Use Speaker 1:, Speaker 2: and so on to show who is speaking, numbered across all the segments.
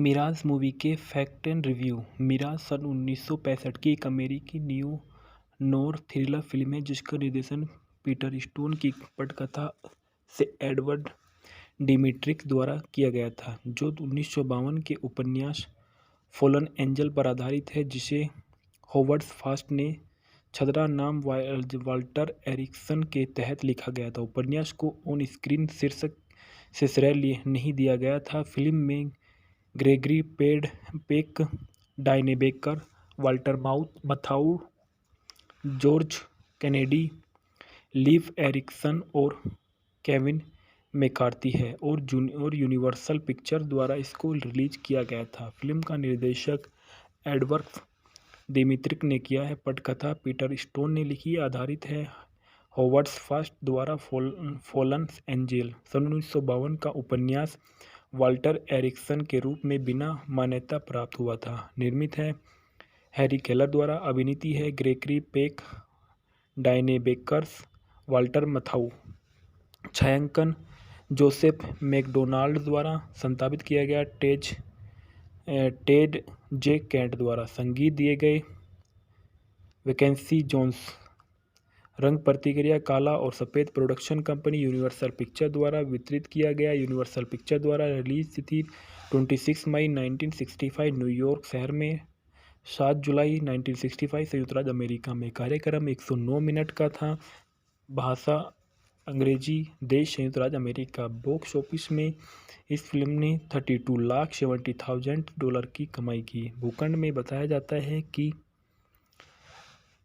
Speaker 1: Miraj movie के fact and review. Miraj सन 1965 की एक अमेरिकी नियो नोर थ्रिलर फिल्म है जिसका निर्देशन पीटर स्टोन की पटकथा से एडवर्ड डिमिट्रिक द्वारा किया गया था, जो 1952 के उपन्यास फॉलन एंजल पर आधारित है, जिसे होवर्ड फास्ट ने छद्रा नाम वाल्टर एरिक्सन के तहत लिखा गया था। उपन्यास को ऑन स्क्रीन शीर्षक से श्रेय नहीं दिया गया था। फिल्म में Gregory Peck, Diane Baker, Walter Matthau, George Kennedy, leave Ericsson और केविन मैकार्थी है और यूनिवर्सल पिक्चर द्वारा इसको रिलीज किया गया था। फिल्म का निर्देशक एडवर्ड डिमित्रिक ने किया है। पटकथा पीटर स्टोन ने लिखी है। आधारित है होवर्ड फास्ट द्वारा फॉलन एंजल। सन 1952 का उपन्यास वाल्टर एरिक्सन के रूप में बिना मान्यता प्राप्त हुआ था। निर्मित है हैरी केलर द्वारा। अभिनीति है Gregory Peck, Diane Bakers, Walter Matthau. छायांकन जोसेफ मैकडोनाल्ड द्वारा। संपादित किया गया टेड जे कैंट द्वारा। संगीत दिए गए वैकेंसी जोन्स। रंग प्रतिक्रिया काला और सफ़ेद। प्रोडक्शन कंपनी यूनिवर्सल पिक्चर द्वारा वितरित किया गया। यूनिवर्सल पिक्चर द्वारा रिलीज थी 26 मई 1965 न्यूयॉर्क शहर में, 7 जुलाई 1965 संयुक्त राज्य अमेरिका में। कार्यक्रम 109 मिनट का था। भाषा अंग्रेजी। देश संयुक्त राज्य अमेरिका। बॉक्स ऑफिस में इस फिल्म ने $32,70,000 की कमाई की। भूखंड में बताया जाता है कि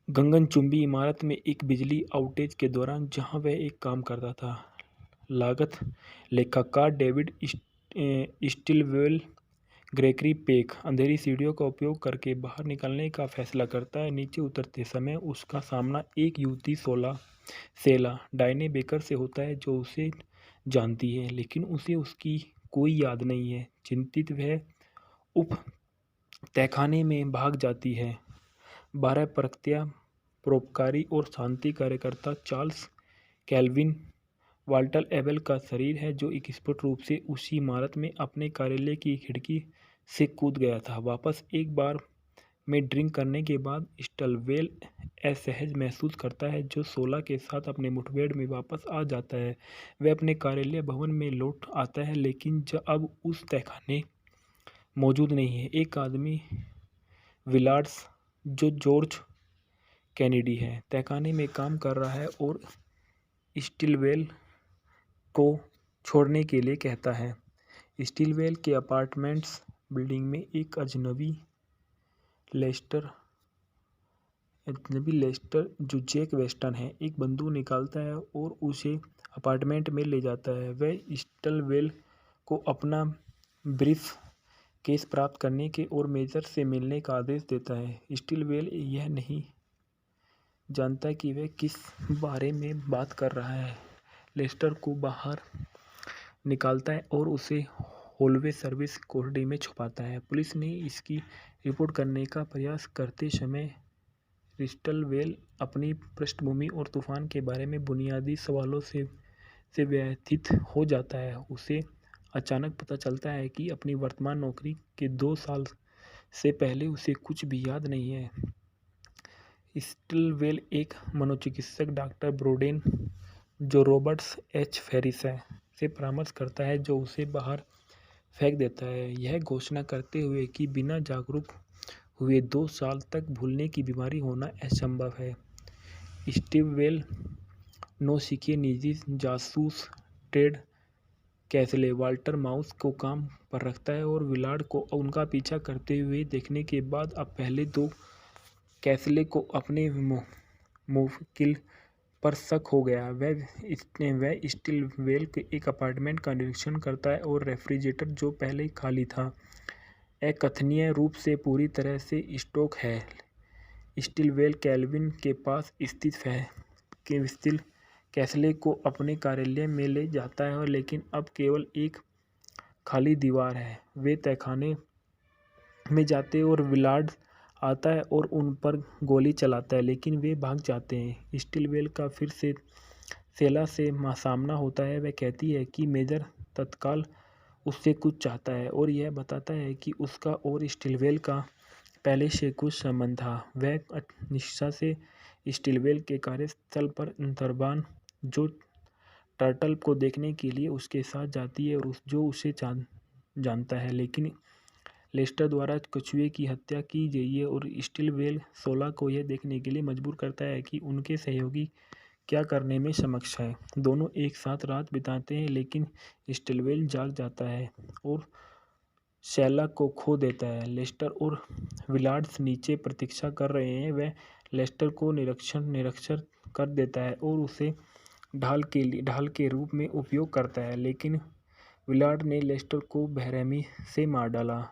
Speaker 1: गगनचुंबी इमारत में एक बिजली आउटेज के दौरान जहां वह एक काम करता था। लागत लेखाकार डेविड स्टिलवेल। ग्रेगरी पेक अंधेरी सीढ़ियों का उपयोग करके बाहर निकलने का फैसला करता है। नीचे उतरते समय उसका सामना एक युवती सेला डायने बेकर से होता है, जो उसे जानती है लेकिन उसे उसकी कोई याद नहीं है। चिंतित वह उप तहखाने में भाग जाती है। 12 परोपकारी और शांति कार्यकर्ता चार्ल्स कैल्विन वाल्टर एबेल का शरीर है, जो एक स्पष्ट रूप से उसी इमारत में अपने कार्यालय की खिड़की से कूद गया था। वापस एक बार में ड्रिंक करने के बाद स्टिलवेल असहज महसूस करता है, जो सोला के साथ अपने मुठभेड़ में वापस आ जाता है। वह अपने कार्यालय भवन में लौट आता है, लेकिन अब उस तहखाने मौजूद नहीं है। एक आदमी विलार्ड्स, जो जॉर्ज कैनेडी है, तहखाने में काम कर रहा है और स्टिलवेल को छोड़ने के लिए कहता है। स्टिलवेल के अपार्टमेंट्स बिल्डिंग में एक अजनबी लेस्टर, जो जैक वेस्टन है, एक बंदूक निकालता है और उसे अपार्टमेंट में ले जाता है। वह स्टिलवेल को अपना ब्रीफ केस प्राप्त करने के और मेजर से मिलने का आदेश देता है। स्टिलवेल यह नहीं जानता कि वह किस बारे में बात कर रहा है। लेस्टर को बाहर निकालता है और उसे हॉलवे सर्विस कॉरिडोर में छुपाता है। पुलिस ने इसकी रिपोर्ट करने का प्रयास करते समय स्टिलवेल अपनी पृष्ठभूमि और तूफान के बारे में बुनियादी सवालों से व्यथित हो जाता है। उसे अचानक पता चलता है कि अपनी वर्तमान नौकरी के 2 साल से पहले उसे कुछ भी याद नहीं है। स्टिलवेल एक मनोचिकित्सक डॉक्टर ब्रोडेन, जो रॉबर्ट्स एच फेरिस है, से परामर्श करता है, जो उसे बाहर फेंक देता है, यह घोषणा करते हुए कि बिना जागरूक हुए 2 साल तक भूलने की बीमारी होना असंभव है। स्टिलवेल नौसिखिए निजी जासूस टेड कैसले वाल्टर माउस को काम पर रखता है और विलार्ड को उनका पीछा करते हुए देखने के बाद अब पहले 2 कैसले को अपने मुवक्किल पर शक हो गया। वह स्टिलवेल के एक अपार्टमेंट का निरीक्षण करता है और रेफ्रिजरेटर, जो पहले खाली था, अकथनीय रूप से पूरी तरह से स्टॉक है। स्टिलवेल कैल्विन के पास स्थित है कि कैसले को अपने कार्यालय में ले जाता है, लेकिन अब केवल एक खाली दीवार है। वे तहखाने में जाते हैं और विलार्ड आता है और उन पर गोली चलाता है, लेकिन वे भाग जाते हैं। स्टिलवेल का फिर से सेला से सामना होता है। वह कहती है कि मेजर तत्काल उससे कुछ चाहता है और यह बताता है कि उसका और स्टिलवेल का पहले से कुछ संबंध था। वह निष्ठा से स्टिलवेल के कार्यस्थल पर दरबान जो टर्टल को देखने के लिए उसके साथ जाती है और जो उसे जानता है, लेकिन लेस्टर द्वारा कछुए की हत्या की गई है और स्टिलवेल 16 को यह देखने के लिए मजबूर करता है कि उनके सहयोगी क्या करने में सक्षम है। दोनों एक साथ रात बिताते हैं, लेकिन स्टिलवेल जाग जाता है और शैला को खो देता है। लेस्टर और विलार्ड्स नीचे प्रतीक्षा कर रहे हैं। वह लेस्टर को निरक्षर कर देता है और उसे ढाल के रूप में उपयोग करता है, लेकिन विलार्ड ने लेस्टर को बेरहमी से मार डाला।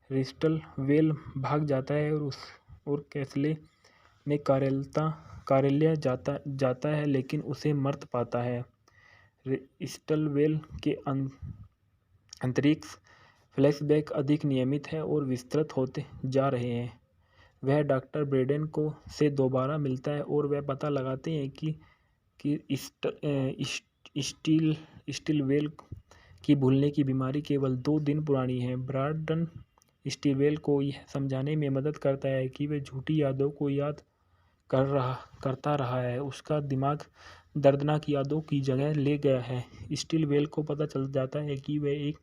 Speaker 1: स्टिलवेल भाग जाता है और कैसले ने कार्यालय जाता है, लेकिन उसे मर्त पाता है। स्टिलवेल के अंतरिक्ष फ्लैशबैक अधिक नियमित है और विस्तृत होते जा रहे हैं। वह डॉक्टर ब्रेडन को से दोबारा मिलता है और वह पता लगाते हैं कि स्टिलवेल की भूलने की बीमारी केवल 2 दिन पुरानी है। ब्रेडन स्टिलवेल को यह समझाने में मदद करता है कि वह झूठी यादों को याद करता रहा है। उसका दिमाग दर्दनाक यादों की जगह ले गया है। स्टिलवेल को पता चल जाता है कि वह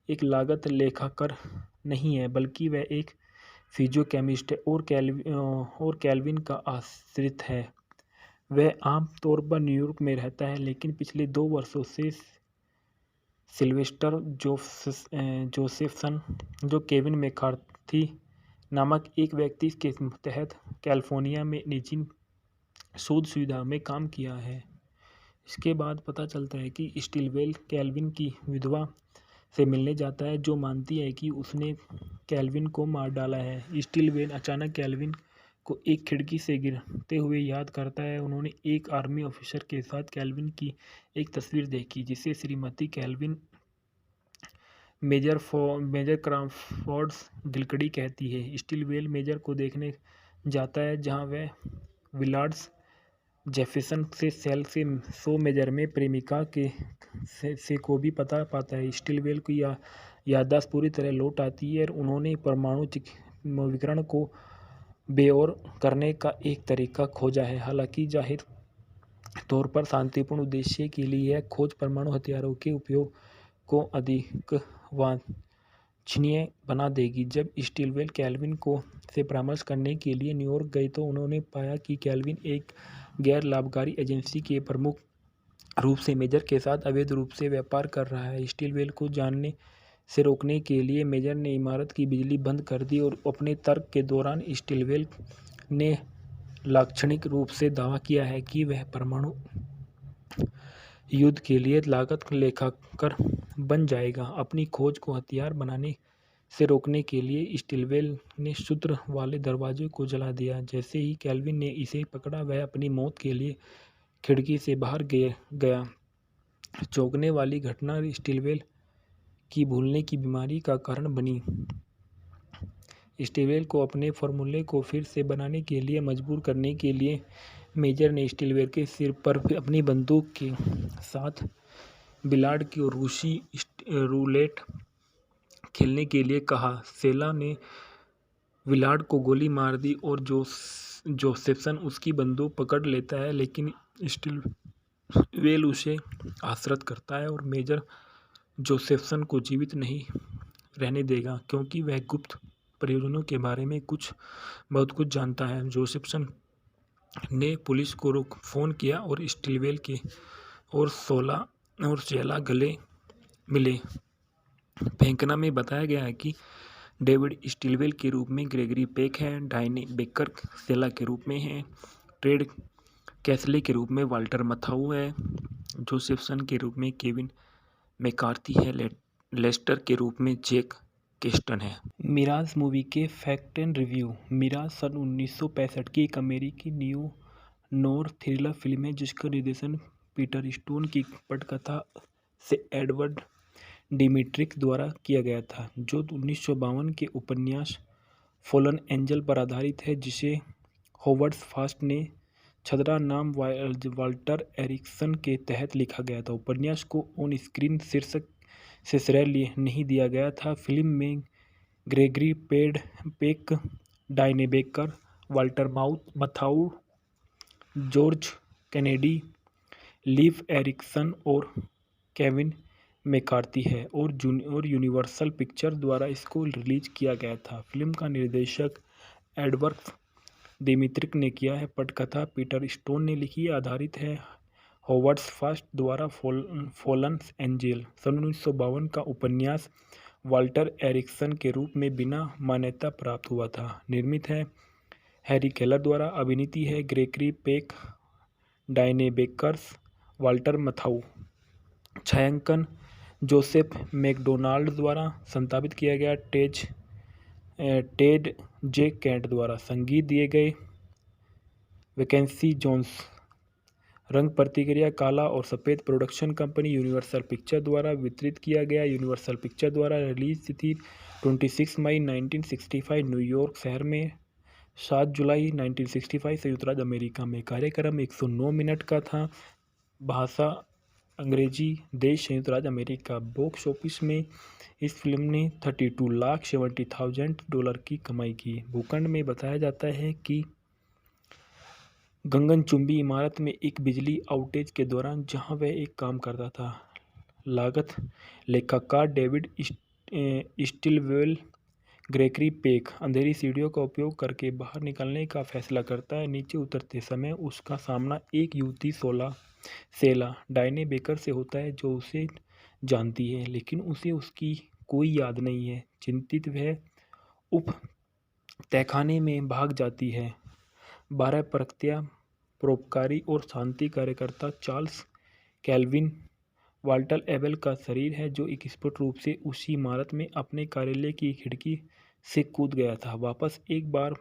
Speaker 1: एक लागत लेखाकार नहीं है, बल्कि वह एक फिजियोकेमिस्ट है और कैल्विन का आश्रित है। वह आम तौर पर न्यूयॉर्क में रहता है, लेकिन पिछले 2 वर्षों से सिल्वेस्टर जोसेफसन, जो केविन मैकार्थी नामक एक व्यक्ति के तहत कैलिफोर्निया में निजी शोध सुविधा में काम किया है। इसके बाद पता चलता है कि स्टिलवेल कैल्विन की विधवा से मिलने जाता है, जो मानती है कि उसने कैल्विन को मार डाला है। स्टिलवेल अचानक कैल्विन को एक खिड़की से गिरते हुए याद करता है। उन्होंने एक आर्मी ऑफिसर के साथ कैल्विन की एक तस्वीर देखी, जिसे श्रीमती कैल्विन मेजर क्रॉफोर्ड्स गिलकड़ी कहती है। स्टिलवेल मेजर को देखने जाता है, जहां वह विलार्ड्स जेफरसन से सेल से 100 मेजर में प्रेमिका के से को भी पता पाता है। स्टिलवेल की याददाश्त पूरी तरह लौट आती है और उन्होंने परमाणु विकिरण को बेअसर करने का एक तरीका खोजा है। हालांकि जाहिर तौर पर शांतिपूर्ण उद्देश्य के लिए यह खोज परमाणु हथियारों के उपयोग को अधिक वांछनीय बना देगी। जब स्टिलवेल कैल्विन से परामर्श करने के लिए न्यूयॉर्क गए तो उन्होंने पाया कि कैल्विन एक गैर लाभकारी एजेंसी के प्रमुख रूप से मेजर के साथ अवैध रूप से व्यापार कर रहा है। स्टिलवेल को जानने से रोकने के लिए मेजर ने इमारत की बिजली बंद कर दी और अपने तर्क के दौरान स्टिलवेल ने लाक्षणिक रूप से दावा किया है कि वह परमाणु युद्ध के लिए लागत लेखाकार बन जाएगा। अपनी खोज को हथियार बनाने से रोकने के लिए स्टिलवेल ने सूत्र वाले दरवाजे को जला दिया। जैसे ही कैल्विन ने इसे पकड़ा, वह अपनी मौत के लिए खिड़की से बाहर गया। चौंकने वाली घटना स्टिलवेल की भूलने की बीमारी का कारण बनी। स्टिलवेल को अपने फॉर्मूले को फिर से बनाने के लिए मजबूर करने के लिए मेजर ने स्टिलवेल के सिर पर अपनी बंदूक के साथ बिलार्ड की रूसी रूलेट खेलने के लिए कहा। सेला ने विलार्ड को गोली मार दी और जोसेफसन उसकी बंदूक पकड़ लेता है, लेकिन स्टिलवेल उसे आश्रित करता है और मेजर जोसेफसन को जीवित नहीं रहने देगा, क्योंकि वह गुप्त प्रयोजनों के बारे में बहुत कुछ जानता है। जोसेफसन ने पुलिस को फ़ोन किया और स्टिलवेल के और शैला गले मिले। फेंकना में बताया गया है कि डेविड स्टिलवेल के रूप में ग्रेगरी पेक है, डायने बेकर शैला के रूप में है, टेड कैसले के रूप में वाल्टर मथाउ है, जोसेफसन के रूप में केविन मैकार्थी है, लेस्टर के रूप में जैक केस्टन है। मिराज मूवी के फैक्ट एंड रिव्यू। मिराज सन 1965 की एक अमेरिकी न्यू नोर थ्रिलर फिल्म है, जिसका निर्देशन पीटर स्टोन की पटकथा से एडवर्ड डिमिट्रिक द्वारा किया गया था, जो 1952 के उपन्यास फॉलन एंजल पर आधारित है, जिसे होवर्ड फास्ट ने छद्म नाम वाल्टर एरिक्सन के तहत लिखा गया था। उपन्यास को ऑन स्क्रीन शीर्षक से श्रेय नहीं दिया गया था। फिल्म में Gregory Peck, Diane Baker, Walter Matthau, George Kennedy, leave Ericsson और केविन मैकार्थी है और यूनिवर्सल पिक्चर्स द्वारा इसको रिलीज किया गया था। फिल्म का निर्देशक एडवर्ड दिमित्रिक ने किया है। पटकथा पीटर स्टोन ने लिखी है। आधारित है हॉवर्ड फर्स्ट द्वारा फॉलन एंजेल। सन 1952 का उपन्यास वाल्टर एरिक्सन के रूप में बिना मान्यता प्राप्त हुआ था। निर्मित है हैरी केलर द्वारा। अभिनीति है Gregory Peck, Diane Bakers, Walter Matthau. छायांकन जोसेफ मैकडोनाल्ड द्वारा। संपादित किया गया टेड जे कैंट द्वारा। संगीत दिए गए वैकेंसी जोन्स। रंग प्रतिक्रिया काला और सफ़ेद। प्रोडक्शन कंपनी यूनिवर्सल पिक्चर द्वारा वितरित किया गया। यूनिवर्सल पिक्चर द्वारा रिलीज थी 26 मई 1965 न्यूयॉर्क शहर में। 7 जुलाई 1965 संयुक्त राज्य अमेरिका में। कार्यक्रम 109 मिनट का था। भाषा अंग्रेजी। देश संयुक्त राज्य अमेरिका। बॉक्स ऑफिस में इस फिल्म ने $32,70,000 की कमाई की। भूखंड में बताया जाता है कि गगनचुंबी इमारत में एक बिजली आउटेज के दौरान जहां वह एक काम करता था। लागत लेखाकार डेविड स्टिलवेल ग्रेगरी पेक अंधेरी सीढ़ियों का उपयोग करके बाहर निकलने का फैसला करता है। नीचे उतरते समय उसका सामना एक युवती सेला डायने बेकर से होता है जो उसे जानती है लेकिन उसे उसकी कोई याद नहीं है। चिंतित वह उप तहखाने में भाग जाती है। 12 परोपकारी और शांति कार्यकर्ता चार्ल्स कैल्विन वाल्टर एबेल का शरीर है जो एक स्पष्ट रूप से उसी इमारत में अपने कार्यालय की खिड़की से कूद गया था। वापस एक बार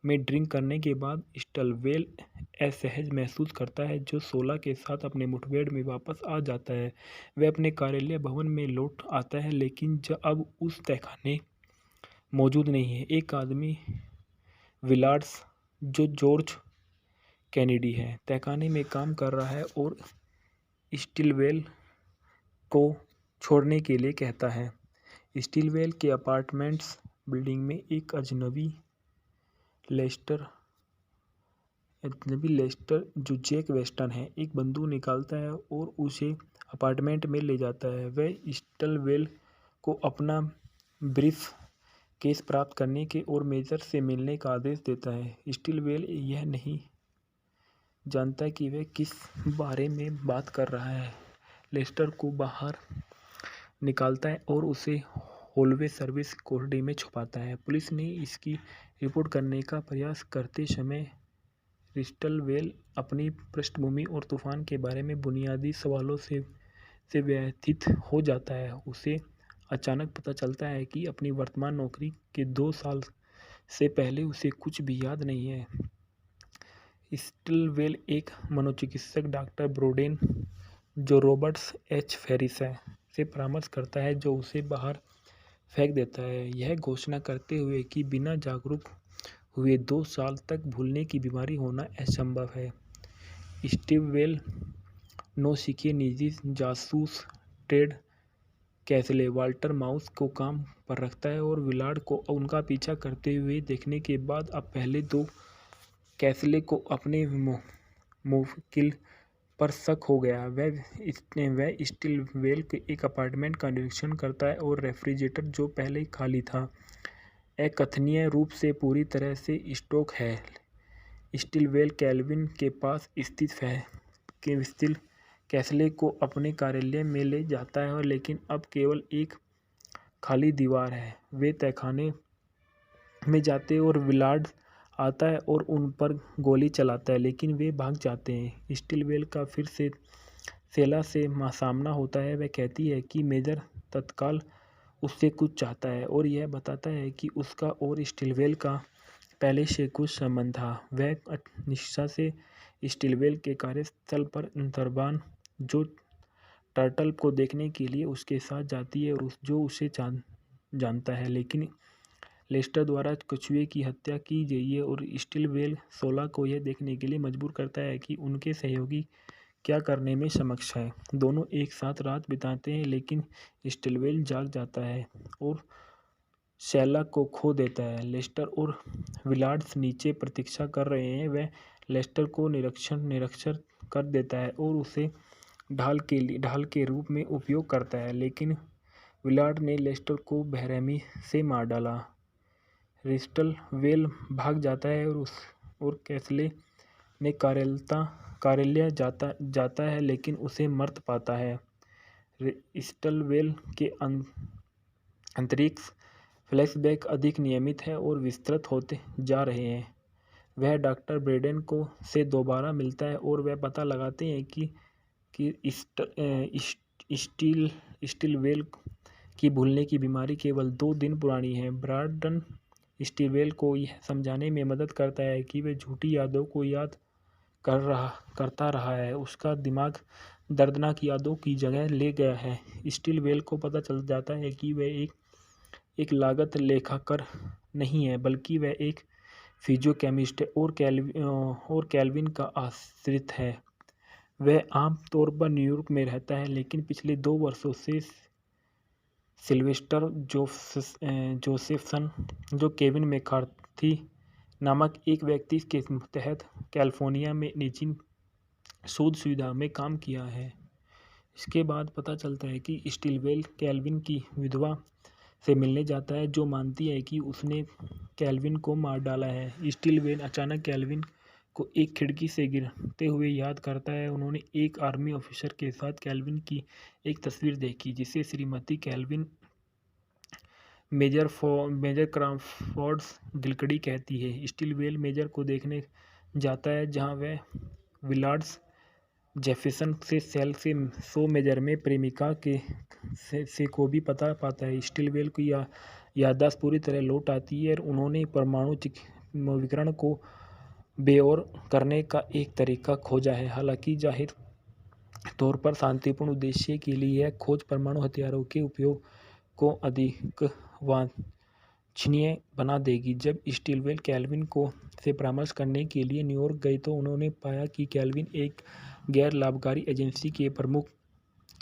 Speaker 1: में ड्रिंक करने के बाद स्टिलवेल असहज महसूस करता है जो सोला के साथ अपने मुठभेड़ में वापस आ जाता है। वह अपने कार्यालय भवन में लौट आता है लेकिन अब उस तहखाने मौजूद नहीं है। एक आदमी विलार्ड्स जो जॉर्ज कैनेडी है तहखाने में काम कर रहा है और स्टिलवेल को छोड़ने के लिए कहता है। स्टिलवेल के अपार्टमेंट्स बिल्डिंग में एक अजनबी लेस्टर जो जैक वेस्टन है एक बंदूक निकालता है और उसे अपार्टमेंट में ले जाता है। वह स्टिलवेल को अपना ब्रीफ केस प्राप्त करने के और मेजर से मिलने का आदेश देता है। स्टिलवेल यह नहीं जानता कि वह किस बारे में बात कर रहा है। लेस्टर को बाहर निकालता है और उसे हॉलवे सर्विस कॉरिडोर में छुपाता है। पुलिस ने इसकी रिपोर्ट करने का प्रयास करते समय स्टिलवेल अपनी पृष्ठभूमि और तूफान के बारे में बुनियादी सवालों से व्यथित हो जाता है। उसे अचानक पता चलता है कि अपनी वर्तमान नौकरी के 2 साल से पहले उसे कुछ भी याद नहीं है। स्टिलवेल एक मनोचिकित्सक डॉक्टर ब्रोडेन जो रॉबर्ट्स एच फेरिस है से परामर्श करता है जो उसे बाहर फेंक देता है यह घोषणा करते हुए कि बिना जागरूक हुए 2 साल तक भूलने की बीमारी होना असंभव है। स्टिलवेल नौसिखिए निजी जासूस टेड कैसले वाल्टर माउस को काम पर रखता है और विलार्ड को उनका पीछा करते हुए देखने के बाद अब पहले 2 कैसले को अपने मुवक्किल पर शक हो गया। वह स्टिलवेल के एक अपार्टमेंट का निरीक्षण करता है और रेफ्रिजरेटर जो पहले खाली था अकथनीय रूप से पूरी तरह से स्टॉक है। स्टिलवेल कैल्विन के पास स्थित कैसले को अपने कार्यालय में ले जाता है लेकिन अब केवल एक खाली दीवार है। वे तहखाने में जाते हैं और विलार्ड आता है और उन पर गोली चलाता है लेकिन वे भाग जाते हैं। स्टिलवेल का फिर से सेला से सामना होता है। वह कहती है कि मेजर तत्काल उससे कुछ चाहता है और यह बताता है कि उसका और स्टिलवेल का पहले से कुछ संबंध था। वह निष्ठा से स्टिलवेल के कार्यस्थल पर दरबान जो टर्टल को देखने के लिए उसके साथ जाती है और जो उसे जानता है लेकिन लेस्टर द्वारा कछुए की हत्या की गई है और स्टिलवेल सोला को यह देखने के लिए मजबूर करता है कि उनके सहयोगी क्या करने में सक्षम है। दोनों एक साथ रात बिताते हैं, लेकिन स्टिलवेल जाग जाता है और शैला को खो देता है। लेस्टर और विलार्ड्स नीचे प्रतीक्षा कर रहे हैं। वह लेस्टर को निरक्षर कर देता है और उसे ढाल के रूप में उपयोग करता है, लेकिन विलार्ड ने लेस्टर को बेरहमी से मार डाला। स्टिलवेल भाग जाता है और कैसले ने कार्यालय जाता है, लेकिन उसे मर्त पाता है। स्टिलवेल के अंतरिक्ष फ्लैशबैक अधिक नियमित है और विस्तृत होते जा रहे हैं। वह डॉक्टर ब्रेडन को से दोबारा मिलता है और वह पता लगाते हैं कि स्टिलवेल की भूलने की बीमारी केवल 2 दिन पुरानी है। ब्रेडन स्टिलवेल को यह समझाने में मदद करता है कि वह झूठी यादों को याद करता रहा है। उसका दिमाग दर्दनाक यादों की जगह ले गया है। स्टिलवेल को पता चल जाता है कि वह एक लागत लेखाकार नहीं है, बल्कि वह एक फिजियोकेमिस्ट है और कैल्विन का आश्रित है। वह आम तौर पर न्यूयॉर्क में रहता है, लेकिन पिछले 2 वर्षों से सिल्वेस्टर जोसेफसन, जो केविन मैकार्थी नामक एक व्यक्ति के तहत कैलिफोर्निया में निजी शोध सुविधा में काम किया है। इसके बाद पता चलता है कि स्टिलवेल कैल्विन की विधवा से मिलने जाता है, जो मानती है कि उसने कैल्विन को मार डाला है। स्टिलवेल अचानक कैल्विन को एक खिड़की से गिरते हुए याद करता है। उन्होंने एक आर्मी ऑफिसर के साथ कैल्विन की एक तस्वीर देखी, जिसे श्रीमती कैल्विन मेजर क्रॉफोर्ड्स गिलकड़ी कहती है। स्टिलवेल मेजर को देखने जाता है, जहां वह विलार्ड्स जेफरसन से सेल से 100 मेजर में प्रेमिका से को भी पता पाता है। स्टिलवेल की याददाश्त पूरी तरह लौट आती है और उन्होंने परमाणु विकिरण को बेअसर करने का एक तरीका खोजा है। हालांकि जाहिर तौर पर शांतिपूर्ण उद्देश्य के लिए यह खोज परमाणु हथियारों के उपयोग को अधिक वांछनीय बना देगी। जब स्टिलवेल कैल्विन से परामर्श करने के लिए न्यूयॉर्क गए तो उन्होंने पाया कि कैल्विन एक गैर लाभकारी एजेंसी के प्रमुख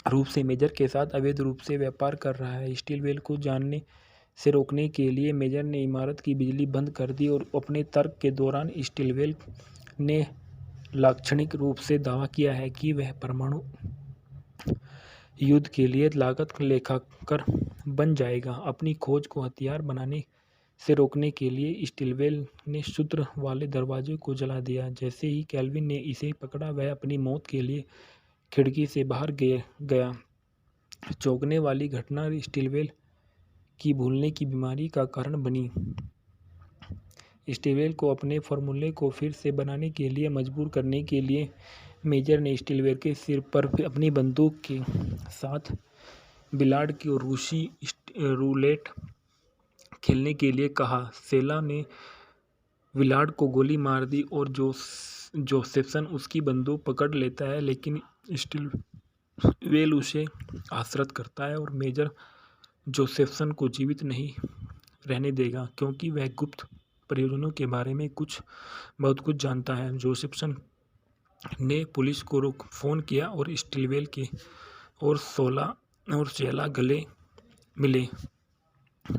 Speaker 1: रूप से मेजर के साथ अवैध रूप से व्यापार कर रहा है। स्टिलवेल को जानने से रोकने के लिए मेजर ने इमारत की बिजली बंद कर दी और अपने तर्क के दौरान स्टिलवेल ने लाक्षणिक रूप से दावा किया है कि वह परमाणु युद्ध के लिए लागत लेखाकार बन जाएगा। अपनी खोज को हथियार बनाने से रोकने के लिए स्टिलवेल ने सूत्र वाले दरवाजे को जला दिया। जैसे ही कैल्विन ने इसे पकड़ा, वह अपनी मौत के लिए खिड़की से बाहर गया। चौंकने वाली घटना स्टिलवेल की भूलने की बीमारी का कारण बनी। स्टिलवेल को अपने फॉर्मूले को फिर से बनाने के लिए मजबूर करने के लिए मेजर ने स्टिलवेल के सिर पर अपनी बंदूक के साथ बिलार्ड की रूसी रूलेट खेलने के लिए कहा। सेला ने विलार्ड को गोली मार दी और जोसेफसन उसकी बंदूक पकड़ लेता है, लेकिन स्टिलवेल उसे आश्रित करता है और मेजर जोसेफसन को जीवित नहीं रहने देगा, क्योंकि वह गुप्त परियोजनाओं के बारे में बहुत कुछ जानता है। जोसेफसन ने पुलिस को फ़ोन किया और स्टिलवेल के और शैला गले मिले।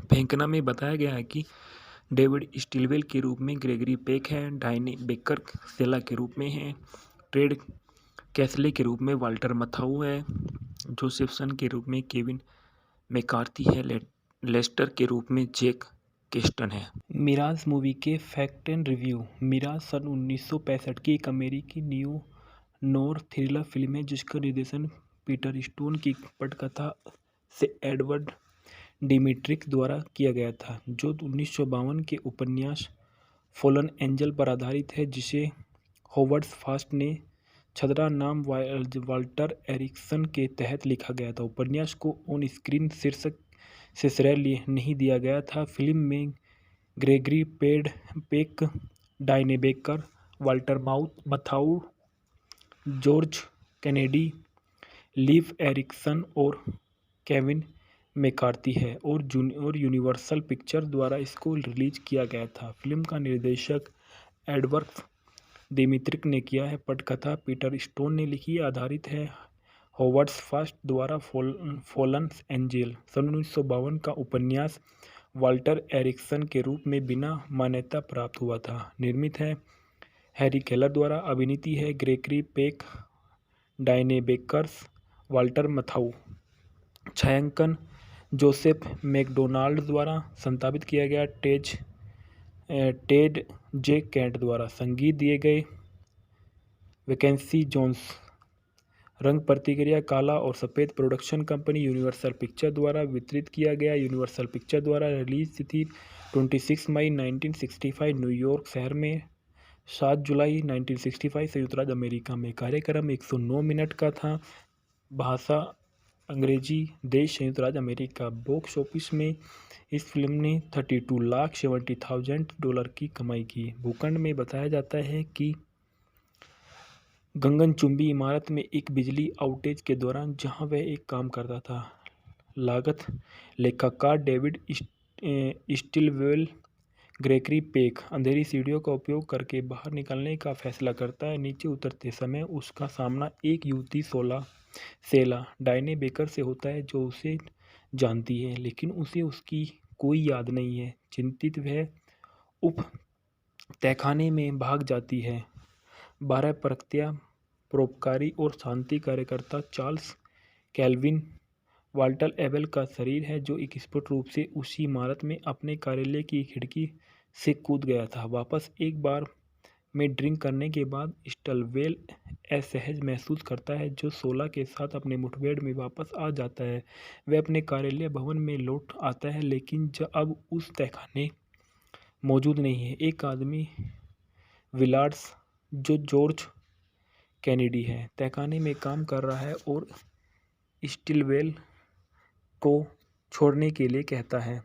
Speaker 1: फेंकना में बताया गया है कि डेविड स्टिलवेल के रूप में ग्रेगरी पेक है, डायने बेकर शैला के रूप में है, टेड कैसले के रूप में वाल्टर मथाऊ है, जोसेफसन के रूप में केविन मैकार्थी है, लेस्टर के रूप में जैक केस्टन है। मिराज मूवी के फैक्ट एंड रिव्यू। मिराज सन 1965 की एक अमेरिकी न्यू नोर थ्रिलर फिल्म है, जिसका निर्देशन पीटर स्टोन की पटकथा से एडवर्ड डिमिट्रिक द्वारा किया गया था, जो 1952 के उपन्यास फॉलन एंजल पर आधारित है, जिसे होवर्ड फास्ट ने छद्म नाम वाल्टर एरिक्सन के तहत लिखा गया था। उपन्यास को ऑन स्क्रीन शीर्षक से श्रेय नहीं दिया गया था। फिल्म में Gregory Peck, Diane Baker, Walter Matthau, George Kennedy, live Ericsson और केविन मैकार्थी है और यूनिवर्सल पिक्चर द्वारा इसको रिलीज किया गया था। फिल्म का निर्देशक एडवर्ड दिमित्रिक ने किया है। पटकथा पीटर स्टोन ने लिखी है। आधारित है हॉवर्ड फास्ट द्वारा फॉलन एंजेल। सन 1952 का उपन्यास वाल्टर एरिक्सन के रूप में बिना मान्यता प्राप्त हुआ था। निर्मित है हैरी केलर द्वारा। अभिनीति है Gregory Peck, Diane Bakers, Walter Matthau. छायांकन जोसेफ मैकडोनाल्ड द्वारा। संपादित किया गया टेड जे कैंट द्वारा। संगीत दिए गए वैकेंसी जोन्स। रंग प्रतिक्रिया काला और सफ़ेद। प्रोडक्शन कंपनी यूनिवर्सल पिक्चर द्वारा वितरित किया गया। यूनिवर्सल पिक्चर द्वारा रिलीज थी 26 मई 1965 न्यूयॉर्क शहर में। 7 जुलाई 1965 संयुक्त राज्य अमेरिका में। कार्यक्रम 109 मिनट का था। भाषा अंग्रेजी। देश संयुक्त राज्य अमेरिका। बॉक्स ऑफिस में इस फिल्म ने $32,70,000 की कमाई की। भूखंड में बताया जाता है कि गगनचुंबी इमारत में एक बिजली आउटेज के दौरान जहां वह एक काम करता था। लागत लेखाकार डेविड स्टिलवेल। ग्रेगरी पेक अंधेरी सीढ़ियों का उपयोग करके बाहर निकलने का फैसला करता है। नीचे उतरते समय उसका सामना एक युवती सेला डायने बेकर से होता है जो उसे जानती है लेकिन उसे उसकी कोई याद नहीं है। चिंतित वह उप तहखाने में भाग जाती है। 12 परोपकारी और शांति कार्यकर्ता चार्ल्स कैल्विन वाल्टर एबेल का शरीर है जो एक स्पष्ट रूप से उसी इमारत में अपने कार्यालय की खिड़की से कूद गया था। वापस एक बार में ड्रिंक करने के बाद स्टिलवेल असहज महसूस करता है जो सोला के साथ अपने मुठभेड़ में वापस आ जाता है। वह अपने कार्यालय भवन में लौट आता है लेकिन अब उस तहखाने मौजूद नहीं है। एक आदमी विलार्ड्स जो जॉर्ज कैनेडी है तहखाने में काम कर रहा है और स्टिलवेल को छोड़ने के लिए कहता है।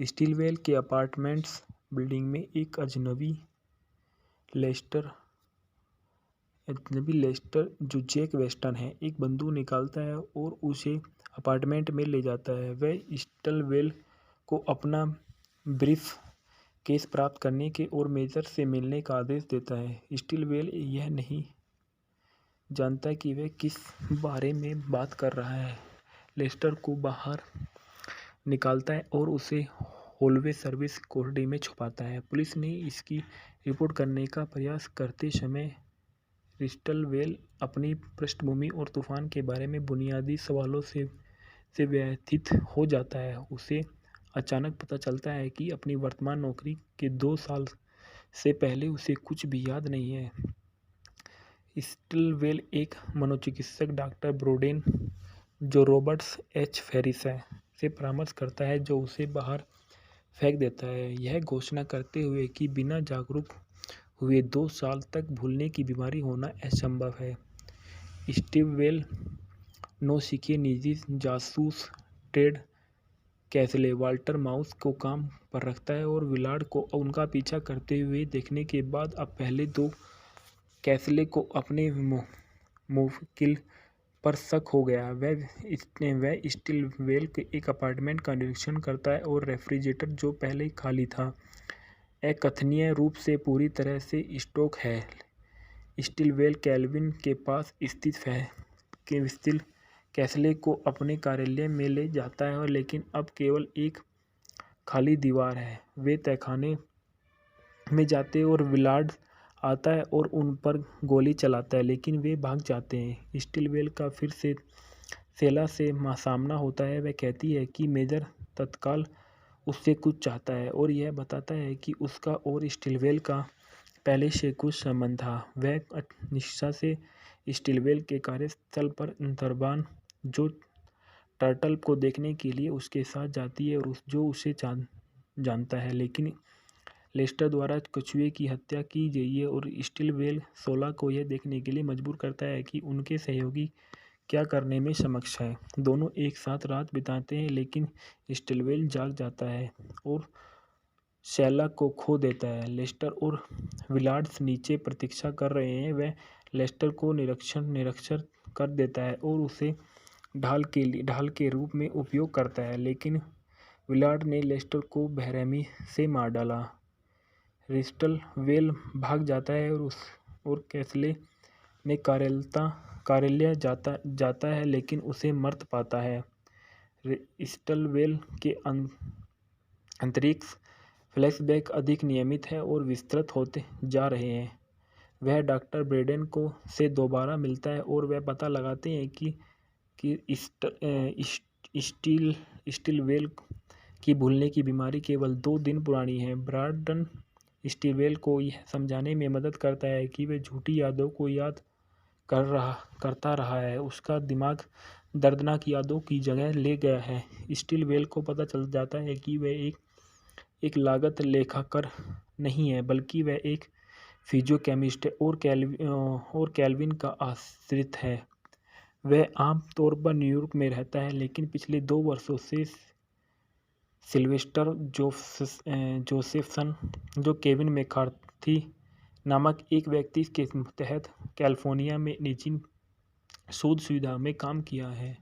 Speaker 1: स्टिलवेल के अपार्टमेंट्स बिल्डिंग में एक अजनबी लेस्टर जो जैक वेस्टन है एक बंदूक निकालता है और उसे अपार्टमेंट में ले जाता है। वह स्टिलवेल को अपना ब्रीफ केस प्राप्त करने के और मेजर से मिलने का आदेश देता है। स्टिलवेल यह नहीं जानता कि वह किस बारे में बात कर रहा है। लेस्टर को बाहर निकालता है और उसे हॉलवे सर्विस कॉरिडोर में छुपाता है। पुलिस ने इसकी रिपोर्ट करने का प्रयास करते समय स्टिलवेल अपनी पृष्ठभूमि और तूफान के बारे में बुनियादी सवालों से व्यथित हो जाता है। उसे अचानक पता चलता है कि अपनी वर्तमान नौकरी के 2 साल से पहले उसे कुछ भी याद नहीं है। स्टिलवेल एक मनोचिकित्सक डॉक्टर ब्रोडेन जो रॉबर्ट्स एच फेरिस है से परामर्श करता है जो उसे बाहर फेंक देता है यह घोषणा करते हुए कि बिना जागरूक हुए 2 साल तक भूलने की बीमारी होना असंभव है। स्टिलवेल नौसिखिए निजी जासूस टेड कैसले वाल्टर माउस को काम पर रखता है और विलार्ड को उनका पीछा करते हुए देखने के बाद अब पहले 2 कैसले को अपने मुवक्किल पर शक हो गया। वह स्टिलवेल के एक अपार्टमेंट का निरीक्षण करता है और रेफ्रिजरेटर जो पहले खाली था अकथनीय रूप से पूरी तरह से स्टॉक है। स्टिलवेल कैल्विन के पास स्थित कैसले को अपने कार्यालय में ले जाता है लेकिन अब केवल एक खाली दीवार है। वे तहखाने में जाते हैं और विलार्ड आता है और उन पर गोली चलाता है लेकिन वे भाग जाते हैं। स्टिलवेल का फिर से सेला से सामना होता है। वह कहती है कि मेजर तत्काल उससे कुछ चाहता है और यह बताता है कि उसका और स्टिलवेल का पहले से कुछ संबंध था। वह निष्ठा से स्टिलवेल के कार्यस्थल पर दरबान जो टर्टल को देखने के लिए उसके साथ जाती है और जो उसे जानता है लेकिन लेस्टर द्वारा कछुए की हत्या की गई है और स्टिलवेल सोला को यह देखने के लिए मजबूर करता है कि उनके सहयोगी क्या करने में सक्षम है। दोनों एक साथ रात बिताते हैं लेकिन स्टिलवेल जाग जाता है और सेला को खो देता है। लेस्टर और विलार्ड्स नीचे प्रतीक्षा कर रहे हैं। वह लेस्टर को निरक्षर कर देता है और उसे ढाल के रूप में उपयोग करता है लेकिन विलार्ड ने लेस्टर को बेरहमी से मार डाला। स्टिलवेल भाग जाता है और और कैसले में कार्यालय जाता है लेकिन उसे मर्त पाता है। स्टलवेल के अंतरिक्ष फ्लैशबैक अधिक नियमित है और विस्तृत होते जा रहे हैं। वह डॉक्टर ब्रेडन को से दोबारा मिलता है और वह पता लगाते हैं कि स्टिलवेल की भूलने की बीमारी केवल 2 दिन पुरानी है। ब्राडन स्टिलवेल को यह समझाने में मदद करता है कि वह झूठी यादों को याद करता रहा है, उसका दिमाग दर्दनाक यादों की जगह ले गया है। स्टिलवेल को पता चल जाता है कि वह एक लागत लेखाकार नहीं है, बल्कि वह एक फिजियोकेमिस्ट है और कैल्विन का आश्रित है। वह आम तौर पर न्यूयॉर्क में रहता है, लेकिन पिछले 2 वर्षों से सिल्वेस्टर जोसेफसन, जो केविन मैकार्थी नामक एक व्यक्ति के तहत कैलिफोर्निया में निजी शोध सुविधा में काम किया है।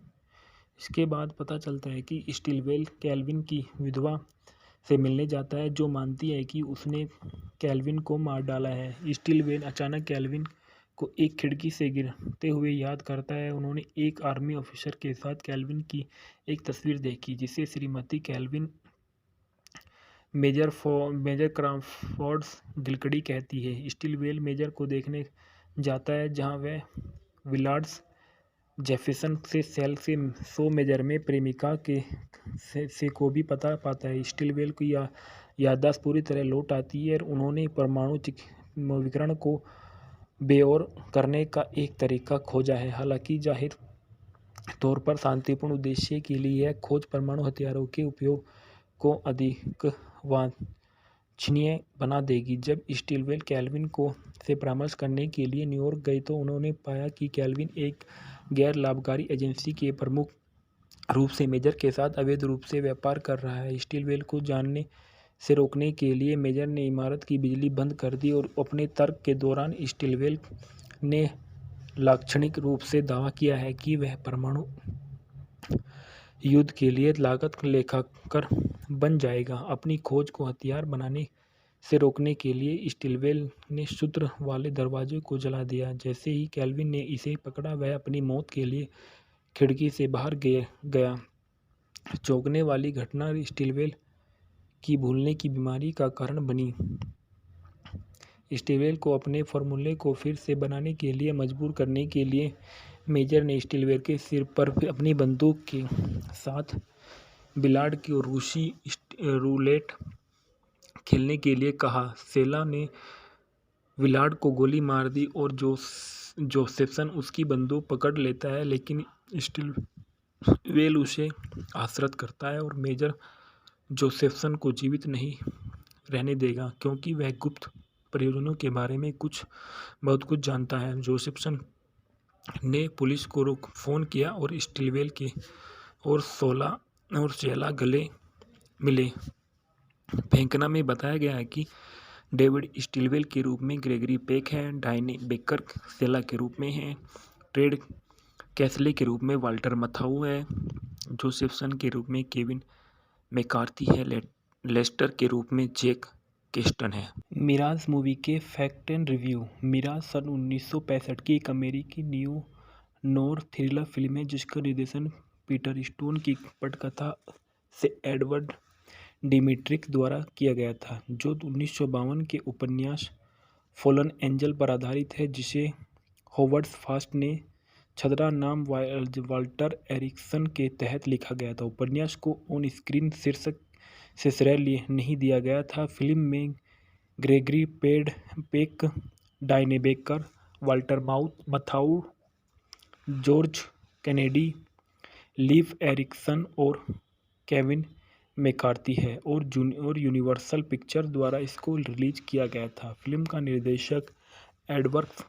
Speaker 1: इसके बाद पता चलता है कि स्टिलवेल कैल्विन की विधवा से मिलने जाता है, जो मानती है कि उसने कैल्विन को मार डाला है। स्टिलवेल अचानक कैल्विन को एक खिड़की से गिरते हुए याद करता है। उन्होंने एक आर्मी ऑफिसर के साथ कैल्विन की एक तस्वीर देखी, जिसे श्रीमती कैल्विन मेजर क्रॉफोर्ड्स गिलकड़ी कहती है। स्टिलवेल मेजर को देखने जाता है, जहां वह विलार्ड्स जेफरसन से सेल से 100 मेजर में प्रेमिका से को भी पता पाता है। स्टिलवेल की याददाश्त पूरी तरह लौट आती है और उन्होंने परमाणु विकिरण को बेअर करने का एक तरीका खोजा है। हालांकि जाहिर तौर पर शांतिपूर्ण उद्देश्य के लिए यह खोज परमाणु हथियारों के उपयोग को अधिक वांछनीय बना देगी। जब स्टिलवेल कैल्विन से परामर्श करने के लिए न्यूयॉर्क गए तो उन्होंने पाया कि कैल्विन एक गैर लाभकारी एजेंसी के प्रमुख रूप से मेजर के साथ अवैध रूप से व्यापार कर रहा है। स्टिलवेल को जानने से रोकने के लिए मेजर ने इमारत की बिजली बंद कर दी और अपने तर्क के दौरान स्टिलवेल ने लाक्षणिक रूप से दावा किया है कि वह परमाणु युद्ध के लिए लागत लेखाकार बन जाएगा। अपनी खोज को हथियार बनाने से रोकने के लिए स्टिलवेल ने सूत्र वाले दरवाजे को जला दिया। जैसे ही कैल्विन ने इसे पकड़ा, वह अपनी मौत के लिए खिड़की से बाहर गया। चौंकने वाली घटना स्टिलवेल की भूलने की बीमारी का कारण बनी। स्टिलवेल को अपने फॉर्मूले को फिर से बनाने के लिए मजबूर करने के लिए मेजर ने स्टिलवेल के सिर पर अपनी बंदूक के साथ बिलार्ड की रूसी रूलेट खेलने के लिए कहा। सेला ने विलार्ड को गोली मार दी और जोसेफसन उसकी बंदूक पकड़ लेता है, लेकिन स्टिलवेल उसे आश्रित करता है और मेजर जोसेफसन को जीवित नहीं रहने देगा, क्योंकि वह गुप्त परियोजनाओं के बारे में बहुत कुछ जानता है। जोसेफसन ने पुलिस को फ़ोन किया और स्टिलवेल के और सेला गले मिले। फेंकना में बताया गया है कि डेविड स्टिलवेल के रूप में ग्रेगरी पेक है, डायने बेकर सेला के रूप में है, टेड कैसले के रूप में वाल्टर मथाउ है, जोसेफसन के रूप में केविन मैकार्थी है, लेस्टर के रूप में जैक केस्टन है। मिराज मूवी के फैक्ट एंड रिव्यू। मिराज सन 1965 की एक अमेरिकी न्यू नोर थ्रिलर फिल्म है, जिसका निर्देशन पीटर स्टोन की पटकथा से एडवर्ड डिमिट्रिक द्वारा किया गया था, जो 1952 के उपन्यास फॉलन एंजल पर आधारित है, जिसे होवर्ड फास्ट ने छद्म नाम वाल्टर एरिक्सन के तहत लिखा गया था। उपन्यास को ऑन स्क्रीन शीर्षक से श्रेय नहीं दिया गया था। फिल्म में Gregory Peck, Diane Baker, Walter Matthau, George Kennedy, leave Ericsson और केविन मैकार्थी है और यूनिवर्सल पिक्चर द्वारा इसको रिलीज किया गया था। फिल्म का निर्देशक एडवर्ड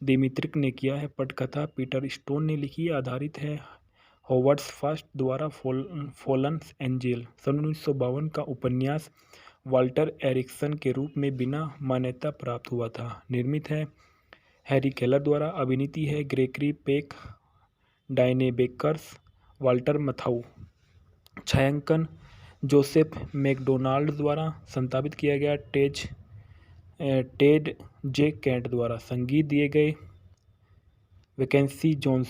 Speaker 1: डिमिट्रिक ने किया है। पटकथा पीटर स्टोन ने लिखी है, आधारित है होवर्ड फास्ट द्वारा फॉलन एंजल। सन 1952 का उपन्यास वाल्टर एरिक्सन के रूप में बिना मान्यता प्राप्त हुआ था। निर्मित है हैरी केलर द्वारा। अभिनीति है Gregory Peck, Diane Bakers, Walter Matthau. छायांकन जोसेफ मैकडोनाल्ड द्वारा संपादित किया गया। टेड जे कैंट द्वारा संगीत दिए गए। Vacancy zones.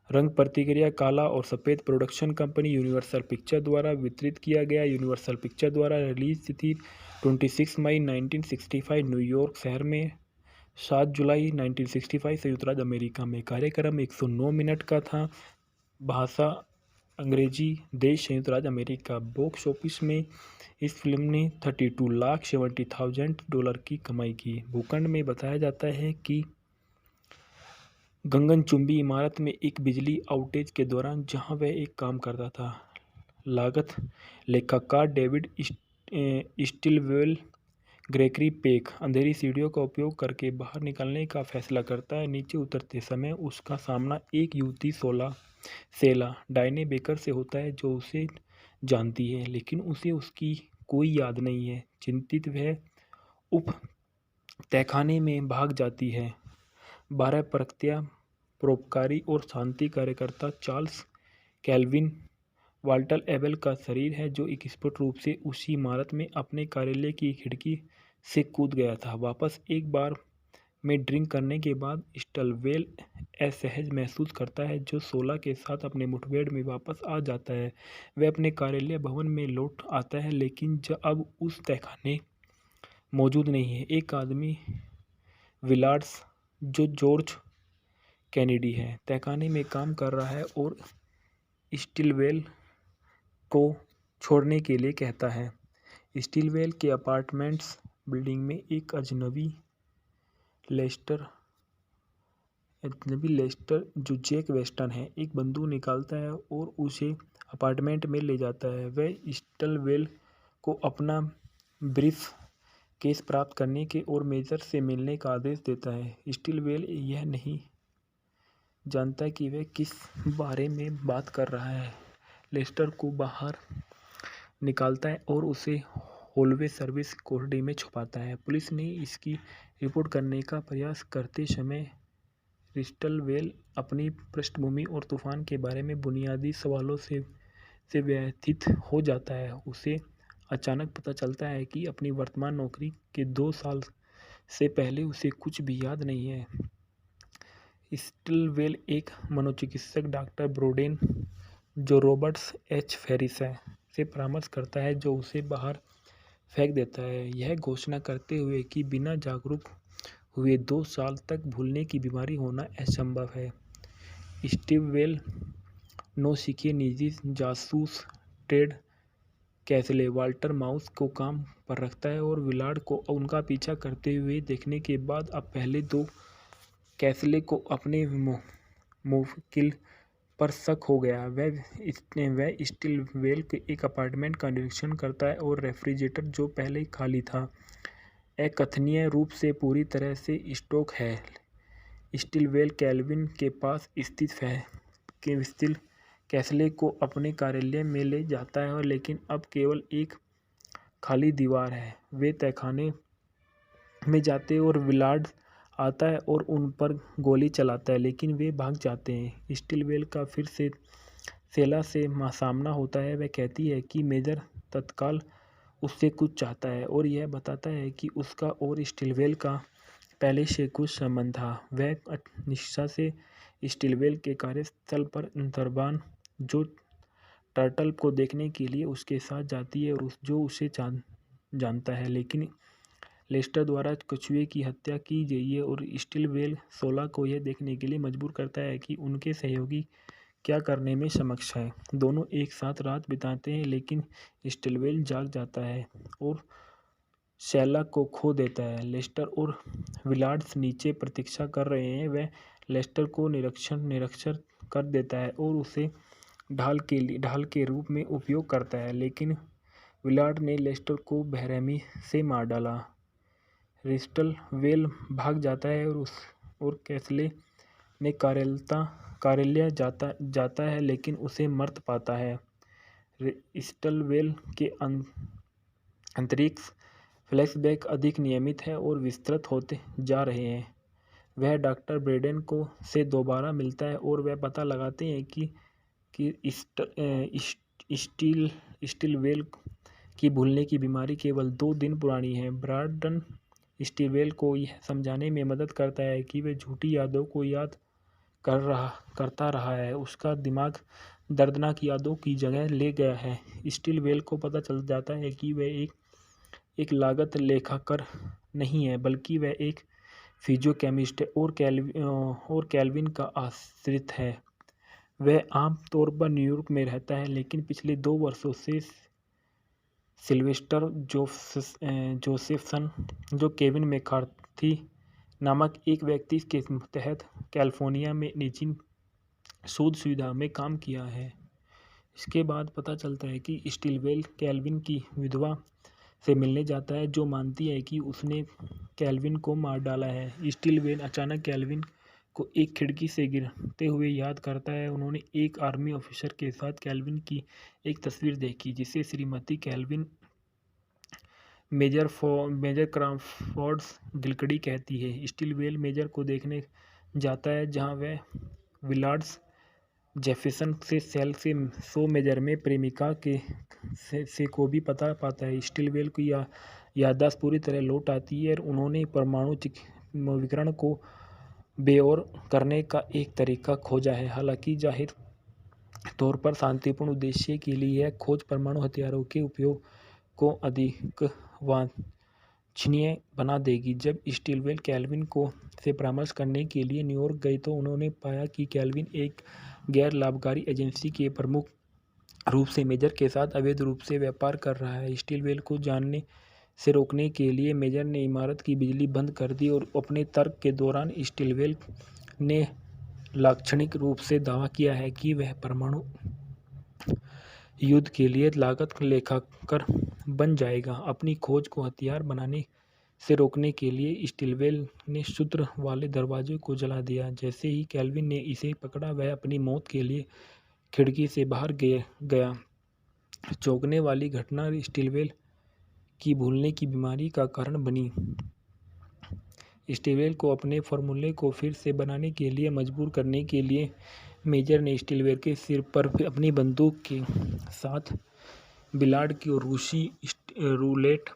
Speaker 1: रंग प्रतिक्रिया काला और सफ़ेद। प्रोडक्शन कंपनी यूनिवर्सल पिक्चर द्वारा वितरित किया गया। यूनिवर्सल पिक्चर द्वारा रिलीज थी 26 मई 1965 न्यूयॉर्क शहर में। 7 जुलाई 1965 संयुक्त राज्य अमेरिका में। कार्यक्रम 109 मिनट का था। भाषा अंग्रेजी। देश संयुक्त राज्य अमेरिका। बॉक्स ऑफिस में इस फिल्म ने $32,70,000 की कमाई की। भूखंड में बताया जाता है कि गगनचुंबी इमारत में एक बिजली आउटेज के दौरान जहां वह एक काम करता था। लागत लेखाकार डेविड स्टिलवेल ग्रेगरी पेक अंधेरी सीढ़ियों का उपयोग करके बाहर निकलने का फैसला करता है। नीचे उतरते समय उसका सामना एक युवती सेला डायने बेकर से होता है जो उसे जानती है लेकिन उसे उसकी कोई याद नहीं है। चिंतित वह उप तहखाने में भाग जाती है। 12 प्रकृत्या परोपकारी और शांति कार्यकर्ता चार्ल्स कैल्विन वाल्टर एबेल का शरीर है जो एक स्पष्ट रूप से उसी इमारत में अपने कार्यालय की खिड़की से कूद गया था। वापस एक बार में ड्रिंक करने के बाद स्टिलवेल असहज महसूस करता है जो सोला के साथ अपने मुठभेड़ में वापस आ जाता है। वह अपने कार्यालय भवन में लौट आता है लेकिन अब उस तहखाने मौजूद नहीं है। एक आदमी विलार्ड्स जो जॉर्ज कैनेडी है तहखाने में काम कर रहा है और स्टिलवेल को छोड़ने के लिए कहता है। स्टिलवेल के अपार्टमेंट्स बिल्डिंग में एक अजनबी लेस्टर जो जैक वेस्टन है एक बंदूक निकालता है और उसे अपार्टमेंट में ले जाता है। वह स्टिलवेल को अपना ब्रीफ केस प्राप्त करने के और मेजर से मिलने का आदेश देता है। स्टिलवेल यह नहीं जानता कि वह किस बारे में बात कर रहा है। लेस्टर को बाहर निकालता है और उसे हॉलवे सर्विस कोठरी में छुपाता है। पुलिस ने इसकी रिपोर्ट करने का प्रयास करते समय स्टिलवेल अपनी पृष्ठभूमि और तूफान के बारे में बुनियादी सवालों से व्यथित हो जाता है। उसे अचानक पता चलता है कि अपनी वर्तमान नौकरी के 2 साल से पहले उसे कुछ भी याद नहीं है। स्टिलवेल एक मनोचिकित्सक डॉक्टर ब्रोडेन जो रॉबर्ट्स एच फेरिस है से परामर्श करता है जो उसे बाहर फेंक देता है यह घोषणा करते हुए कि बिना जागरूक हुए 2 साल तक भूलने की बीमारी होना असंभव है। स्टिलवेल नौसिखिए निजी जासूस टेड कैसले वाल्टर माउस को काम पर रखता है और विलार्ड को उनका पीछा करते हुए देखने के बाद अब पहले 2 कैसले को अपने मुवक्किल पर शक हो गया। वह स्टिलवेल के एक अपार्टमेंट का निरीक्षण करता है और रेफ्रिजरेटर जो पहले खाली था अकथनीय रूप से पूरी तरह से स्टॉक है। स्टिलवेल कैल्विन के पास स्थित कैसले को अपने कार्यालय में ले जाता है लेकिन अब केवल एक खाली दीवार है। वे तहखाने में जाते हैं और विलार्ड आता है और उन पर गोली चलाता है लेकिन वे भाग जाते हैं। स्टिलवेल का फिर से सेला से सामना होता है। वह कहती है कि मेजर तत्काल उससे कुछ चाहता है और यह बताता है कि उसका और स्टिलवेल का पहले से कुछ संबंध था। वह निष्ठा से स्टिलवेल के कार्यस्थल पर दरबान जो टर्टल को देखने के लिए उसके साथ जाती है और जो उसे जानता है लेकिन लेस्टर द्वारा कछुए की हत्या की गई है और स्टिलवेल सोला को यह देखने के लिए मजबूर करता है कि उनके सहयोगी क्या करने में सक्षम है। दोनों एक साथ रात बिताते हैं लेकिन स्टिलवेल जाग जाता है और सेला को खो देता है। लेस्टर और विलार्ड्स नीचे प्रतीक्षा कर रहे हैं। वह लेस्टर को निरक्षर कर देता है और उसे ढाल के रूप में उपयोग करता है लेकिन विलार्ड ने लेस्टर को बेरहमी से मार डाला। स्टिलवेल भाग जाता है और कैसले ने कार्यालय जाता है लेकिन उसे मृत पाता है। स्टिलवेल के अंतरिक्ष फ्लैशबैक अधिक नियमित है और विस्तृत होते जा रहे हैं। वह डॉक्टर ब्रेडेन से दोबारा मिलता है और वह पता लगाते हैं कि स्टिलवेल की भूलने की बीमारी केवल 2 दिन पुरानी है। ब्रांडन स्टीवेल को यह समझाने में मदद करता है कि वह झूठी यादों को याद करता रहा है, उसका दिमाग दर्दनाक यादों की जगह ले गया है। स्टीवेल को पता चल जाता है कि वह एक लागत लेखाकार नहीं है, बल्कि वह एक फिजियोकेमिस्ट है और कैल्विन का आश्रित है। वह आम तौर पर न्यूयॉर्क में रहता है, लेकिन पिछले 2 वर्षों से सिल्वेस्टर जोसेफसन, जो केविन मैकार्थी नामक एक व्यक्ति के तहत कैलिफोर्निया में निजी शोध सुविधा में काम किया है। इसके बाद पता चलता है कि स्टीवेल कैल्विन की विधवा से मिलने जाता है, जो मानती है कि उसने कैल्विन को मार डाला है। स्टीवेल अचानक कैल्विन को एक खिड़की से गिरते हुए याद करता है। उन्होंने एक आर्मी ऑफिसर के साथ कैल्विन की एक तस्वीर देखी, जिसे श्रीमती कैल्विन मेजर क्रॉफोर्ड्स गिलकड़ी कहती है। स्टीवेल मेजर को देखने जाता है, जहां वह विलार्ड्स जेफरसन से सेल से 100 मेजर में प्रेमिका के से को भी पता पाता है। स्टीवेल की याददाश्त पूरी तरह लौट आती है और उन्होंने परमाणु विकिरण को बेअर करने का एक तरीका खोजा है। हालांकि जाहिर तौर पर शांतिपूर्ण उद्देश्य के लिए यह खोज परमाणु हथियारों के उपयोग को अधिक वांछनीय बना देगी। जब स्टीवेल कैल्विन को से परामर्श करने के लिए न्यूयॉर्क गए तो उन्होंने पाया कि कैल्विन एक गैर लाभकारी एजेंसी के प्रमुख रूप से मेजर के साथ अवैध रूप से व्यापार कर रहा है। स्टीवेल को जानने से रोकने के लिए मेजर ने इमारत की बिजली बंद कर दी और अपने तर्क के दौरान स्टीवेल ने लाक्षणिक रूप से दावा किया है कि वह परमाणु युद्ध के लिए लागत लेखाकार बन जाएगा। अपनी खोज को हथियार बनाने से रोकने के लिए स्टीवेल ने सूत्र वाले दरवाजे को जला दिया। जैसे ही कैल्विन ने इसे पकड़ा, वह अपनी मौत के लिए खिड़की से बाहर गया। चौंकने वाली घटना स्टीवेल की भूलने की बीमारी का कारण बनी। स्टीवेल को अपने फॉर्मूले को फिर से बनाने के लिए मजबूर करने के लिए मेजर ने स्टीवेल के सिर पर अपनी बंदूक के साथ बिलार्ड की रूसी रूलेट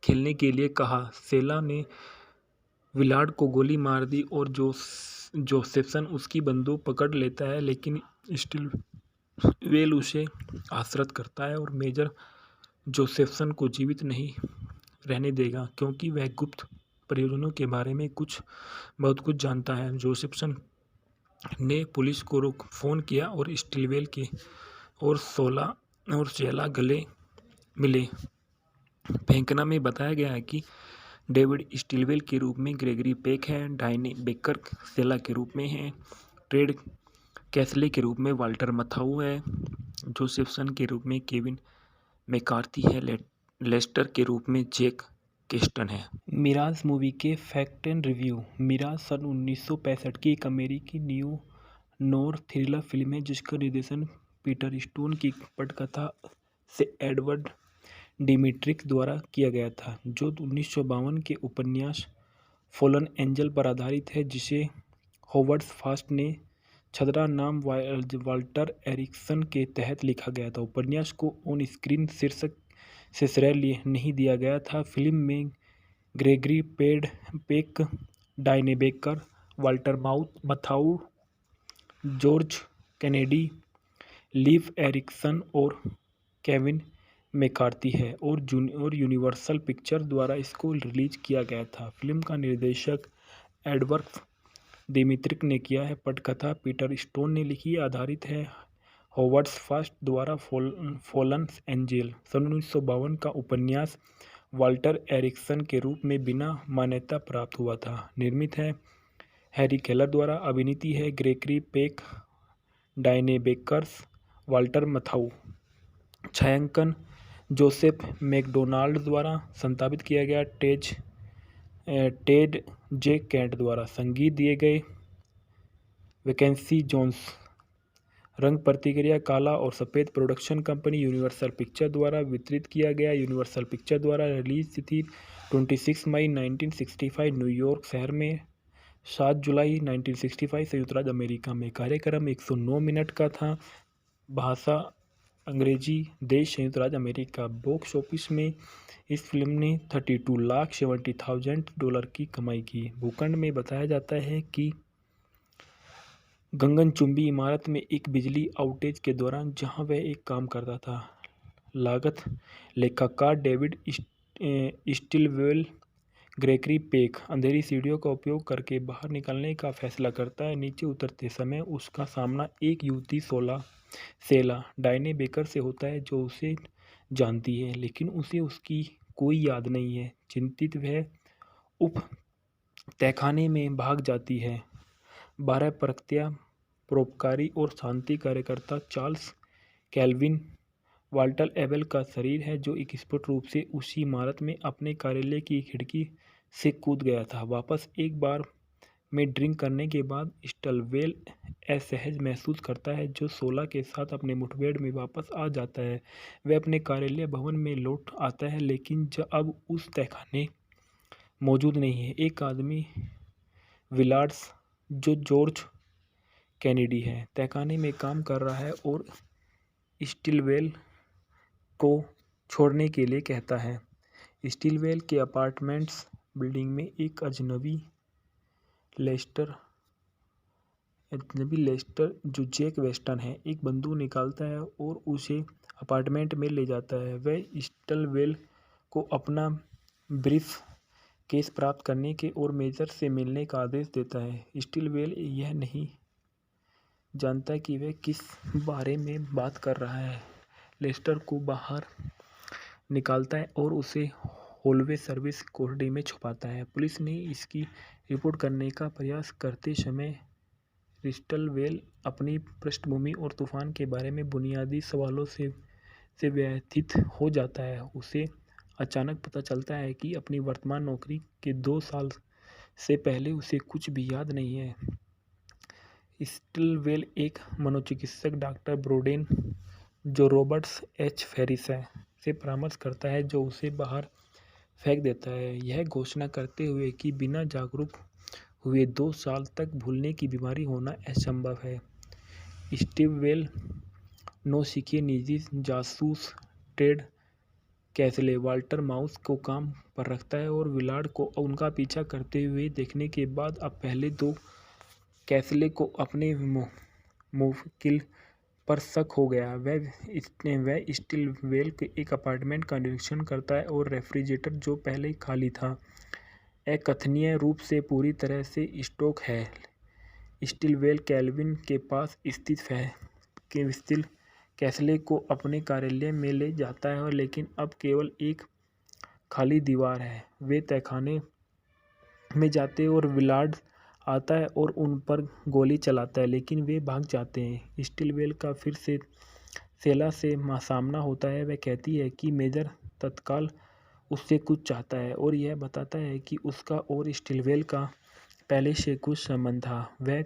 Speaker 1: खेलने के लिए कहा। सेला ने विलार्ड को गोली मार दी और जोसेफसन उसकी बंदूक पकड़ लेता है, लेकिन स्टीवेल उसे आश्रित करता है और मेजर जोसेफसन को जीवित नहीं रहने देगा, क्योंकि वह गुप्त परियोजनाओं के बारे में बहुत कुछ जानता है। जोसेफसन ने पुलिस को फ़ोन किया और स्टीवेल के और सेला गले मिले। फेंकना में बताया गया है कि डेविड स्टीवेल के रूप में ग्रेगरी पेक है, डायने बेकर सेला के रूप में है, टेड कैसले के रूप में वाल्टर मथाऊ है, जोसेफसन के रूप में केविन मैकार्थी है, लेस्टर के रूप में जैक केस्टन है। मिराज मूवी के फैक्ट एंड रिव्यू। मिराज सन 1965 की एक अमेरिकी न्यू नोर थ्रिलर फिल्म है, जिसका निर्देशन पीटर स्टोन की पटकथा से एडवर्ड डिमिट्रिक द्वारा किया गया था, जो 1952 के उपन्यास फॉलन एंजल पर आधारित है, जिसे हॉवर्ड फास्ट ने छद्म नाम वाल्टर एरिक्सन के तहत लिखा गया था। उपन्यास को ऑन स्क्रीन शीर्षक से श्रेय नहीं दिया गया था। फिल्म में Gregory Peck, Diane Baker, Walter Matthau, George Kennedy, leave Ericsson और केविन मैकार्थी है और यूनिवर्सल पिक्चर द्वारा इसको रिलीज किया गया था। फिल्म का निर्देशक एडवर्ड डिमिट्रिक ने किया है। पटकथा पीटर स्टोन ने लिखी, आधारित है हॉवर्ड फास्ट द्वारा फॉलन एंजल। सन 1952 का उपन्यास वाल्टर एरिक्सन के रूप में बिना मान्यता प्राप्त हुआ था। निर्मित है हैरी केलर द्वारा। अभिनीति है Gregory Peck, Diane Bakers, Walter Matthau. छायांकन जोसेफ मैकडोनाल्ड द्वारा। संपादित किया गया टेड जे कैंट द्वारा। संगीत दिए गए वैकेंसी जोन्स। रंग प्रतिक्रिया काला और सफ़ेद। प्रोडक्शन कंपनी यूनिवर्सल पिक्चर द्वारा वितरित किया गया। यूनिवर्सल पिक्चर द्वारा रिलीज थी 26 मई 1965 न्यूयॉर्क शहर में, 7 जुलाई 1965 संयुक्त राज्य अमेरिका में। कार्यक्रम 109 मिनट का था। भाषा अंग्रेजी देश संयुक्त राज्य अमेरिका। बॉक्स ऑफिस में इस फिल्म ने $32,70,000 की कमाई की। भूखंड में बताया जाता है कि गगनचुंबी इमारत में एक बिजली आउटेज के दौरान जहां वह एक काम करता था, लागत लेखाकार डेविड स्टिलवेल ग्रेगरी पेक अंधेरी सीढ़ियों का उपयोग करके बाहर निकलने का फैसला करता है। नीचे उतरते समय उसका सामना एक युवती सेला डायने बेकर से होता है जो उसे जानती है, लेकिन उसे उसकी कोई याद नहीं है। चिंतित वह उप तहखाने में भाग जाती है। 12 प्रकृत्या परोपकारी और शांति कार्यकर्ता चार्ल्स कैल्विन वाल्टर एबेल का शरीर है जो स्पष्ट रूप से उसी इमारत में अपने कार्यालय की खिड़की से कूद गया था। वापस एक बार में ड्रिंक करने के बाद स्टिलवेल असहज महसूस करता है जो सोला के साथ अपने मुठभेड़ में वापस आ जाता है। वह अपने कार्यालय भवन में लौट आता है, लेकिन अब उस तहखाने मौजूद नहीं है। एक आदमी विलार्ड्स जो जॉर्ज कैनेडी है तहखाने में काम कर रहा है और स्टिलवेल को छोड़ने के लिए कहता है। स्टिलवेल के अपार्टमेंट्स बिल्डिंग में एक अजनबी लेस्टर जो जैक वेस्टन है एक बंदूक निकालता है और उसे अपार्टमेंट में ले जाता है। वह स्टिलवेल को अपना ब्रीफ केस प्राप्त करने के और मेजर से मिलने का आदेश देता है। स्टिलवेल यह नहीं जानता कि वह किस बारे में बात कर रहा है। लेस्टर को बाहर निकालता है और उसे हॉलवे सर्विस कोठरी में छुपाता है। पुलिस ने इसकी रिपोर्ट करने का प्रयास करते समय स्टिलवेल अपनी पृष्ठभूमि और तूफान के बारे में बुनियादी सवालों से व्यथित हो जाता है। उसे अचानक पता चलता है कि अपनी वर्तमान नौकरी के 2 साल से पहले उसे कुछ भी याद नहीं है। स्टिलवेल एक मनोचिकित्सक डॉक्टर ब्रोडेन जो रॉबर्ट्स एच फेरिस है से परामर्श करता है जो उसे बाहर फेंक देता है, यह घोषणा करते हुए कि बिना जागरूक हुए 2 साल तक भूलने की बीमारी होना असंभव है। स्टिलवेल नौसिखिए निजी जासूस टेड कैसले वाल्टर माउस को काम पर रखता है और विलार्ड को उनका पीछा करते हुए देखने के बाद अब पहले 2 कैसले को अपने मुवक्किल पर शक हो गया। वह स्टिलवेल के एक अपार्टमेंट का निरीक्षण करता है और रेफ्रिजरेटर जो पहले खाली था अकथनीय रूप से पूरी तरह से स्टॉक है। स्टिलवेल कैल्विन के पास स्थित कैसले को अपने कार्यालय में ले जाता है, लेकिन अब केवल एक खाली दीवार है। वे तहखाने में जाते हैं और विलार्ड आता है और उन पर गोली चलाता है, लेकिन वे भाग जाते हैं। स्टिलवेल का फिर से सेला से सामना होता है। वह कहती है कि मेजर तत्काल उससे कुछ चाहता है और यह बताता है कि उसका और स्टिलवेल का पहले से कुछ संबंध था। वह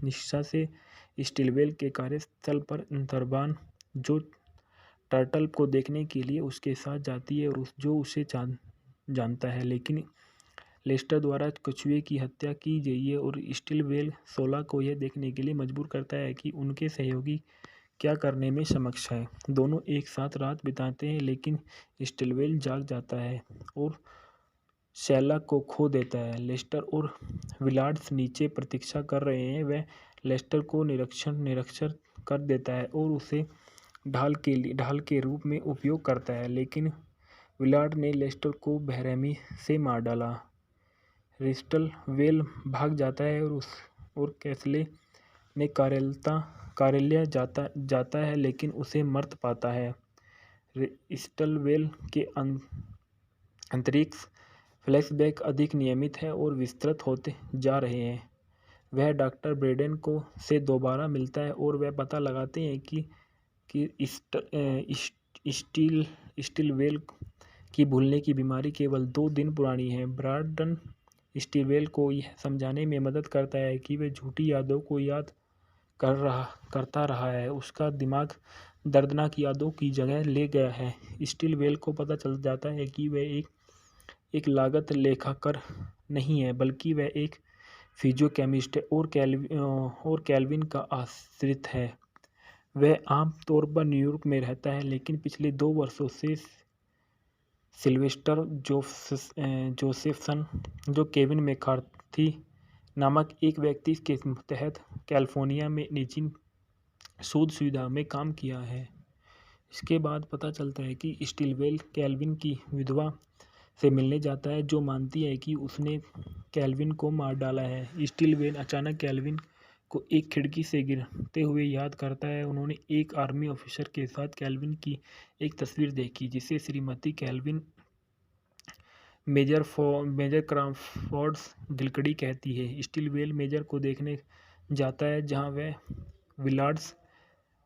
Speaker 1: निष्ठा से स्टिलवेल के कार्यस्थल पर दरबान जो टर्टल को देखने के लिए उसके साथ जाती है और जो उसे जानता है, लेकिन लेस्टर द्वारा कछुए की हत्या की गई है और स्टिलवेल सोला को यह देखने के लिए मजबूर करता है कि उनके सहयोगी क्या करने में सक्षम हैं। दोनों एक साथ रात बिताते हैं, लेकिन स्टिलवेल जाग जाता है और सेला को खो देता है। लेस्टर और विलार्ड्स नीचे प्रतीक्षा कर रहे हैं। वह लेस्टर को निरीक्षण कर देता है और उसे ढाल के रूप में उपयोग करता है, लेकिन विलार्ड ने लेस्टर को बेरहमी से मार डाला। स्टिलवेल भाग जाता है और कैसले ने कार्यालय जाता है, लेकिन उसे मृत पाता है। स्टिलवेल के अंतरिक्ष फ्लैशबैक अधिक नियमित है और विस्तृत होते जा रहे हैं। वह डॉक्टर ब्रेडेन से दोबारा मिलता है और वह पता लगाते हैं कि स्टिलवेल की भूलने की बीमारी केवल 2 दिन पुरानी है। ब्रेडेन स्टिलवेल को यह समझाने में मदद करता है कि वह झूठी यादों को याद करता रहा है, उसका दिमाग दर्दनाक यादों की जगह ले गया है। स्टिलवेल को पता चल जाता है कि वह एक लागत लेखाकार नहीं है, बल्कि वह एक फिजियोकेमिस्ट है और कैल्विन का आश्रित है। वह आम तौर पर न्यूयॉर्क में रहता है, लेकिन पिछले 2 वर्षों से सिल्वेस्टर जोसेफसन, जो केविन मैकार्थी नामक एक व्यक्ति के तहत कैलिफोर्निया में निजी शोध सुविधा में काम किया है। इसके बाद पता चलता है कि स्टिलवेल कैल्विन की विधवा से मिलने जाता है, जो मानती है कि उसने कैल्विन को मार डाला है। स्टिलवेल अचानक कैल्विन को एक खिड़की से गिरते हुए याद करता है। उन्होंने एक आर्मी ऑफिसर के साथ कैल्विन की एक तस्वीर देखी, जिसे श्रीमती कैल्विन मेजर क्रॉफोर्ड्स दिलकड़ी कहती है। स्टिलवेल मेजर को देखने जाता है, जहां वह विलार्ड्स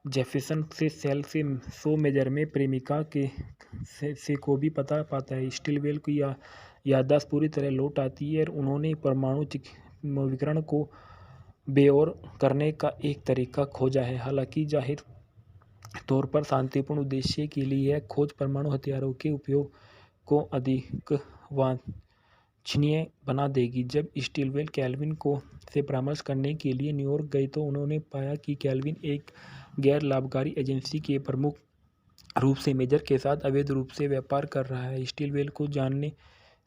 Speaker 1: जेफरसन से सेल से 100 मेजर में प्रेमिका के से को भी पता पाता है। स्टिलवेल की याददाश्त पूरी तरह लौट आती है और उन्होंने परमाणु विकिरण को बेअर करने का एक तरीका खोजा है। हालांकि जाहिर तौर पर शांतिपूर्ण उद्देश्य के लिए यह खोज परमाणु हथियारों के उपयोग को अधिक वांछनीय बना देगी। जब स्टिलवेल कैल्विन को से परामर्श करने के लिए न्यूयॉर्क गए तो उन्होंने पाया कि कैल्विन एक गैर लाभकारी एजेंसी के प्रमुख रूप से मेजर के साथ अवैध रूप से व्यापार कर रहा है। स्टिलवेल को जानने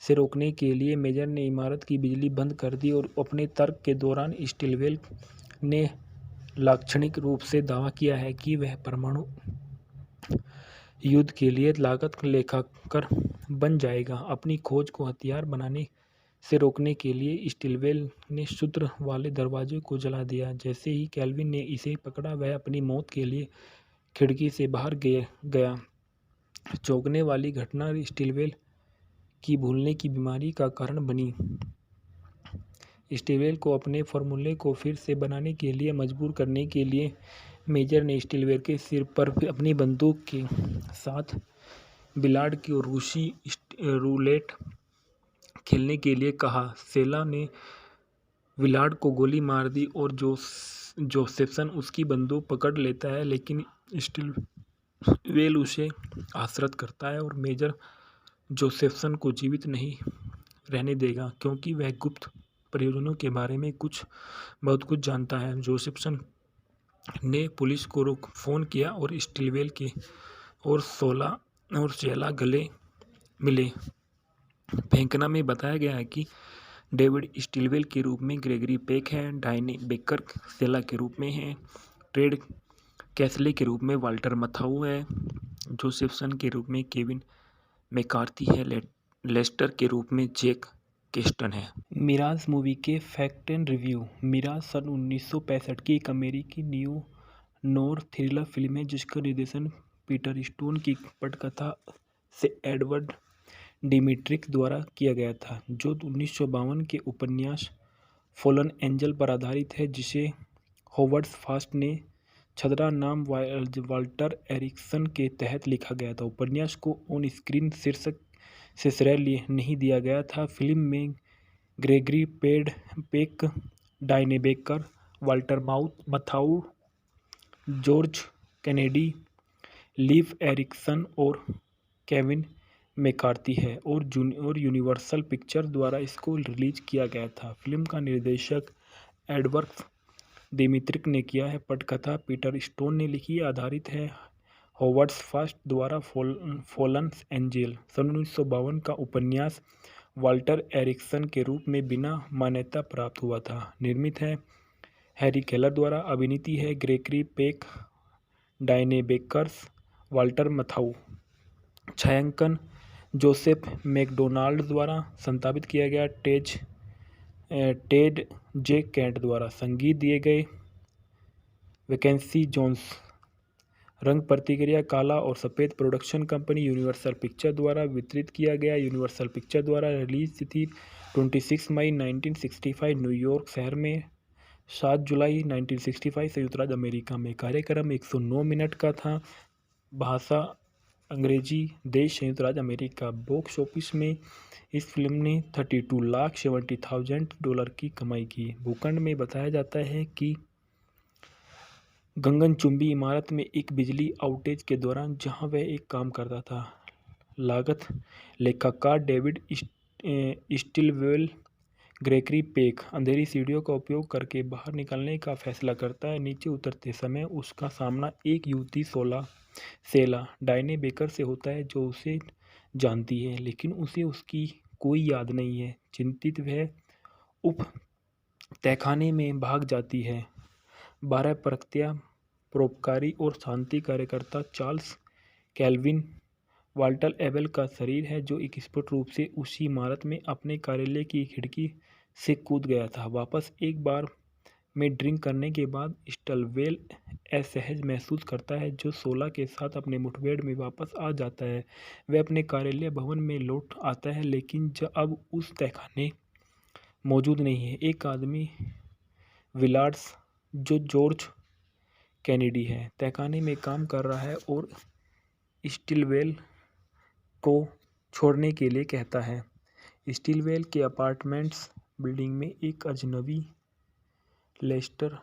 Speaker 1: से रोकने के लिए मेजर ने इमारत की बिजली बंद कर दी और अपने तर्क के दौरान स्टिलवेल ने लाक्षणिक रूप से दावा किया है कि वह परमाणु युद्ध के लिए लागत लेखाकार बन जाएगा। अपनी खोज को हथियार बनाने से रोकने के लिए स्टिलवेल ने सूत्र वाले दरवाजे को जला दिया। जैसे ही कैल्विन ने इसे पकड़ा, वह अपनी मौत के लिए खिड़की से बाहर गया। चौंकने वाली घटना स्टिलवेल की भूलने की बीमारी का कारण बनी। स्टिलवेल को अपने फॉर्मूले को फिर से बनाने के लिए मजबूर करने के लिए मेजर ने स्टिलवेल के सिर पर अपनी बंदूक के साथ बिलार्ड की रूसी रूलेट खेलने के लिए कहा। सेला ने विलार्ड को गोली मार दी और जोसेफसन उसकी बंदूक पकड़ लेता है, लेकिन स्टिलवेल उसे आश्रित करता है और मेजर जोसेफसन को जीवित नहीं रहने देगा, क्योंकि वह गुप्त परियोजनाओं के बारे में बहुत कुछ जानता है। जोसेफसन ने पुलिस को फ़ोन किया और स्टिलवेल के और सेला गले मिले। फेंकना में बताया गया है कि डेविड स्टिलवेल के रूप में ग्रेगरी पेक है, डायने बेकर सेला के रूप में है, टेड कैसले के रूप में वाल्टर मथाउ है, जोसेफसन के रूप में केविन मैकार्थी है, लेस्टर के रूप में जैक केस्टन है। मिराज मूवी के फैक्ट एंड रिव्यू। मिराज सन 1965 की एक अमेरिकी न्यू नोर थ्रिलर फिल्म है, जिसका निर्देशन पीटर स्टोन की पटकथा से एडवर्ड डिमिट्रिक द्वारा किया गया था, जो 1952 के उपन्यास फॉलन एंजल पर आधारित है, जिसे होवर्ड फास्ट ने छद्रा नाम वाल्टर एरिक्सन के तहत लिखा गया था। उपन्यास को ऑन स्क्रीन शीर्षक से श्रेय नहीं दिया गया था। फिल्म में Gregory Peck, Diane Baker, Walter Matthau, George Kennedy, live Ericsson और केविन मैकार्थी है और यूनिवर्सल पिक्चर द्वारा इसको रिलीज किया गया था। फिल्म का निर्देशक एडवर्ड डिमिट्रिक ने किया है। पटकथा पीटर स्टोन ने लिखी है, आधारित है होवर्ड फास्ट द्वारा फॉलन एंजल। सन 1952 का उपन्यास वाल्टर एरिक्सन के रूप में बिना मान्यता प्राप्त हुआ था। निर्मित है हैरी केलर द्वारा। अभिनीति है Gregory Peck, Diane Bakers, Walter Matthau. छायांकन जोसेफ मैकडोनाल्ड द्वारा। संपादित किया गया टेड जे कैंट द्वारा। संगीत दिए गए वैकेंसी जोन्स। रंग प्रतिक्रिया काला और सफ़ेद। प्रोडक्शन कंपनी यूनिवर्सल पिक्चर द्वारा वितरित किया गया। यूनिवर्सल पिक्चर द्वारा रिलीज थी 26 मई 1965 न्यूयॉर्क शहर में, 7 जुलाई 1965 संयुक्त राज्य अमेरिका में। कार्यक्रम 109 मिनट का था। भाषा अंग्रेजी। देश संयुक्त राज्य अमेरिका। बॉक्स ऑफिस में इस फिल्म ने $32,70,000 की कमाई की। भूखंड में बताया जाता है कि गगनचुंबी इमारत में एक बिजली आउटेज के दौरान जहां वह एक काम करता था, लागत लेखाकार डेविड स्टिलवेल ग्रेगरी पेक अंधेरी सीढ़ियों का उपयोग करके बाहर निकलने का फैसला करता है। नीचे उतरते समय उसका सामना एक युवती सेला डायने बेकर से होता है जो उसे जानती है, लेकिन उसे उसकी कोई याद नहीं है। चिंतित वह उप तहखाने में भाग जाती है। 12 प्रकृत्या परोपकारी और शांति कार्यकर्ता चार्ल्स कैल्विन वाल्टर एबेल का शरीर है, जो एक स्पष्ट रूप से उसी इमारत में अपने कार्यालय की खिड़की से कूद गया था। वापस एक बार में ड्रिंक करने के बाद स्टलवेल असहज महसूस करता है, जो सोला के साथ अपने मुठभेड़ में वापस आ जाता है। वह अपने कार्यालय भवन में लौट आता है, लेकिन अब उस तहखाने मौजूद नहीं है। एक आदमी विलार्ड्स, जो जॉर्ज कैनेडी है, तहखाने में काम कर रहा है और स्टिलवेल को छोड़ने के लिए कहता है। स्टिलवेल के अपार्टमेंट्स बिल्डिंग में एक अजनबी लेस्टर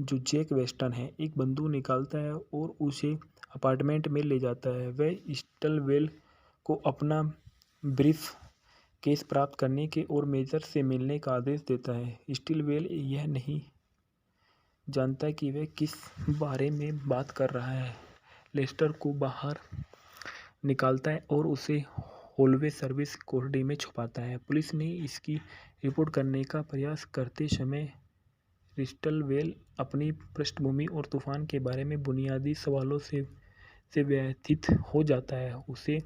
Speaker 1: जो जैक वेस्टन है, एक बंदूक निकालता है और उसे अपार्टमेंट में ले जाता है। वह स्टिलवेल को अपना ब्रीफ केस प्राप्त करने के और मेजर से मिलने का आदेश देता है। स्टिलवेल यह नहीं जानता कि वह किस बारे में बात कर रहा है। लेस्टर को बाहर निकालता है और उसे हॉलवे सर्विस कॉरिडोर में छुपाता है। पुलिस ने इसकी रिपोर्ट करने का प्रयास करते समय स्टिलवेल अपनी पृष्ठभूमि और तूफान के बारे में बुनियादी सवालों से व्यथित हो जाता है। उसे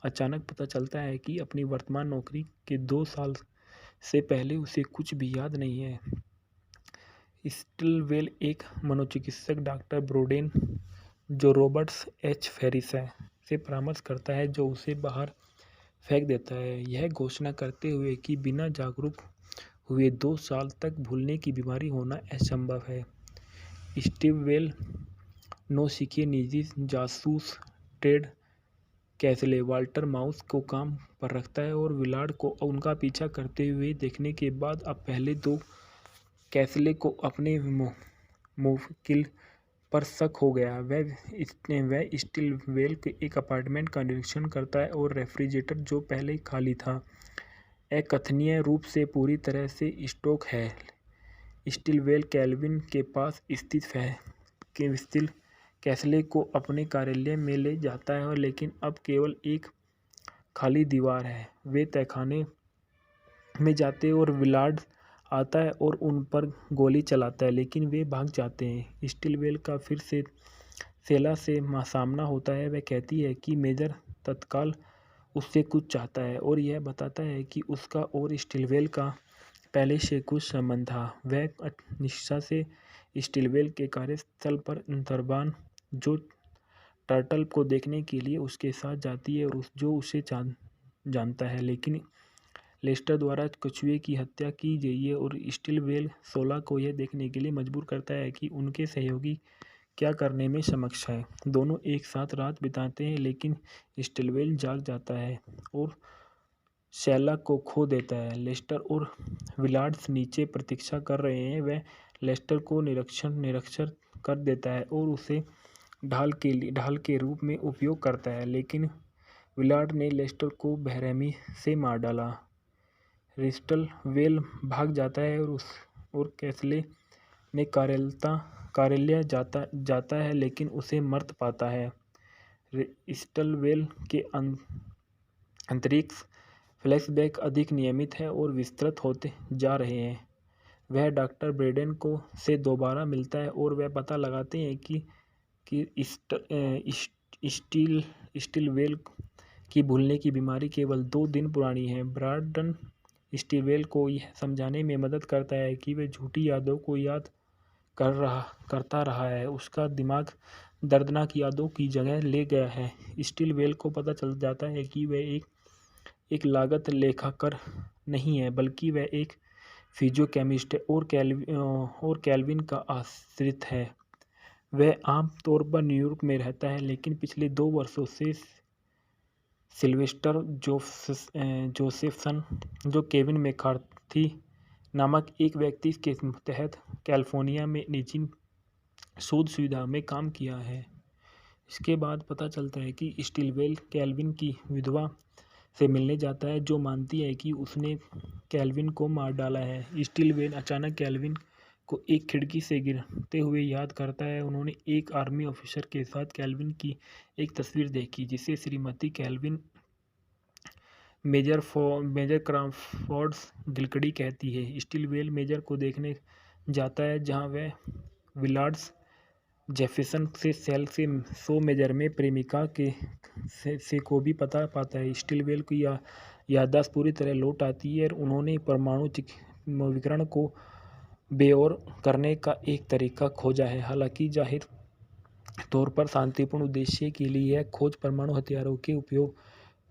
Speaker 1: अचानक पता चलता है कि अपनी वर्तमान नौकरी के 2 साल से पहले उसे कुछ भी याद नहीं है। स्टिलवेल एक मनोचिकित्सक डॉक्टर ब्रोडेन, जो रॉबर्ट्स एच फेरिस है, से परामर्श करता है, जो उसे बाहर फेंक देता है, यह घोषणा करते हुए कि बिना जागरूक हुए 2 साल तक भूलने की बीमारी होना असंभव है। स्टिलवेल नौसिखिए निजी जासूस टेड कैसले वाल्टर माउस को काम पर रखता है और विलार्ड को उनका पीछा करते हुए देखने के बाद अब पहले 2 कैसले को अपने मुवक्किल पर शक हो गया। वह स्टिलवेल के एक अपार्टमेंट का निरीक्षण करता है और रेफ्रिजरेटर, जो पहले खाली था, अकथनीय रूप से पूरी तरह से स्टॉक है। स्टिलवेल कैल्विन के पास स्थित कैसले को अपने कार्यालय में ले जाता है, लेकिन अब केवल एक खाली दीवार है। वे तहखाने में जाते हैं और विलार्ड आता है और उन पर गोली चलाता है, लेकिन वे भाग जाते हैं। स्टिलवेल का फिर से सेला से सामना होता है। वह कहती है कि मेजर तत्काल उससे कुछ चाहता है और यह बताता है कि उसका और स्टिलवेल का पहले से कुछ संबंध था। वह निष्ठा से स्टिलवेल के कार्यस्थल पर दरबान, जो टर्टल को देखने के लिए उसके साथ जाती है और जो उसे जानता है, लेकिन लेस्टर द्वारा कछुए की हत्या की गई है, और स्टिलवेल सोला को यह देखने के लिए मजबूर करता है कि उनके सहयोगी क्या करने में सक्षम है। दोनों एक साथ रात बिताते हैं, लेकिन स्टिलवेल जाग जाता है और सेला को खो देता है। लेस्टर और विलार्ड्स नीचे प्रतीक्षा कर रहे हैं। वह लेस्टर को निरक्षर कर देता है और उसे ढाल के रूप में उपयोग करता है, लेकिन विलार्ड ने लेस्टर को बेरहमी से मार डाला। स्टिलवेल भाग जाता है और कैसले ने कार्यालय जाता है, लेकिन उसे मृत पाता है। स्टिलवेल के अंतरिक्ष फ्लैशबैक अधिक नियमित है और विस्तृत होते जा रहे हैं। वह डॉक्टर ब्रेडेन से दोबारा मिलता है और वह पता लगाते हैं कि स्टिलवेल की भूलने की बीमारी केवल 2 दिन पुरानी है। ब्राडन स्टिलवेल को यह समझाने में मदद करता है कि वह झूठी यादों को याद करता रहा है। उसका दिमाग दर्दनाक यादों की जगह ले गया है। स्टिलवेल को पता चल जाता है कि वह एक लागत लेखाकार नहीं है, बल्कि वह एक फिजियोकेमिस्ट है और कैल्विन का आश्रित है। वह आम तौर पर न्यूयॉर्क में रहता है, लेकिन पिछले 2 वर्षों से सिल्वेस्टर जोसेफसन, जो केविन मैकार्थी नामक एक व्यक्ति के तहत कैलिफोर्निया में निजी शोध सुविधा में काम किया है। इसके बाद पता चलता है कि स्टिलवेल कैल्विन की विधवा से मिलने जाता है, जो मानती है कि उसने कैल्विन को मार डाला है। स्टीलवेल अचानक कैल्विन को एक खिड़की से गिरते हुए याद करता है। उन्होंने एक आर्मी ऑफिसर के साथ कैल्विन की एक तस्वीर देखी, जिसे श्रीमती कैल्विन मेजर क्रॉफर्ड्स गिलकड़ी कहती है। स्टीलवेल मेजर को देखने जाता है, जहां वह विलार्ड्स जेफरसन से सेल से 100 मेजर में प्रेमिका के से को भी पता पाता है। स्टीलवेल की याददाश्त पूरी तरह लौट आती है और उन्होंने परमाणु विकिरण को बेअर करने का एक तरीका खोजा है। हालांकि जाहिर तौर पर शांतिपूर्ण उद्देश्य के लिए यह खोज परमाणु हथियारों के उपयोग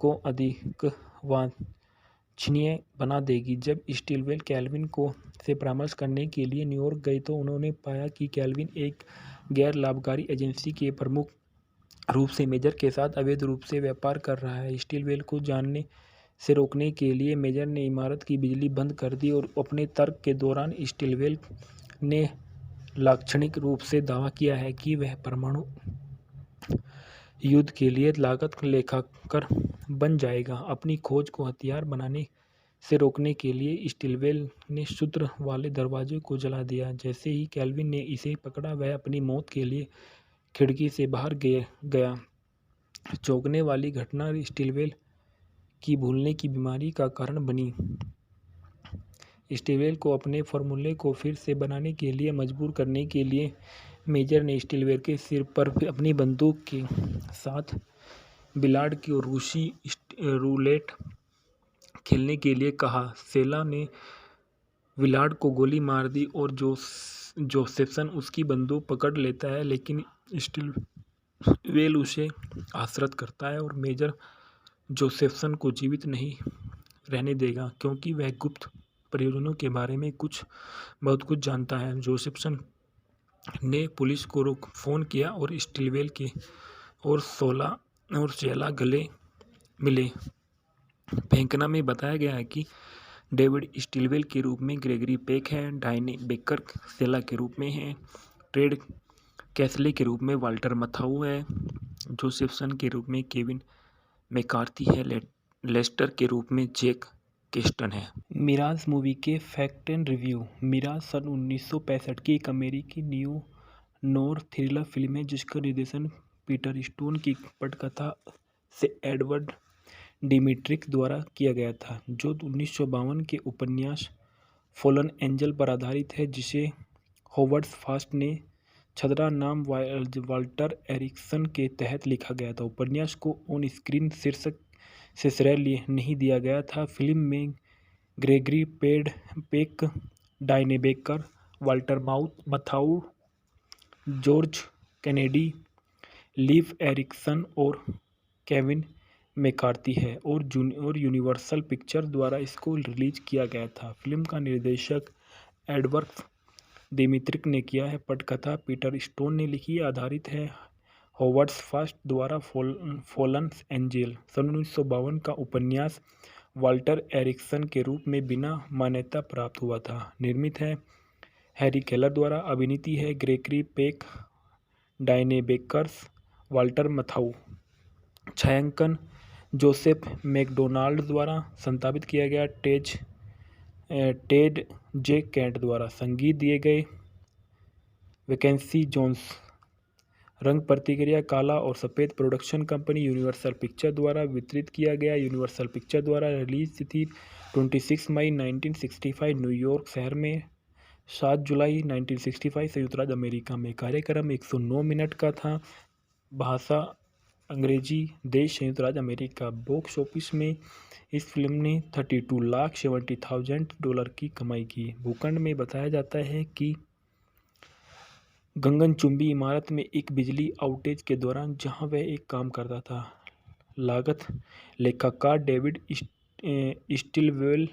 Speaker 1: को अधिक वांछनीय बना देगी। जब स्टीलवेल कैल्विन को से परामर्श करने के लिए न्यूयॉर्क गए तो उन्होंने पाया कि कैल्विन एक गैर लाभकारी एजेंसी के प्रमुख रूप से मेजर के साथ अवैध रूप से व्यापार कर रहा है। स्टीलवेल को जानने से रोकने के लिए मेजर ने इमारत की बिजली बंद कर दी और अपने तर्क के दौरान स्टीलवेल ने लाक्षणिक रूप से दावा किया है कि वह परमाणु युद्ध के लिए लागत लेखाकार बन जाएगा। अपनी खोज को हथियार बनाने से रोकने के लिए स्टीलवेल ने सूत्र वाले दरवाजे को जला दिया। जैसे ही कैल्विन ने इसे पकड़ा, वह अपनी मौत के लिए खिड़की से बाहर गया। चौंकने वाली घटना स्टीलवेल की भूलने की बीमारी का कारण बनी। स्टीलवेल को अपने फॉर्मूले को फिर से बनाने के लिए मजबूर करने के लिए मेजर ने स्टीलवेल के सिर पर अपनी बंदूक के साथ बिलार्ड की रूसी रूलेट खेलने के लिए कहा। सेला ने विलार्ड को गोली मार दी और जोसेफसन उसकी बंदूक पकड़ लेता है, लेकिन स्टीलवेल उसे आश्रित करता है और मेजर जोसेफसन को जीवित नहीं रहने देगा, क्योंकि वह गुप्त परियोजनाओं के बारे में बहुत कुछ जानता है। जोसेफसन ने पुलिस को फ़ोन किया और स्टीलवेल के और सेला गले मिले। फेंकना में बताया गया है कि डेविड स्टीलवेल के रूप में ग्रेगरी पेक है, डायने बेकर सेला के रूप में है, टेड कैसले के रूप में वाल्टर मथाऊ है, जोसेफसन के रूप में केविन मैकार्थी है, लेस्टर के रूप में जैक केस्टन है। मिराज मूवी के फैक्ट एंड रिव्यू। मिराज सन 1965 की एक अमेरिकी न्यू नोर थ्रिलर फिल्म है, जिसका निर्देशन पीटर स्टोन की पटकथा से एडवर्ड डिमिट्रिक द्वारा किया गया था, जो 1952 के उपन्यास फॉलन एंजल पर आधारित है, जिसे होवर्ड फास्ट ने छद्म नाम वाल्टर एरिक्सन के तहत लिखा गया था। उपन्यास को ऑन स्क्रीन शीर्षक से श्रेय नहीं दिया गया था। फिल्म में Gregory Peck, Diane Baker, Walter Matthau, George Kennedy, live Ericsson और केविन मैकार्थी है और यूनिवर्सल पिक्चर द्वारा इसको रिलीज किया गया था। फिल्म का निर्देशक एडवर्ड डिमिट्रिक ने किया है। पटकथा पीटर स्टोन ने लिखी, आधारित है होवर्ड फास्ट द्वारा फॉलन एंजल सन 1952 का उपन्यास वाल्टर एरिक्सन के रूप में बिना मान्यता प्राप्त हुआ था। निर्मित है हैरी केलर द्वारा। अभिनीति है Gregory Peck, Diane Bakers, Walter Matthau. छायांकन जोसेफ मैकडोनाल्ड द्वारा। संपादित किया गया टेड जे कैंट द्वारा। संगीत दिए गए वैकेंसी जोन्स। रंग प्रतिक्रिया काला और सफ़ेद। प्रोडक्शन कंपनी यूनिवर्सल पिक्चर द्वारा वितरित किया गया। यूनिवर्सल पिक्चर द्वारा रिलीज थी 26 मई 1965 न्यूयॉर्क शहर में, 7 जुलाई 1965 संयुक्त राज्य अमेरिका में। कार्यक्रम 109 मिनट का था। भाषा अंग्रेजी। देश संयुक्त राज्य अमेरिका। बॉक्स ऑफिस में इस फिल्म ने $32,70,000 की कमाई की। भूखंड में बताया जाता है कि गगनचुंबी इमारत में एक बिजली आउटेज के दौरान जहां वह एक काम करता था, लागत लेखाकार डेविड स्टीलवेल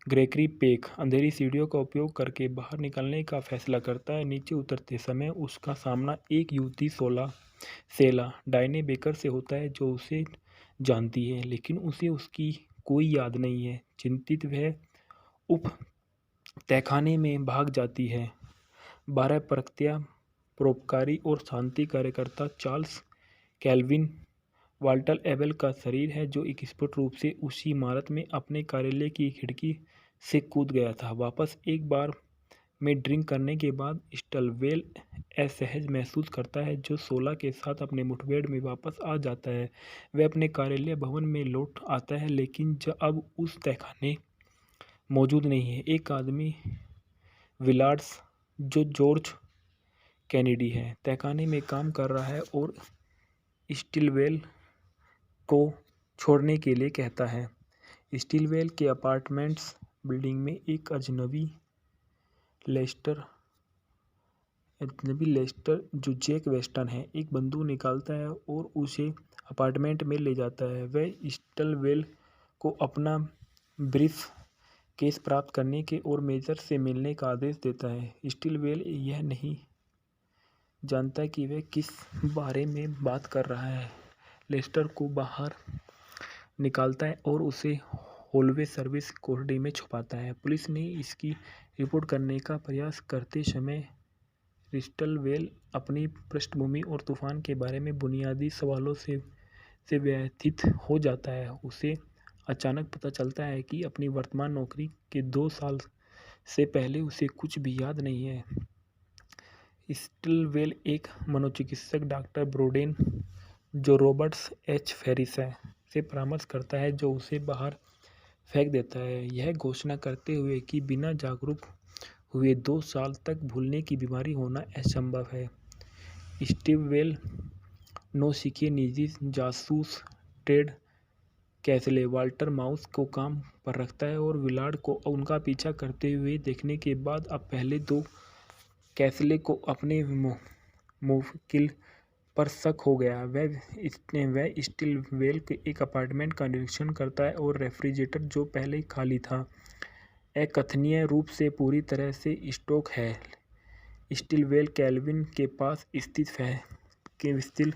Speaker 1: ग्रेगरी पेक अंधेरी सीढ़ियों का उपयोग करके बाहर निकलने का फैसला करता है। नीचे उतरते समय उसका सामना एक युवती सेला डायने बेकर से होता है, जो उसे जानती है, लेकिन उसे उसकी कोई याद नहीं है। चिंतित वह उप तहखाने में भाग जाती है। 12 परोपकारी और शांति कार्यकर्ता चार्ल्स कैल्विन वाल्टर एबल का शरीर है जो एक स्पष्ट रूप से उसी इमारत में अपने कार्यालय की खिड़की से कूद गया था। वापस एक बार में ड्रिंक करने के बाद स्टलवेल असहज महसूस करता है जो सोला के साथ अपने मुठभेड़ में वापस आ जाता है। वह अपने कार्यालय भवन में लौट आता है लेकिन अब उस तहखाने मौजूद नहीं है। एक आदमी विलार्ड्स जो जॉर्ज कैनेडी है तहखाने में काम कर रहा है और स्टिलवेल को छोड़ने के लिए कहता है। स्टिलवेल के अपार्टमेंट्स बिल्डिंग में एक अजनबी लेस्टर जो जैक वेस्टन है एक बंदूक निकालता है और उसे अपार्टमेंट में ले जाता है। वह स्टिलवेल को अपना ब्रीफ केस प्राप्त करने के और मेजर से मिलने का आदेश देता है। स्टिलवेल यह नहीं जानता कि वह किस बारे में बात कर रहा है। लेस्टर को बाहर निकालता है और उसे हॉलवे सर्विस कोठरी में छुपाता है। पुलिस ने इसकी रिपोर्ट करने का प्रयास करते समय स्टिलवेल अपनी पृष्ठभूमि और तूफान के बारे में बुनियादी सवालों से व्यथित हो जाता है। उसे अचानक पता चलता है कि अपनी वर्तमान नौकरी के 2 साल से पहले उसे कुछ भी याद नहीं है। स्टिलवेल एक मनोचिकित्सक डॉक्टर ब्रोडेन जो रॉबर्ट्स एच फेरिस है से परामर्श करता है जो उसे बाहर फेंक देता है, यह घोषणा करते हुए कि बिना जागरूक हुए 2 साल तक भूलने की बीमारी होना असंभव है। स्टिलवेल नौसिखिए निजी जासूस टेड कैसले वाल्टर माउस को काम पर रखता है और विलार्ड को उनका पीछा करते हुए देखने के बाद अब पहले 2 कैसले को अपने मुवक्किल पर शक हो गया। वह स्टिलवेल के एक अपार्टमेंट का निरीक्षण करता है और रेफ्रिजरेटर जो पहले खाली था अकथनीय रूप से पूरी तरह से स्टॉक है। स्टिलवेल कैल्विन के पास स्थित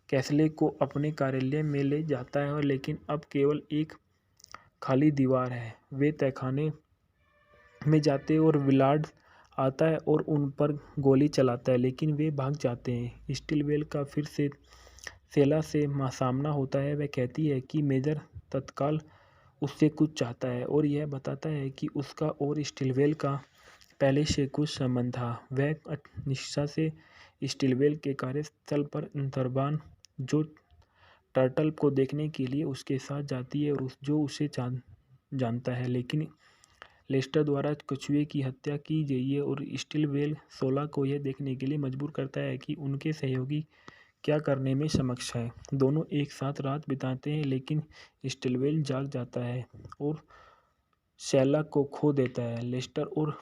Speaker 1: कैसले को अपने कार्यालय में ले जाता है लेकिन अब केवल एक खाली दीवार है। वे तहखाने में जाते और विलार्ड आता है और उन पर गोली चलाता है लेकिन वे भाग जाते हैं। स्टिलवेल का फिर से सेला से सामना होता है। वह कहती है कि मेजर तत्काल उससे कुछ चाहता है और यह बताता है कि उसका और स्टिलवेल का पहले से कुछ संबंध था। वह निष्ठा से स्टिलवेल के कार्यस्थल पर दरबान जो टर्टल को देखने के लिए उसके साथ जाती है और जो उसे जानता है लेकिन लेस्टर द्वारा कछुए की हत्या की गई है और स्टिलवेल सोला को यह देखने के लिए मजबूर करता है कि उनके सहयोगी क्या करने में सक्षम है। दोनों एक साथ रात बिताते हैं लेकिन स्टिलवेल जाग जाता है और सेला को खो देता है। लेस्टर और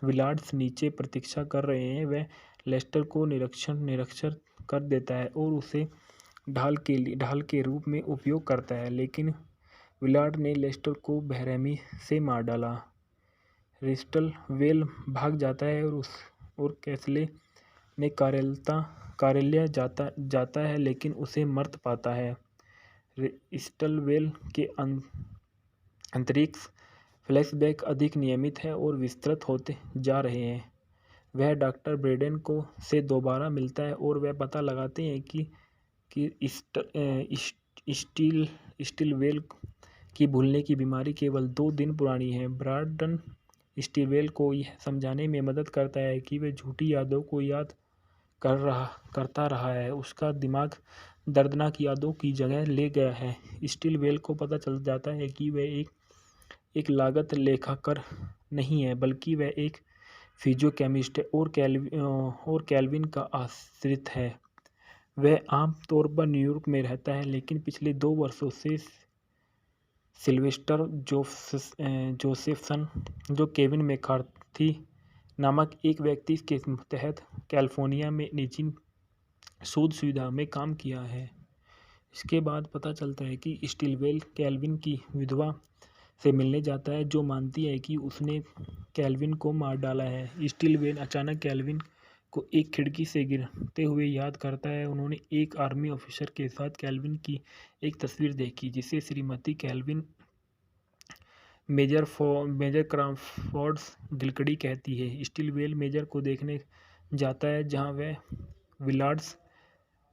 Speaker 1: विलार्ड्स नीचे प्रतीक्षा कर रहे हैं। वह लेस्टर को निरक्षर कर देता है और उसे ढाल के रूप में उपयोग करता है लेकिन विलार्ड ने लेस्टर को बेरहमी से मार डाला। स्टिलवेल भाग जाता है और कैसले ने कार्यालय जाता है लेकिन उसे मृत पाता है। स्टिलवेल के अंतरिक्ष फ्लैशबैक अधिक नियमित है और विस्तृत होते जा रहे हैं। वह डॉक्टर ब्रेडेन से दोबारा मिलता है और वह पता लगाते हैं कि स्टिलवेल की भूलने की बीमारी केवल 2 दिन पुरानी है। ब्रेडेन स्टिलवेल को यह समझाने में मदद करता है कि वह झूठी यादों को याद करता रहा है। उसका दिमाग दर्दनाक यादों की जगह ले गया है। स्टिलवेल को पता चल जाता है कि वह एक लागत लेखाकार नहीं है बल्कि वह एक फिजियोकेमिस्ट है और कैल्विन का आश्रित है। वह आम तौर पर न्यूयॉर्क में रहता है लेकिन पिछले 2 वर्षों से सिल्वेस्टर जोसेफसन जो केविन मैकार्थी नामक एक व्यक्ति के तहत कैलिफोर्निया में निजी शोध सुविधा में काम किया है। इसके बाद पता चलता है कि स्टिलवेल कैल्विन की विधवा से मिलने जाता है जो मानती है कि उसने कैल्विन को मार डाला है। स्टिलवेल अचानक कैल्विन को एक खिड़की से गिरते हुए याद करता है। उन्होंने एक आर्मी ऑफिसर के साथ कैल्विन की एक तस्वीर देखी जिसे श्रीमती कैल्विन मेजर क्रॉफोर्ड गिलक्डी कहती है। स्टिलवेल मेजर को देखने जाता है जहां वह विलार्ड्स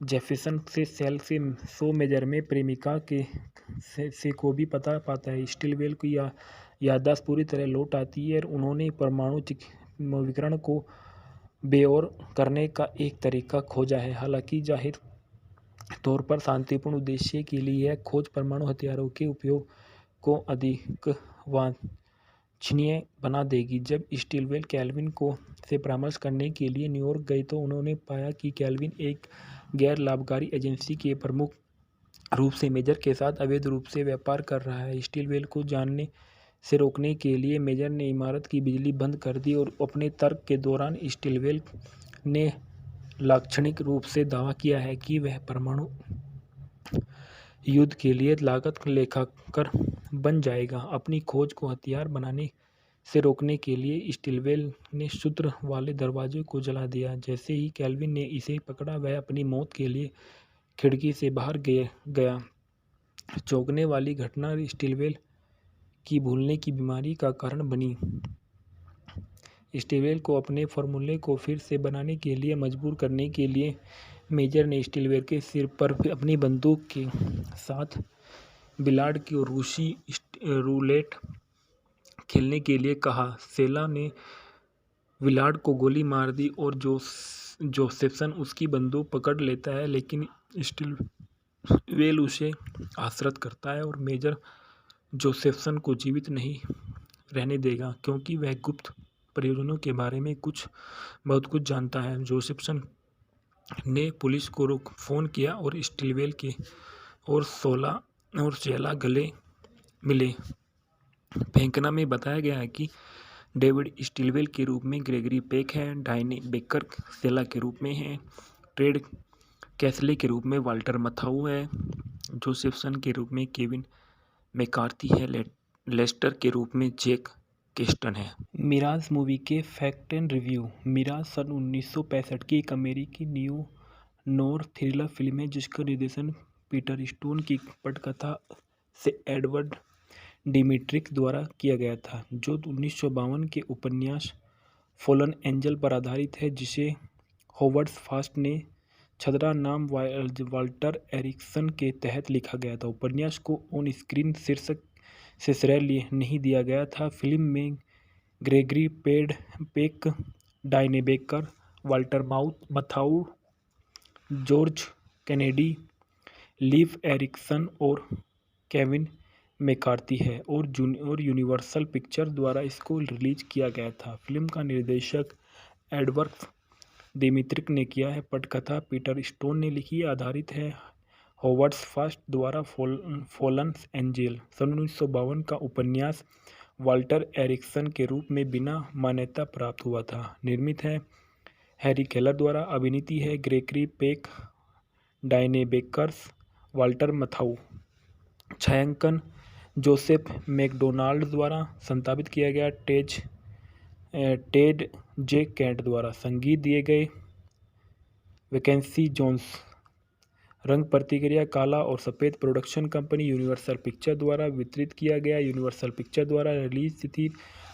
Speaker 1: जेफरसन से सेल से 100 मेजर में प्रेमिका के से को भी पता पाता है। स्टिलवेल की याददाश्त पूरी तरह लौट आती है और उन्होंने परमाणु विकिरण को बेअसर करने का एक तरीका खोजा है। हालांकि जाहिर तौर पर शांतिपूर्ण उद्देश्य के लिए यह खोज परमाणु हथियारों के उपयोग को अधिक वांछनीय बना देगी। जब स्टिलवेल केल्विन को से परामर्श करने के लिए न्यूयॉर्क गए तो उन्होंने पाया कि केल्विन एक गैर लाभकारी एजेंसी के प्रमुख रूप से मेजर के साथ अवैध रूप से व्यापार कर रहा है। स्टिलवेल को जानने से रोकने के लिए मेजर ने इमारत की बिजली बंद कर दी और अपने तर्क के दौरान स्टिलवेल ने लाक्षणिक रूप से दावा किया है कि वह परमाणु युद्ध के लिए लागत लेखाकार बन जाएगा। अपनी खोज को हथियार बनाने से रोकने के लिए स्टिलवेल ने सूत्र वाले दरवाजे को जला दिया। जैसे ही केल्विन ने इसे पकड़ा वह अपनी मौत के लिए खिड़की से बाहर गया। चौंकने वाली घटना स्टिलवेल की भूलने की बीमारी का कारण बनी। स्टिलवेल को अपने फॉर्मूले को फिर से बनाने के लिए मजबूर करने के लिए मेजर ने स्टिलवेल के सिर पर अपनी बंदूक के साथ बिलार्ड की रूसी रूलेट खेलने के लिए कहा। सेला ने विलार्ड को गोली मार दी और जोसेफसन उसकी बंदूक पकड़ लेता है, लेकिन स्टिलवेल उसे आश्वस्त करता है और मेजर जोसेफसन को जीवित नहीं रहने देगा क्योंकि वह गुप्त परियोजनाओं के बारे में बहुत कुछ जानता है। जोसेफसन ने पुलिस को फ़ोन किया और स्टिलवेल के और सेला गले मिले। फेंकना में बताया गया है कि डेविड स्टिलवेल के रूप में ग्रेगरी पेक है, डायने बेकर सेला के रूप में है, टेड कैसले के रूप में वाल्टर मथाऊ है, जोसेफसन के रूप में केविन मैकार्थी है, लेस्टर के रूप में जैक केस्टन है। मिराज मूवी के फैक्ट एंड रिव्यू। मिराज सन 1965 की एक अमेरिकी न्यू नोर थ्रिलर फिल्म है जिसका निर्देशन पीटर स्टोन की पटकथा से एडवर्ड डिमिट्रिक द्वारा किया गया था, जो 1952 के उपन्यास फॉलन एंजल पर आधारित है जिसे होवर्ड फास्ट ने छद्म नाम वाल्टर एरिक्सन के तहत लिखा गया था। उपन्यास को ऑन स्क्रीन शीर्षक से श्रेय नहीं दिया गया था। फिल्म में Gregory Peck, Diane Baker, Walter Matthau, George Kennedy, live Ericsson और केविन मैकार्थी है और यूनिवर्सल पिक्चर द्वारा इसको रिलीज किया गया था। फिल्म का निर्देशक एडवर्ड डिमिट्रिक ने किया है। पटकथा पीटर स्टोन ने लिखी आधारित है होवर्ड फास्ट द्वारा फॉलन एंजल सन 1952 का उपन्यास वाल्टर एरिक्सन के रूप में बिना मान्यता प्राप्त हुआ था। निर्मित है हैरी केलर द्वारा। अभिनीति है Gregory Peck, Diane Bakers, Walter Matthau. छायांकन जोसेफ मैकडोनाल्ड द्वारा। संपादित किया गया टेड जे कैंट द्वारा। संगीत दिए गए वैकेंसी जोन्स। रंग प्रतिक्रिया काला और सफ़ेद। प्रोडक्शन कंपनी यूनिवर्सल पिक्चर द्वारा वितरित किया गया। यूनिवर्सल पिक्चर द्वारा रिलीज थी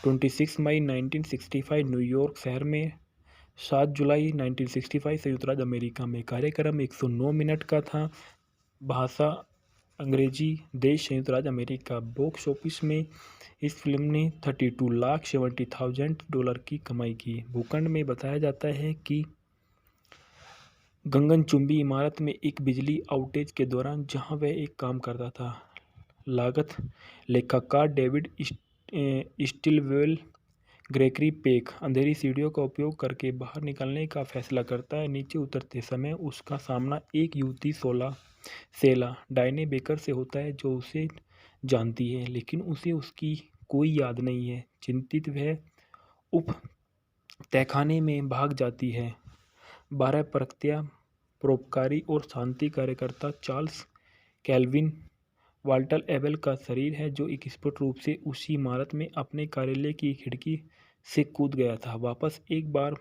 Speaker 1: 26 मई 1965 न्यूयॉर्क शहर में, 7 जुलाई 1965 संयुक्त राज्य अमेरिका में। कार्यक्रम 109 मिनट का था। भाषा अंग्रेजी। देश संयुक्त राज्य अमेरिका। बॉक्स ऑफिस में इस फिल्म ने $32,70,000 की कमाई की। भूखंड में बताया जाता है कि गगनचुंबी इमारत में एक बिजली आउटेज के दौरान जहां वह एक काम करता था, लागत लेखाकार डेविड स्टिलवेल ग्रेगरी पेक अंधेरी सीढ़ियों का उपयोग करके बाहर निकलने का फैसला करता है। नीचे उतरते समय उसका सामना एक युवती सेला डायने बेकर से होता है जो उसे जानती है, लेकिन उसे उसकी कोई याद नहीं है। चिंतित वह उप तहखाने में भाग जाती है। 12 प्रकृत्या परोपकारी और शांति कार्यकर्ता चार्ल्स केल्विन वाल्टर एबेल का शरीर है जो एक स्पष्ट रूप से उसी इमारत में अपने कार्यालय की खिड़की से कूद गया था। वापस एक बार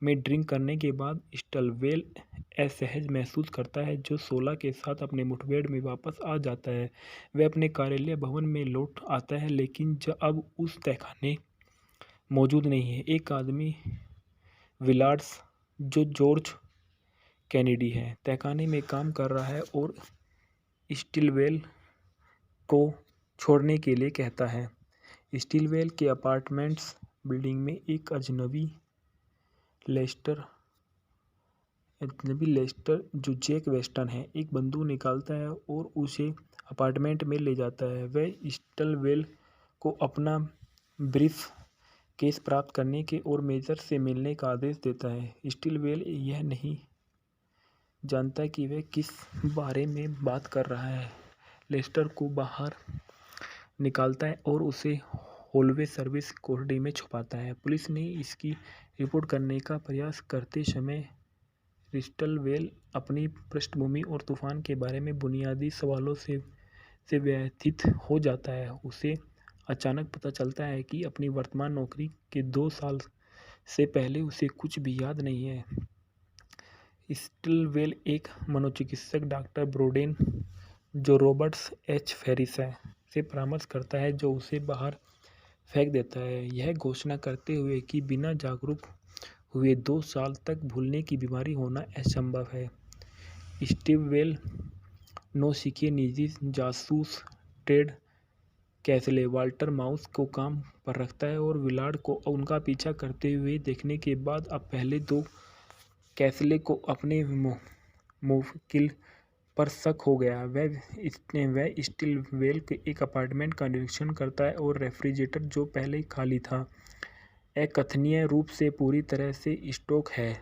Speaker 1: में ड्रिंक करने के बाद स्टिलवेल असहज महसूस करता है जो सोला के साथ अपने मुठभेड़ में वापस आ जाता है। वह अपने कार्यालय भवन में लौट आता है, लेकिन अब उस तहखाने मौजूद नहीं है। एक आदमी विलार्ड्स जो जॉर्ज कैनेडी है, तहखाने में काम कर रहा है और स्टिलवेल को छोड़ने के लिए कहता है। स्टिलवेल के अपार्टमेंट्स बिल्डिंग में एक अजनबी लेस्टर जो जैक वेस्टन है, एक बंदूक निकालता है और उसे अपार्टमेंट में ले जाता है। वह स्टिलवेल को अपना ब्रीफ केस प्राप्त करने के और मेजर से मिलने का आदेश देता है। स्टिलवेल यह नहीं जानता कि वह किस बारे में बात कर रहा है। लेस्टर को बाहर निकालता है और उसे हॉलवे सर्विस कोठरी में छुपाता है। पुलिस ने इसकी रिपोर्ट करने का प्रयास करते समय स्टिलवेल अपनी पृष्ठभूमि और तूफान के बारे में बुनियादी सवालों से व्यथित हो जाता है। उसे अचानक पता चलता है कि अपनी वर्तमान नौकरी के 2 साल से पहले उसे कुछ भी याद नहीं है। स्टिलवेल एक मनोचिकित्सक डॉक्टर ब्रोडेन, जो रॉबर्ट्स एच फेरिस है, से परामर्श करता है, जो उसे बाहर फेंक देता है, यह घोषणा करते हुए कि बिना जागरूक हुए 2 साल तक भूलने की बीमारी होना असंभव है। स्टिलवेल नौसिखिए निजी जासूस टेड कैसले वाल्टर माउस को काम पर रखता है और विलार्ड को उनका पीछा करते हुए देखने के बाद अब पहले 2 कैसले को अपने मुवक्किल पर शक हो गया। वह स्टिलवेल के एक अपार्टमेंट का निरीक्षण करता है और रेफ्रिजरेटर, जो पहले खाली था, अकथनीय रूप से पूरी तरह से स्टॉक है।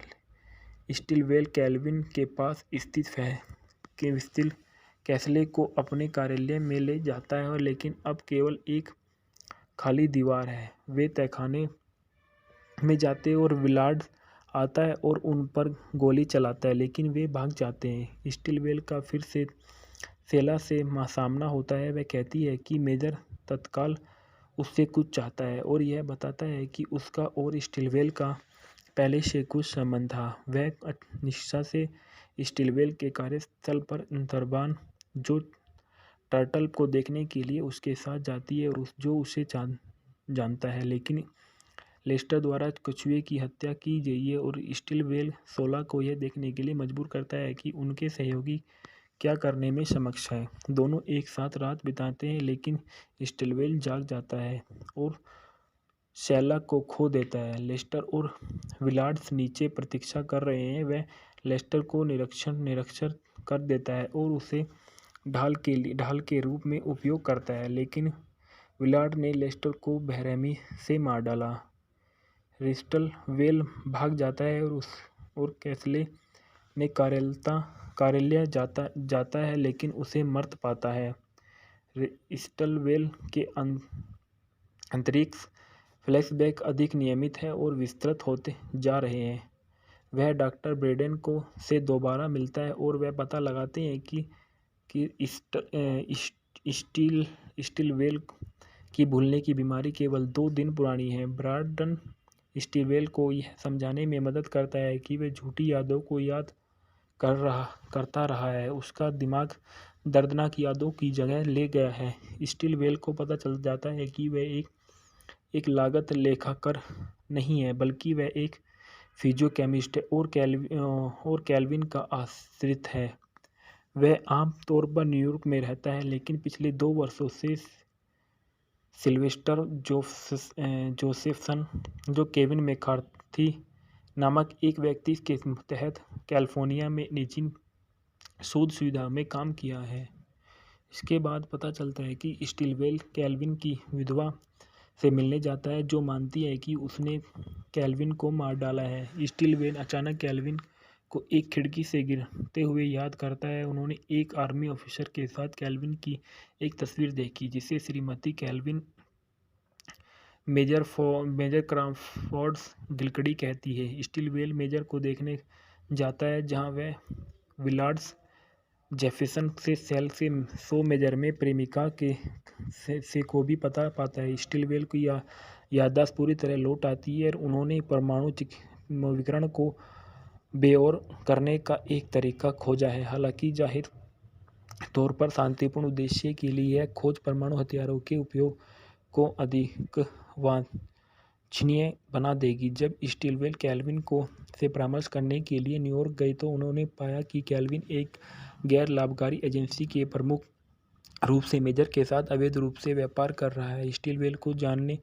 Speaker 1: स्टिलवेल केल्विन के पास स्थित कैसले को अपने कार्यालय में ले जाता है, लेकिन अब केवल एक खाली दीवार है। वे तहखाने में जाते हैं और विलार्ड आता है और उन पर गोली चलाता है, लेकिन वे भाग जाते हैं। स्टिलवेल का फिर से सेला से सामना होता है। वह कहती है कि मेजर तत्काल उससे कुछ चाहता है और यह बताता है कि उसका और स्टिलवेल का पहले से कुछ संबंध था। वह निष्ठा से स्टिलवेल के कार्यस्थल पर दरबान, जो टर्टल को देखने के लिए उसके साथ जाती है और जो उसे जानता है, लेकिन लेस्टर द्वारा कछुए की हत्या की गई है, और स्टिलवेल 16 को यह देखने के लिए मजबूर करता है कि उनके सहयोगी क्या करने में सक्षम हैं। दोनों एक साथ रात बिताते हैं, लेकिन स्टिलवेल जाग जाता है और शैला को खो देता है। लेस्टर और विलार्ड्स नीचे प्रतीक्षा कर रहे हैं। वह लेस्टर को निरक्षर कर देता है और उसे ढाल के रूप में उपयोग करता है, लेकिन विलार्ड ने लेस्टर को बेरहमी से मार डाला। स्टिलवेल भाग जाता है और कैसले ने कार्यालय जाता है, लेकिन उसे मृत पाता है। स्टिलवेल के अंतरिक्ष फ्लैशबैक अधिक नियमित है और विस्तृत होते जा रहे हैं। वह डॉक्टर ब्रेडेन से दोबारा मिलता है और वह पता लगाते हैं कि स्टिलवेल की भूलने की बीमारी केवल 2 दिन पुरानी है। ब्रेडेन स्टिलवेल को यह समझाने में मदद करता है कि वह झूठी यादों को याद करता रहा है। उसका दिमाग दर्दनाक यादों की जगह ले गया है। स्टिलवेल को पता चल जाता है कि वह एक लागत लेखाकार नहीं है, बल्कि वह एक फिजियोकेमिस्ट है और कैल्विन का आश्रित है। वह आम तौर पर न्यूयॉर्क में रहता है, लेकिन पिछले 2 वर्षों से सिल्वेस्टर जोसेफसन, जो केविन मैकार्थी नामक एक व्यक्ति के तहत कैलिफोर्निया में निजी शोध सुविधा में काम किया है। इसके बाद पता चलता है कि स्टिलवेल कैल्विन की विधवा से मिलने जाता है, जो मानती है कि उसने कैल्विन को मार डाला है। स्टिलवेल अचानक कैल्विन को एक खिड़की से गिरते हुए याद करता है। उन्होंने एक आर्मी ऑफिसर के साथ कैल्विन की एक तस्वीर देखी, जिसे श्रीमती कैल्विन मेजर क्रॉफोर्ड गिलक्डी कहती है। स्टिलवेल मेजर को देखने जाता है, जहां वह विलार्ड्स जेफरसन से सेल से 100 मेजर में प्रेमिका से को भी पता पाता है। स्टिलवेल की याददाश्त पूरी तरह लौट आती है और उन्होंने परमाणु विकिरण को बेअसर करने का एक तरीका खोजा है। हालांकि जाहिर तौर पर शांतिपूर्ण उद्देश्य के लिए यह खोज परमाणु हथियारों के उपयोग को अधिक अविश्वसनीय बना देगी। जब स्टिलवेल कैल्विन को से परामर्श करने के लिए न्यूयॉर्क गए तो उन्होंने पाया कि कैल्विन एक गैर लाभकारी एजेंसी के प्रमुख रूप से मेजर के साथ अवैध रूप से व्यापार कर रहा है। स्टिलवेल को जानने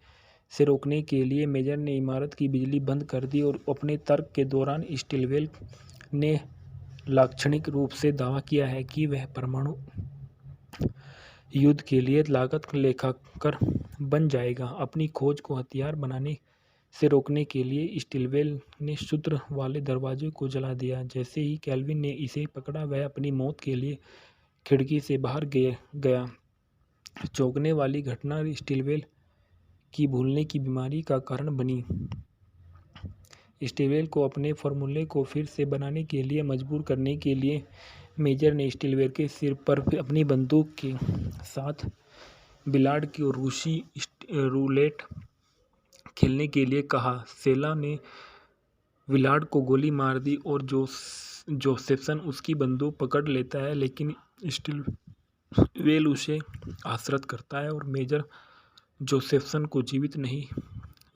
Speaker 1: से रोकने के लिए मेजर ने इमारत की बिजली बंद कर दी और अपने तर्क के दौरान स्टिलवेल ने लाक्षणिक रूप से दावा किया है कि वह परमाणु युद्ध के लिए लागत लेखाकार बन जाएगा। अपनी खोज को हथियार बनाने से रोकने के लिए स्टिलवेल ने सूत्र वाले दरवाजे को जला दिया। जैसे ही कैल्विन ने इसे पकड़ा वह अपनी मौत के लिए खिड़की से बाहर गया। चौंकने वाली घटना स्टिलवेल की भूलने की बीमारी का कारण बनी। स्टिलवेल को अपने फॉर्मूले को फिर से बनाने के लिए मजबूर करने के लिए मेजर ने स्टिलवेल के सिर पर अपनी बंदूक के साथ बिलार्ड की और रूसी रूलेट खेलने के लिए कहा। सेला ने विलार्ड को गोली मार दी और जोसेफसन उसकी बंदूक पकड़ लेता है, लेकिन स्टिलवेल उसे आश्रित करता है और मेजर जोसेफसन को जीवित नहीं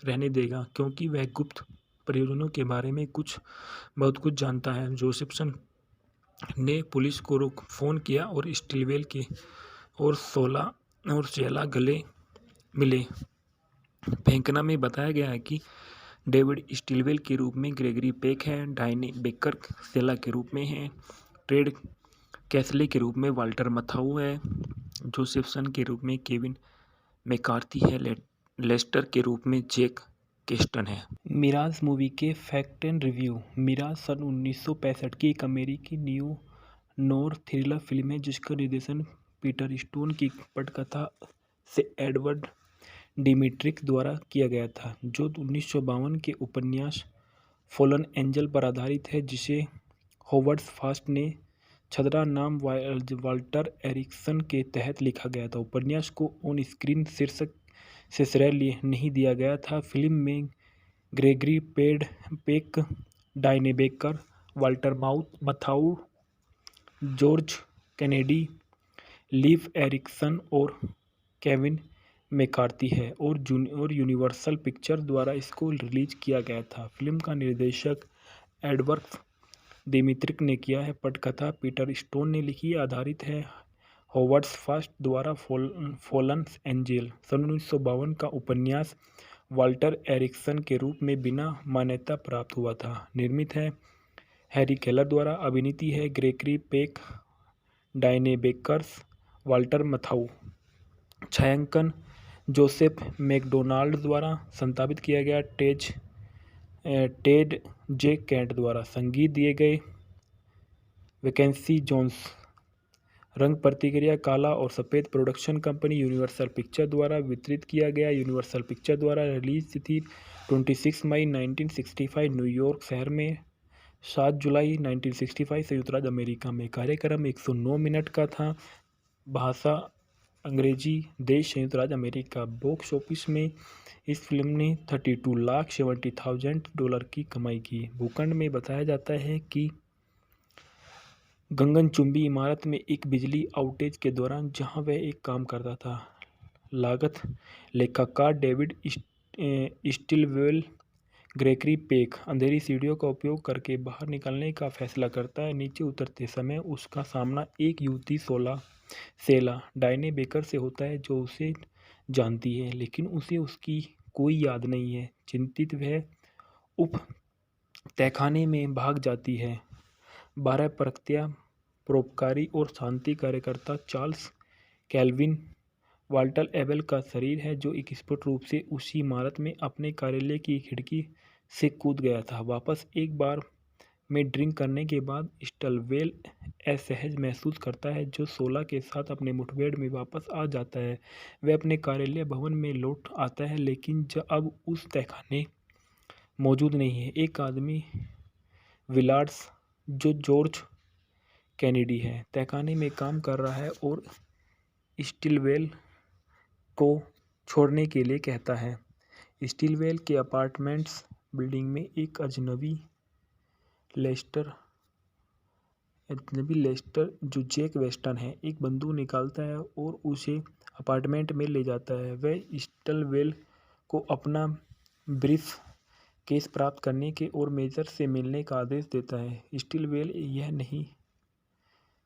Speaker 1: रहने देगा क्योंकि वह गुप्त परियोजनाओं के बारे में बहुत कुछ जानता है। जोसेफसन ने पुलिस को फ़ोन किया और स्टिलवेल के और सेला गले मिले। फेंकना में बताया गया है कि डेविड स्टिलवेल के रूप में ग्रेगरी पेक है, डायने बेकर सेला के रूप में है, टेड कैसले के रूप में वाल्टर मथाऊ है, जोसेफसन के रूप में केविन मैकार्थी है, लेस्टर के रूप में जैक केस्टन है। मिराज मूवी के फैक्ट एंड रिव्यू। मिराज सन 1965 की एक अमेरिकी न्यू नोर थ्रिलर फिल्म है जिसका निर्देशन पीटर स्टोन की पटकथा से एडवर्ड डिमिट्रिक द्वारा किया गया था, जो 1952 के उपन्यास फॉलन एंजल पर आधारित है जिसे होवर्ड फास्ट ने छद्रा नाम वाल्टर एरिक्सन के तहत लिखा गया था। उपन्यास को ऑन स्क्रीन शीर्षक से श्रेय नहीं दिया गया था। फिल्म में Gregory Peck, Diane Baker, Walter Matthau, George Kennedy, leave Ericsson और केविन मैकार्थी है और यूनिवर्सल पिक्चर द्वारा इसको रिलीज किया गया था। फिल्म का निर्देशक एडवर्ड डिमिट्रिक ने किया है। पटकथा पीटर स्टोन ने लिखी आधारित है होवर्ड फास्ट द्वारा फॉलन एंजल। सन 1952 का उपन्यास वाल्टर एरिक्सन के रूप में बिना मान्यता प्राप्त हुआ था। निर्मित है हैरी केलर द्वारा। अभिनीति है Gregory Peck, Diane Bakers, Walter Matthau. छायांकन जोसेफ मैकडोनाल्ड द्वारा। संपादित किया गया टेड जे कैंट द्वारा। संगीत दिए गए वैकेंसी जोन्स। रंग प्रतिक्रिया काला और सफ़ेद। प्रोडक्शन कंपनी यूनिवर्सल पिक्चर द्वारा वितरित किया गया। यूनिवर्सल पिक्चर द्वारा रिलीज थी 26 मई 1965 न्यूयॉर्क शहर में, 7 जुलाई 1965 संयुक्त राज्य अमेरिका में। कार्यक्रम 109 मिनट का था। भाषा अंग्रेजी। देश संयुक्त राज्य अमेरिका। बॉक्स ऑफिस में इस फिल्म ने $32,70,000 की कमाई की। भूखंड में बताया जाता है कि गगनचुंबी इमारत में एक बिजली आउटेज के दौरान जहां वह एक काम करता था, लागत लेखाकार डेविड स्टिलवेल ग्रेगरी पेक अंधेरी सीढ़ियों का उपयोग करके बाहर निकलने का फैसला करता है। नीचे उतरते समय उसका सामना एक युवती सेला डायने बेकर से होता है जो उसे जानती है, लेकिन उसे उसकी कोई याद नहीं है। चिंतित वह उप तहखाने में भाग जाती है। 12 प्रकृत्या परोपकारी और शांति कार्यकर्ता चार्ल्स कैल्विन वाल्टर एबेल का शरीर है जो एक स्पष्ट रूप से उसी इमारत में अपने कार्यालय की खिड़की से कूद गया था। वापस एक बार में ड्रिंक करने के बाद स्टिलवेल असहज महसूस करता है जो सोला के साथ अपने मुठभेड़ में वापस आ जाता है। वह अपने कार्यालय भवन में लौट आता है, लेकिन अब उस तहखाने मौजूद नहीं है। एक आदमी विलार्ड्स जो जॉर्ज कैनेडी है तहखाने में काम कर रहा है और स्टिलवेल को छोड़ने के लिए कहता है। स्टिलवेल के अपार्टमेंट्स बिल्डिंग में एक अजनबी लेस्टर जो जैक वेस्टन है एक बंदूक निकालता है और उसे अपार्टमेंट में ले जाता है। वह स्टिलवेल को अपना ब्रीफ केस प्राप्त करने के और मेजर से मिलने का आदेश देता है। स्टिलवेल यह नहीं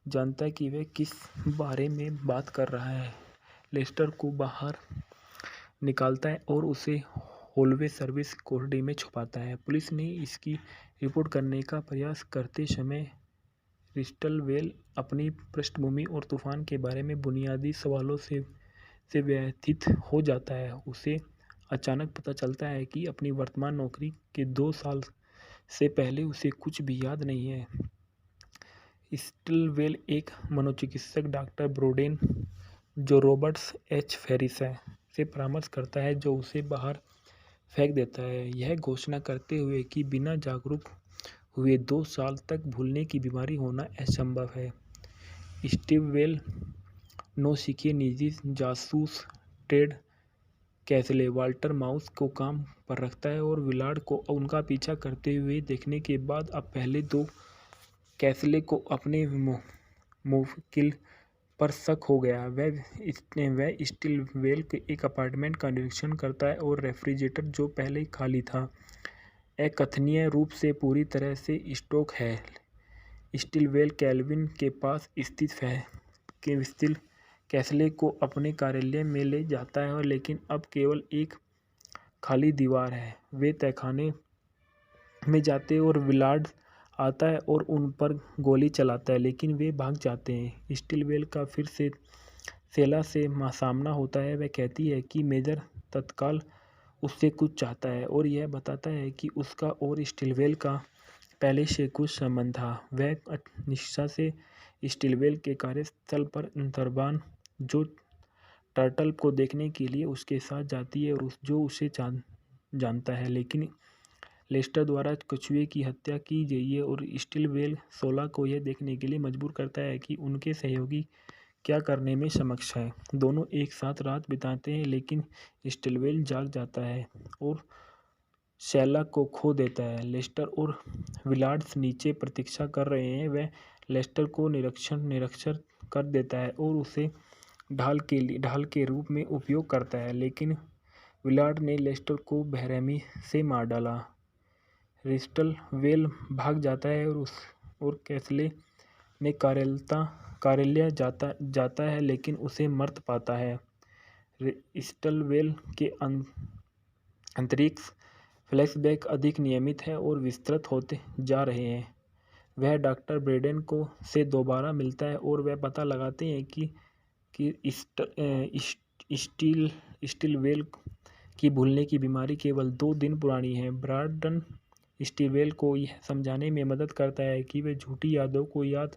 Speaker 1: जानता कि वह किस बारे में बात कर रहा है। लेस्टर को बाहर निकालता है और उसे हॉलवे सर्विस कॉरिडोर में छुपाता है। पुलिस ने इसकी रिपोर्ट करने का प्रयास करते समय स्टिलवेल अपनी पृष्ठभूमि और तूफान के बारे में बुनियादी सवालों से व्यथित हो जाता है। उसे अचानक पता चलता है कि अपनी वर्तमान नौकरी के 2 साल से पहले उसे कुछ भी याद नहीं है। स्टिलवेल एक मनोचिकित्सक डॉक्टर ब्रोडेन, जो रॉबर्ट्स एच फेरिस है, से परामर्श करता है, जो उसे बाहर फेंक देता है, यह घोषणा करते हुए कि बिना जागरूक हुए 2 साल तक भूलने की बीमारी होना असंभव है। स्टिलवेल नौसिखिए निजी जासूस टेड कैसले वाल्टर माउस को काम पर रखता है और विलार्ड को उनका पीछा करते हुए देखने के बाद अब पहले 2 कैसले को अपने मुवक्किल पर शक हो गया। वह स्टिलवेल के एक अपार्टमेंट का निरीक्षण करता है और रेफ्रिजरेटर, जो पहले खाली था, अकथनीय रूप से पूरी तरह से स्टॉक है। स्टिलवेल केल्विन के पास स्थित कैसले को अपने कार्यालय में ले जाता है, लेकिन अब केवल एक खाली दीवार है। वे तहखाने में जाते हैं और विलार्ड आता है और उन पर गोली चलाता है, लेकिन वे भाग जाते हैं। स्टिलवेल का फिर से सेला से सामना होता है। वह कहती है कि मेजर तत्काल उससे कुछ चाहता है और यह बताता है कि उसका और स्टिलवेल का पहले से कुछ संबंध था। वह निष्ठा से स्टिलवेल के कार्यस्थल पर दरबान, जो टर्टल को देखने के लिए उसके साथ जाती है और जो उसे जानता है, लेकिन लेस्टर द्वारा कछुए की हत्या की गई है, और स्टिलवेल 16 को यह देखने के लिए मजबूर करता है कि उनके सहयोगी क्या करने में सक्षम हैं। दोनों एक साथ रात बिताते हैं, लेकिन स्टिलवेल जाग जाता है और शैला को खो देता है। लेस्टर और विलार्ड नीचे प्रतीक्षा कर रहे हैं। वह लेस्टर को निरक्षर कर देता है और उसे ढाल के रूप में उपयोग करता है, लेकिन विलार्ड ने लेस्टर को बेरहमी से मार डाला। स्टिलवेल भाग जाता है और कैसले ने कार्यालय जाता है, लेकिन उसे मृत पाता है। स्टिलवेल के अंतरिक्ष फ्लैशबैक अधिक नियमित है और विस्तृत होते जा रहे हैं। वह डॉक्टर ब्रेडेन से दोबारा मिलता है और वह पता लगाते हैं कि स्टिलवेल की भूलने की बीमारी केवल 2 दिन पुरानी है। ब्रेडेन स्टिलवेल को यह समझाने में मदद करता है कि वह झूठी यादों को याद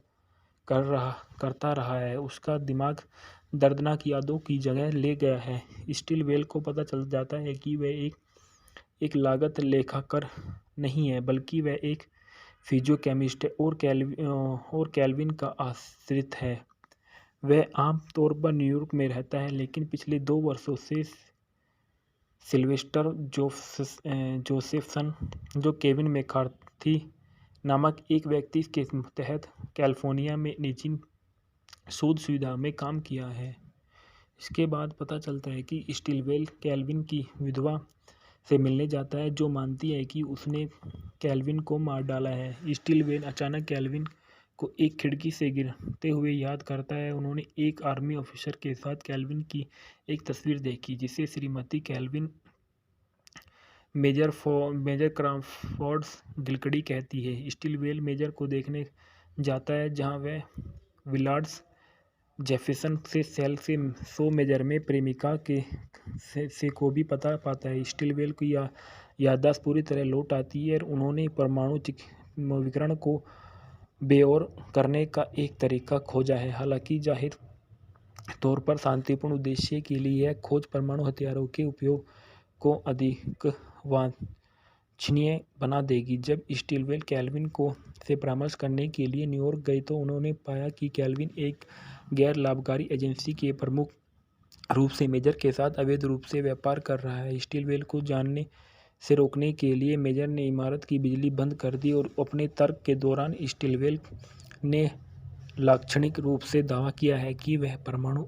Speaker 1: करता रहा है। उसका दिमाग दर्दनाक यादों की जगह ले गया है। स्टिलवेल को पता चल जाता है कि वह एक लागत लेखाकार नहीं है, बल्कि वह एक फिजियोकेमिस्ट है और केल्विन का आश्रित है। वह आम तौर पर न्यूयॉर्क में रहता है, लेकिन पिछले 2 वर्षों से सिल्वेस्टर जोसेफसन, जो केविन मैकार्थी नामक एक व्यक्ति के तहत कैलिफोर्निया में निजी शोध सुविधा में काम किया है। इसके बाद पता चलता है कि स्टिलवेल केल्विन की विधवा से मिलने जाता है, जो मानती है कि उसने केल्विन को मार डाला है। स्टिलवेल अचानक केल्विन को एक खिड़की से गिरते हुए याद करता है। उन्होंने एक आर्मी ऑफिसर के साथ केल्विन की एक तस्वीर देखी, जिसे श्रीमती केल्विन मेजर क्रॉफोर्ड गिलक्डी कहती है। स्टिलवेल मेजर को देखने जाता है, जहां वह विलार्ड्स जेफरसन से सेल से 100 मेजर में प्रेमिका से को भी पता पाता है। स्टिलवेल की याददाश्त पूरी तरह लौट आती है और उन्होंने परमाणु विकिरण को बेअसर करने का एक तरीका खोजा है। हालांकि जाहिर तौर पर शांतिपूर्ण उद्देश्य के लिए यह खोज परमाणु हथियारों के उपयोग को अधिक वांछनीय बना देगी। जब स्टिलवेल केल्विन से परामर्श करने के लिए न्यूयॉर्क गए तो उन्होंने पाया कि केल्विन एक गैर लाभकारी एजेंसी के प्रमुख रूप से मेजर के साथ अवैध रूप से व्यापार कर रहा है। स्टिलवेल को जानने से रोकने के लिए मेजर ने इमारत की बिजली बंद कर दी और अपने तर्क के दौरान स्टिलवेल ने लाक्षणिक रूप से दावा किया है कि वह परमाणु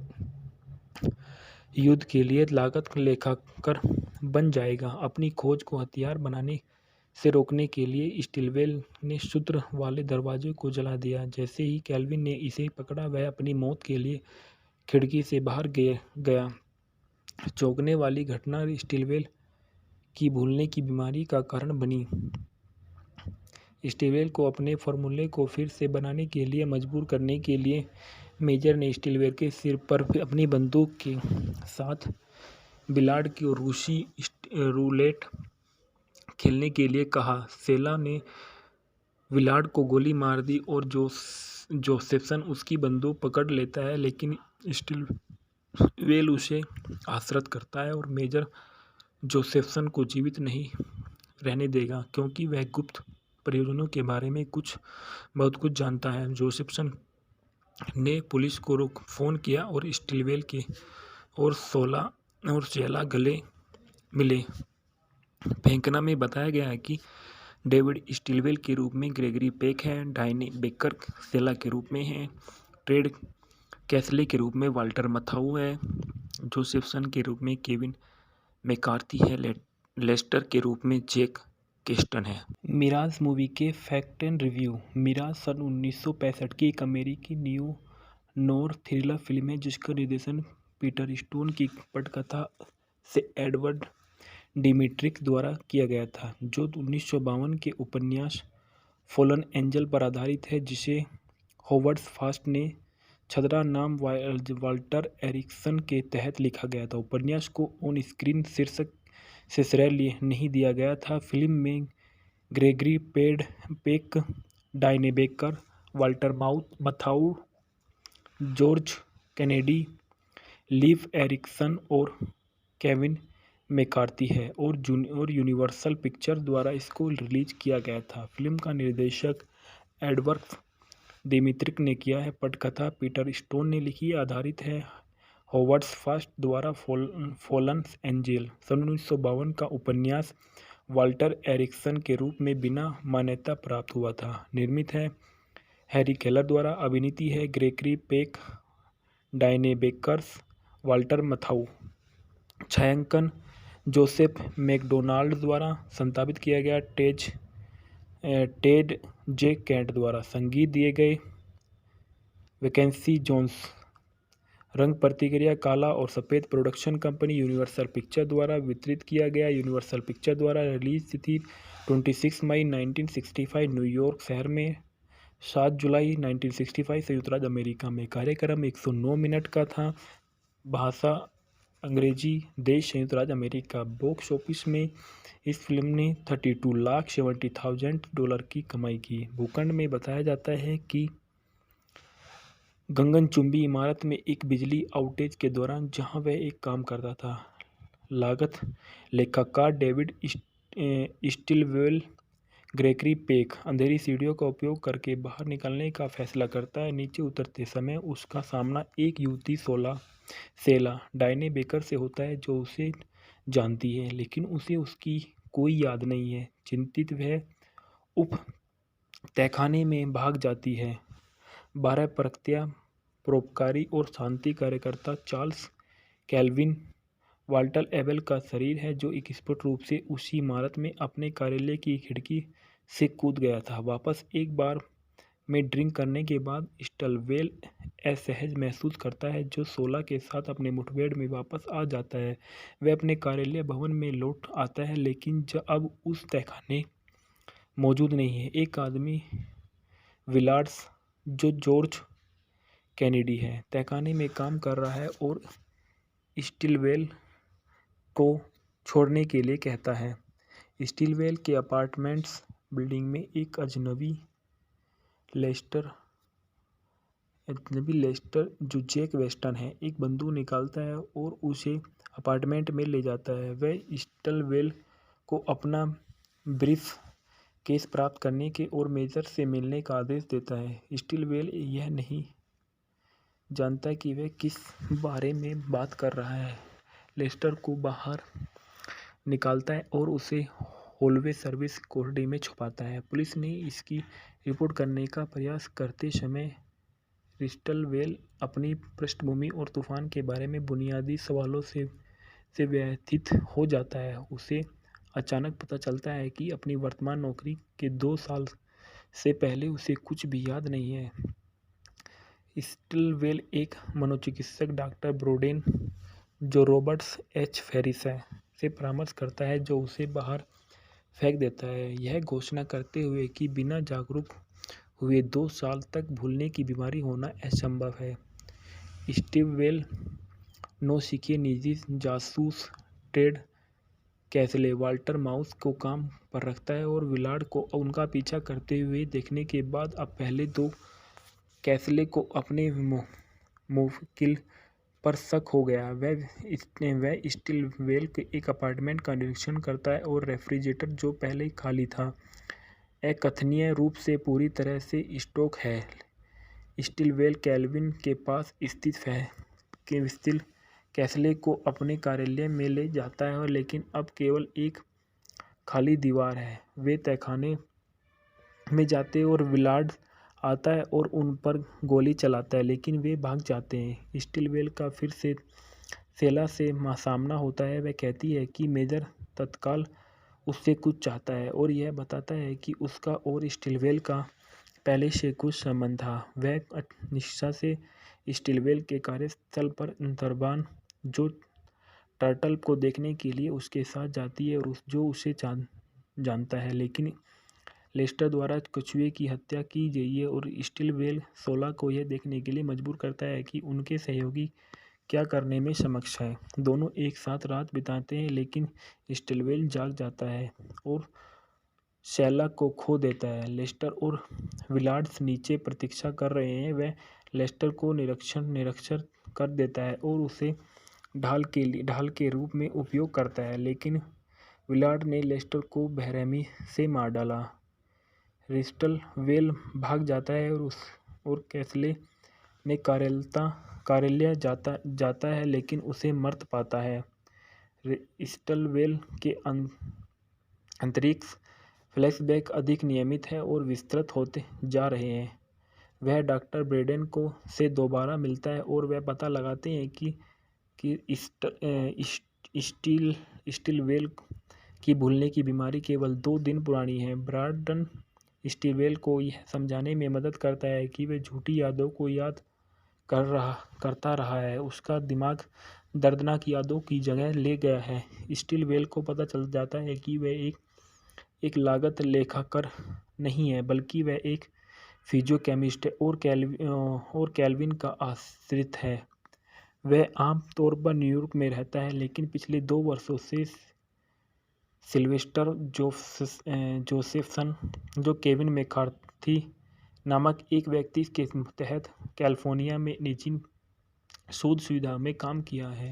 Speaker 1: युद्ध के लिए लागत लेखाकार बन जाएगा। अपनी खोज को हथियार बनाने से रोकने के लिए स्टिलवेल ने सूत्र वाले दरवाजे को जला दिया। जैसे ही केल्विन ने इसे पकड़ा, वह अपनी मौत के लिए खिड़की से बाहर गया। चौंकने वाली घटना स्टिलवेल की भूलने की बीमारी का कारण बनी। स्टिलवेल को अपने फॉर्मूले को फिर से बनाने के लिए मजबूर करने के लिए मेजर ने स्टिलवेल के सिर पर अपनी बंदूक के साथ बिलार्ड की रूसी रूलेट खेलने के लिए कहा। सेला ने विलार्ड को गोली मार दी और जोसेफसन उसकी बंदूक पकड़ लेता है, लेकिन स्टिलवेल उसे आश्वस्त करता है और मेजर जोसेफसन को जीवित नहीं रहने देगा, क्योंकि वह गुप्त परियोजनाओं के बारे में बहुत कुछ जानता है। जोसेफसन ने पुलिस को फ़ोन किया और स्टिलवेल के और सेला गले मिले। फेंकना में बताया गया है कि डेविड स्टिलवेल के रूप में ग्रेगरी पेक है, डायने बेकर सेला के रूप में है, टेड कैसले के रूप में वाल्टर मथाऊ है, जोसेफसन के रूप में केविन मैकार्थी है, लेस्टर के रूप में जैक केस्टन है। मिराज मूवी के फैक्ट एंड रिव्यू। मिराज सन 1965 की एक अमेरिकी न्यू नोर थ्रिलर फिल्म है जिसका निर्देशन पीटर स्टोन की पटकथा से एडवर्ड डिमिट्रिक द्वारा किया गया था, जो 1952 के उपन्यास फॉलन एंजल पर आधारित है, जिसे होवर्ड फास्ट ने छद्रा नाम वाल्टर एरिक्सन के तहत लिखा गया था। उपन्यास को ऑन स्क्रीन शीर्षक से श्रेय नहीं दिया गया था। फिल्म में Gregory Peck, Diane Baker, Walter Matthau, George Kennedy, leave Ericsson और केविन मैकार्थी है और यूनिवर्सल पिक्चर द्वारा इसको रिलीज किया गया था। फिल्म का निर्देशक एडवर्ड डिमिट्रिक ने किया है। पटकथा पीटर स्टोन ने लिखी, आधारित है होवर्ड फास्ट द्वारा फॉलन एंजल सन 1952 का उपन्यास वाल्टर एरिक्सन के रूप में बिना मान्यता प्राप्त हुआ था। निर्मित है हैरी केलर द्वारा। अभिनीति है Gregory Peck, Diane Bakers, Walter Matthau. छायांकन जोसेफ मैकडोनाल्ड द्वारा। संपादित किया गया टेड जे कैंट द्वारा। संगीत दिए गए वैकेंसी जोन्स। रंग प्रतिक्रिया काला और सफ़ेद। प्रोडक्शन कंपनी यूनिवर्सल पिक्चर द्वारा वितरित किया गया। यूनिवर्सल पिक्चर द्वारा रिलीज थी 26 मई 1965 न्यूयॉर्क शहर में, 7 जुलाई 1965 संयुक्त राज्य अमेरिका में। कार्यक्रम 109 मिनट का था। भाषा अंग्रेजी। देश संयुक्त राज्य अमेरिका। बॉक्स ऑफिस में इस फिल्म ने $32,70,000 की कमाई की। भूखंड में बताया जाता है कि गगनचुंबी इमारत में एक बिजली आउटेज के दौरान जहां वह एक काम करता था, लागत लेखाकार डेविड स्टिलवेल ग्रेगरी पेक अंधेरी सीढ़ियों का उपयोग करके बाहर निकलने का फैसला करता है। नीचे उतरते समय उसका सामना एक युवती सेला डायने बेकर से होता है, जो उसे जानती है, लेकिन उसे उसकी कोई याद नहीं है। चिंतित वह उप तहखाने में भाग जाती है। 12 प्रकृत्या परोपकारी और शांति कार्यकर्ता चार्ल्स केल्विन वाल्टर एबेल का शरीर है, जो एक स्पष्ट रूप से उसी इमारत में अपने कार्यालय की खिड़की से कूद गया था। वापस एक बार में ड्रिंक करने के बाद स्टिलवेल असहज महसूस करता है, जो सोला के साथ अपने मुठभेड़ में वापस आ जाता है। वह अपने कार्यालय भवन में लौट आता है, लेकिन अब उस तहखाने मौजूद नहीं है। एक आदमी विलार्ड्स, जो जॉर्ज कैनेडी है, तहखाने में काम कर रहा है और स्टिलवेल को छोड़ने के लिए कहता है। स्टिलवेल के अपार्टमेंट्स बिल्डिंग में एक अजनबी लेस्टर, जो जैक वेस्टन है, एक बंदूक निकालता है और उसे अपार्टमेंट में ले जाता है। वह स्टिलवेल को अपना ब्रीफ केस प्राप्त करने के और मेजर से मिलने का आदेश देता है। स्टिलवेल यह नहीं जानता कि वह किस बारे में बात कर रहा है। लेस्टर को बाहर निकालता है और उसे हॉलवे सर्विस कॉरिडोर में छुपाता है। पुलिस ने इसकी रिपोर्ट करने का प्रयास करते समय क्रिस्टल वेल अपनी पृष्ठभूमि और तूफान के बारे में बुनियादी सवालों से व्यथित हो जाता है। उसे अचानक पता चलता है कि अपनी वर्तमान नौकरी के 2 साल से पहले उसे कुछ भी याद नहीं है। स्टिलवेल एक मनोचिकित्सक डॉक्टर ब्रोडेन, जो रॉबर्ट्स एच फेरिस है, से परामर्श करता है, जो उसे बाहर फेंक देता है, यह घोषणा करते हुए कि बिना जागरूक हुए 2 साल तक भूलने की बीमारी होना असंभव है। स्टिलवेल नौसिखिए निजी जासूस टेड कैसले वाल्टर माउस को काम पर रखता है और विलार्ड को उनका पीछा करते हुए देखने के बाद अब पहले 2 कैसले को अपने मुवक्किल पर शक हो गया। वह स्टिलवेल के एक अपार्टमेंट का निरीक्षण करता है और रेफ्रिजरेटर, जो पहले खाली था, अकथनीय रूप से पूरी तरह से स्टॉक है। स्टिलवेल केल्विन के पास स्थित कैसले को अपने कार्यालय में ले जाता है, लेकिन अब केवल एक खाली दीवार है। वे तहखाने में जाते हैं और विलार्ड आता है और उन पर गोली चलाता है, लेकिन वे भाग जाते हैं। स्टिलवेल का फिर से सेला से सामना होता है। वह कहती है कि मेजर तत्काल उससे कुछ चाहता है और यह बताता है कि उसका और स्टिलवेल का पहले से कुछ संबंध था। वह निष्ठा से स्टिलवेल के कार्यस्थल पर दरबान, जो टर्टल को देखने के लिए उसके साथ जाती है और जो उसे जानता है, लेकिन लेस्टर द्वारा कछुए की हत्या की गई है, और स्टिलवेल 16 को यह देखने के लिए मजबूर करता है कि उनके सहयोगी क्या करने में सक्षम है। दोनों एक साथ रात बिताते हैं, लेकिन स्टिलवेल जाग जाता है और शैला को खो देता है। लेस्टर और विलार्ड नीचे प्रतीक्षा कर रहे हैं। वह लेस्टर को निरक्षर कर देता है और उसे ढाल के रूप में उपयोग करता है, लेकिन विलार्ड ने लेस्टर को बेरहमी से मार डाला। स्टिलवेल भाग जाता है और कैसले ने कार्यालय जाता है, लेकिन उसे मृत पाता है। स्टिलवेल के अंतरिक्ष फ्लैशबैक अधिक नियमित है और विस्तृत होते जा रहे हैं। वह डॉक्टर ब्रेडेन से दोबारा मिलता है और वह पता लगाते हैं कि स्टिलवेल की भूलने की बीमारी केवल 2 दिन पुरानी है। ब्रांडन स्टिलवेल को यह समझाने में मदद करता है कि वह झूठी यादों को याद करता रहा है। उसका दिमाग दर्दनाक यादों की जगह ले गया है। स्टिलवेल को पता चल जाता है कि वह एक लागत लेखाकार नहीं है, बल्कि वह एक फिजियोकेमिस्ट है और कैल्विन का आश्रित है। वह आम तौर पर न्यूयॉर्क में रहता है, लेकिन पिछले 2 वर्षों से सिल्वेस्टर जोसेफसन, जो केविन मैकार्थी नामक एक व्यक्ति के तहत कैलिफोर्निया में निजी शोध सुविधा में काम किया है।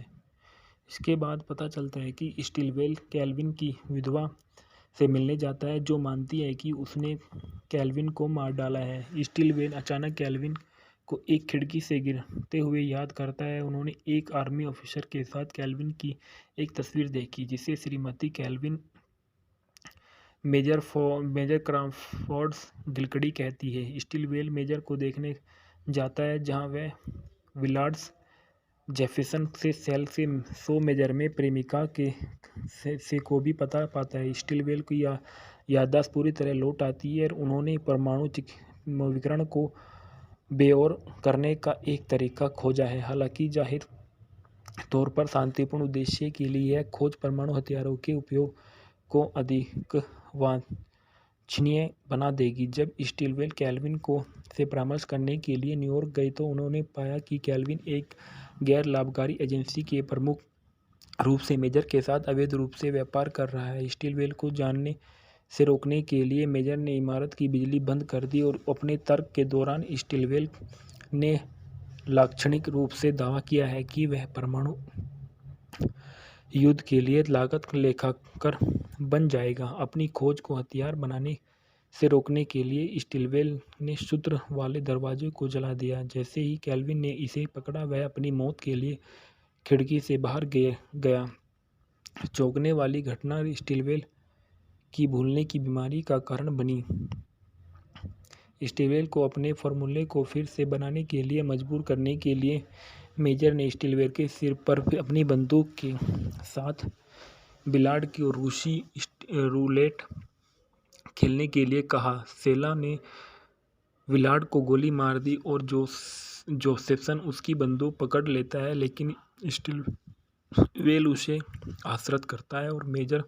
Speaker 1: इसके बाद पता चलता है कि स्टिलवेल कैल्विन की विधवा से मिलने जाता है, जो मानती है कि उसने कैल्विन को मार डाला है। स्टिलवेल अचानक कैल्विन को एक खिड़की से गिरते हुए याद करता है। उन्होंने एक आर्मी ऑफिसर के साथ कैल्विन की एक तस्वीर देखी, जिसे श्रीमती कैल्विन मेजर क्रॉफोर्ड गिलक्डी कहती है। स्टिलवेल मेजर को देखने जाता है, जहां वह विलार्ड्स जेफरसन से सेल से 100 मेजर में प्रेमिका से को भी पता पाता है। स्टिलवेल की याददाश्त पूरी तरह लौट आती है और उन्होंने परमाणु विकिरण को बेअसर करने का एक तरीका खोजा है। हालांकि जाहिर तौर पर शांतिपूर्ण उद्देश्य के लिए यह खोज परमाणु हथियारों के उपयोग को अधिक वांछनीय बना देगी। जब स्टिलवेल कैल्विन से परामर्श करने के लिए न्यूयॉर्क गए, तो उन्होंने पाया कि कैल्विन एक गैर लाभकारी एजेंसी के प्रमुख रूप से मेजर के साथ अवैध रूप से व्यापार कर रहा है। स्टिलवेल को जानने से रोकने के लिए मेजर ने इमारत की बिजली बंद कर दी और अपने तर्क के दौरान स्टिलवेल ने लाक्षणिक रूप से दावा किया है कि वह परमाणु युद्ध के लिए लागत लेखाकार बन जाएगा। अपनी खोज को हथियार बनाने से रोकने के लिए स्टिलवेल ने सूत्र वाले दरवाजे को जला दिया। जैसे ही कैल्विन ने इसे पकड़ा, वह अपनी मौत के लिए खिड़की से बाहर गया। चौंकने वाली घटना स्टिलवेल की भूलने की बीमारी का कारण बनी। स्टीलवेल को अपने फॉर्मूले को फिर से बनाने के लिए मजबूर करने के लिए मेजर ने स्टीलवेल के सिर पर अपनी बंदूक के साथ बिलार्ड की रूसी रूलेट खेलने के लिए कहा। सेला ने विलार्ड को गोली मार दी और जोसेफसन उसकी बंदूक पकड़ लेता है, लेकिन स्टीलवेल उसे आश्वस्त करता है और मेजर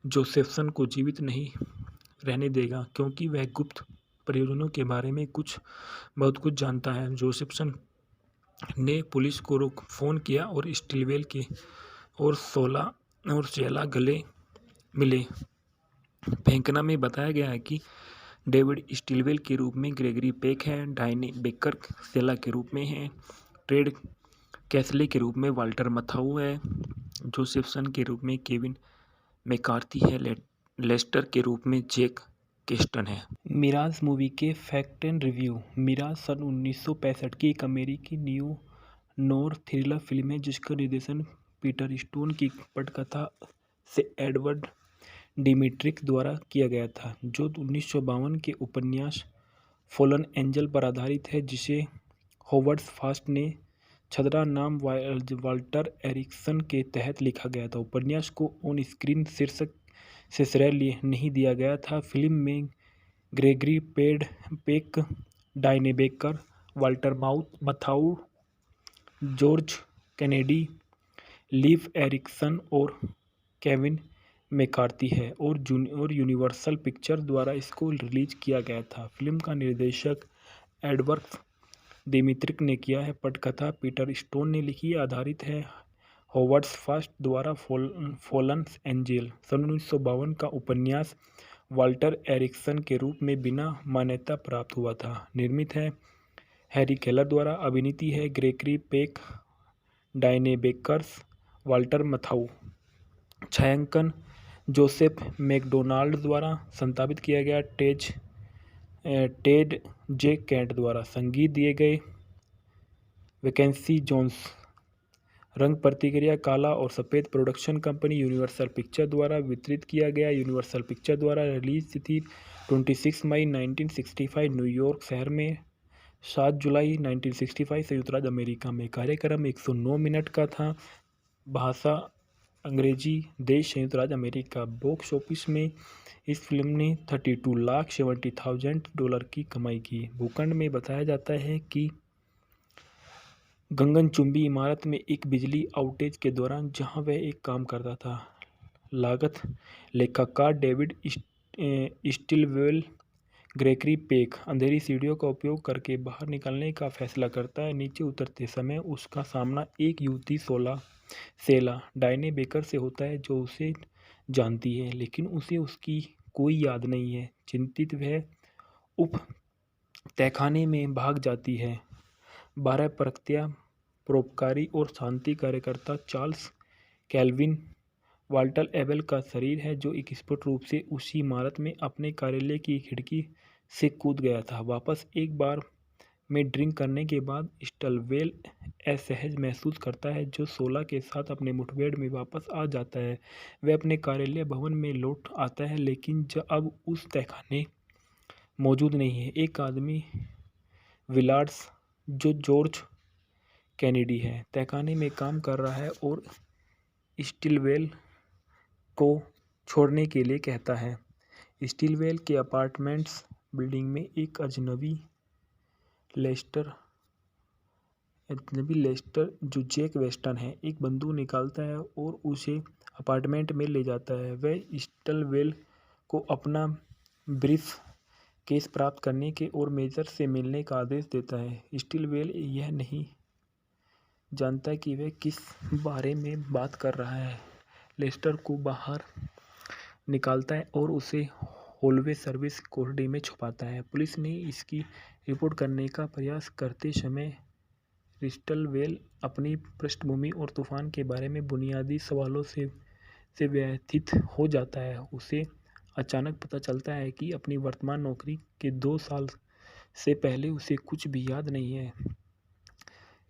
Speaker 1: जोसेफसन को जीवित नहीं रहने देगा क्योंकि वह गुप्त परियोजनाओं के बारे में बहुत कुछ जानता है। जोसेफसन ने पुलिस को फ़ोन किया और स्टीलवेल के और सेला गले मिले। फेंकना में बताया गया है कि डेविड स्टीलवेल के रूप में ग्रेगरी पेक है, डायने बेकर सेला के रूप में है, टेड कैसले के रूप में वाल्टर मथाऊ है, जोसेफसन के रूप में केविन मैकार्थी है, लेस्टर के रूप में जैक केस्टन है। मिराज मूवी के फैक्ट एंड रिव्यू। मिराज सन 1965 की एक अमेरिकी न्यू नोर थ्रिलर फिल्म है जिसका निर्देशन पीटर स्टोन की पटकथा से एडवर्ड डिमिट्रिक द्वारा किया गया था, जो 1952 के उपन्यास फॉलन एंजल पर आधारित है, जिसे होवर्ड फास्ट ने छद्रा नाम वाल्टर एरिक्सन के तहत लिखा गया था। उपन्यास को ऑन स्क्रीन शीर्षक से श्रेय नहीं दिया गया था। फिल्म में Gregory Peck, Diane Baker, Walter Matthau, George Kennedy, leave Ericsson और केविन मैकार्थी है और यूनिवर्सल पिक्चर द्वारा इसको रिलीज किया गया था। फिल्म का निर्देशक एडवर्ड डिमिट्रिक ने किया है। पटकथा पीटर स्टोन ने लिखी, आधारित है होवर्ड फास्ट द्वारा फॉलन एंजल। सन 1952 का उपन्यास वाल्टर एरिक्सन के रूप में बिना मान्यता प्राप्त हुआ था। निर्मित है हैरी केलर द्वारा। अभिनीति है Gregory Peck, Diane Bakers, Walter Matthau. छायांकन जोसेफ मैकडोनाल्ड द्वारा। संपादित किया गया टेड जे कैंट द्वारा। संगीत दिए गए वैकेंसी जोन्स। रंग प्रतिक्रिया काला और सफ़ेद। प्रोडक्शन कंपनी यूनिवर्सल पिक्चर द्वारा वितरित किया गया। यूनिवर्सल पिक्चर द्वारा रिलीज थी 26 मई 1965 न्यूयॉर्क शहर में, 7 जुलाई 1965 संयुक्त राज्य अमेरिका में। कार्यक्रम 109 मिनट का था। भाषा अंग्रेजी। देश संयुक्त राज्य अमेरिका। बॉक्स ऑफिस में इस फिल्म ने $32,70,000 की कमाई की। भूखंड में बताया जाता है कि गगनचुंबी इमारत में एक बिजली आउटेज के दौरान जहां वह एक काम करता था, लागत लेखाकार डेविड स्टिलवेल ग्रेगरी पेक अंधेरी सीढ़ियों का उपयोग करके बाहर निकलने का फैसला करता है। नीचे उतरते समय उसका सामना एक युवती सेला डायने बेकर से होता है, जो उसे जानती है लेकिन उसे उसकी कोई याद नहीं है। चिंतित वह उप तहखाने में भाग जाती है। 12 प्रकृत्या परोपकारी और शांति कार्यकर्ता चार्ल्स कैल्विन वाल्टर एबेल का शरीर है, जो एक स्पष्ट रूप से उसी इमारत में अपने कार्यालय की खिड़की से कूद गया था। वापस एक बार में ड्रिंक करने के बाद स्टिलवेल असहज महसूस करता है, जो सोला के साथ अपने मुठभेड़ में वापस आ जाता है। वह अपने कार्यालय भवन में लौट आता है, लेकिन अब उस तहखाने मौजूद नहीं है। एक आदमी विलार्ड्स, जो जॉर्ज कैनेडी है, तहखाने में काम कर रहा है और स्टिलवेल को छोड़ने के लिए कहता है। स्टिलवेल के अपार्टमेंट्स बिल्डिंग में एक अजनबी लेस्टर, जो जैक वेस्टन है, एक बंदूक निकालता है और उसे अपार्टमेंट में ले जाता है। वह स्टिलवेल को अपना ब्रीफ केस प्राप्त करने के और मेजर से मिलने का आदेश देता है। स्टिलवेल यह नहीं जानता कि वह किस बारे में बात कर रहा है। लेस्टर को बाहर निकालता है और उसे हॉलवे सर्विस कॉरिडोर में छुपाता है। पुलिस ने इसकी रिपोर्ट करने का प्रयास करते समय स्टिलवेल अपनी पृष्ठभूमि और तूफान के बारे में बुनियादी सवालों से व्यथित हो जाता है। उसे अचानक पता चलता है कि अपनी वर्तमान नौकरी के 2 साल से पहले उसे कुछ भी याद नहीं है।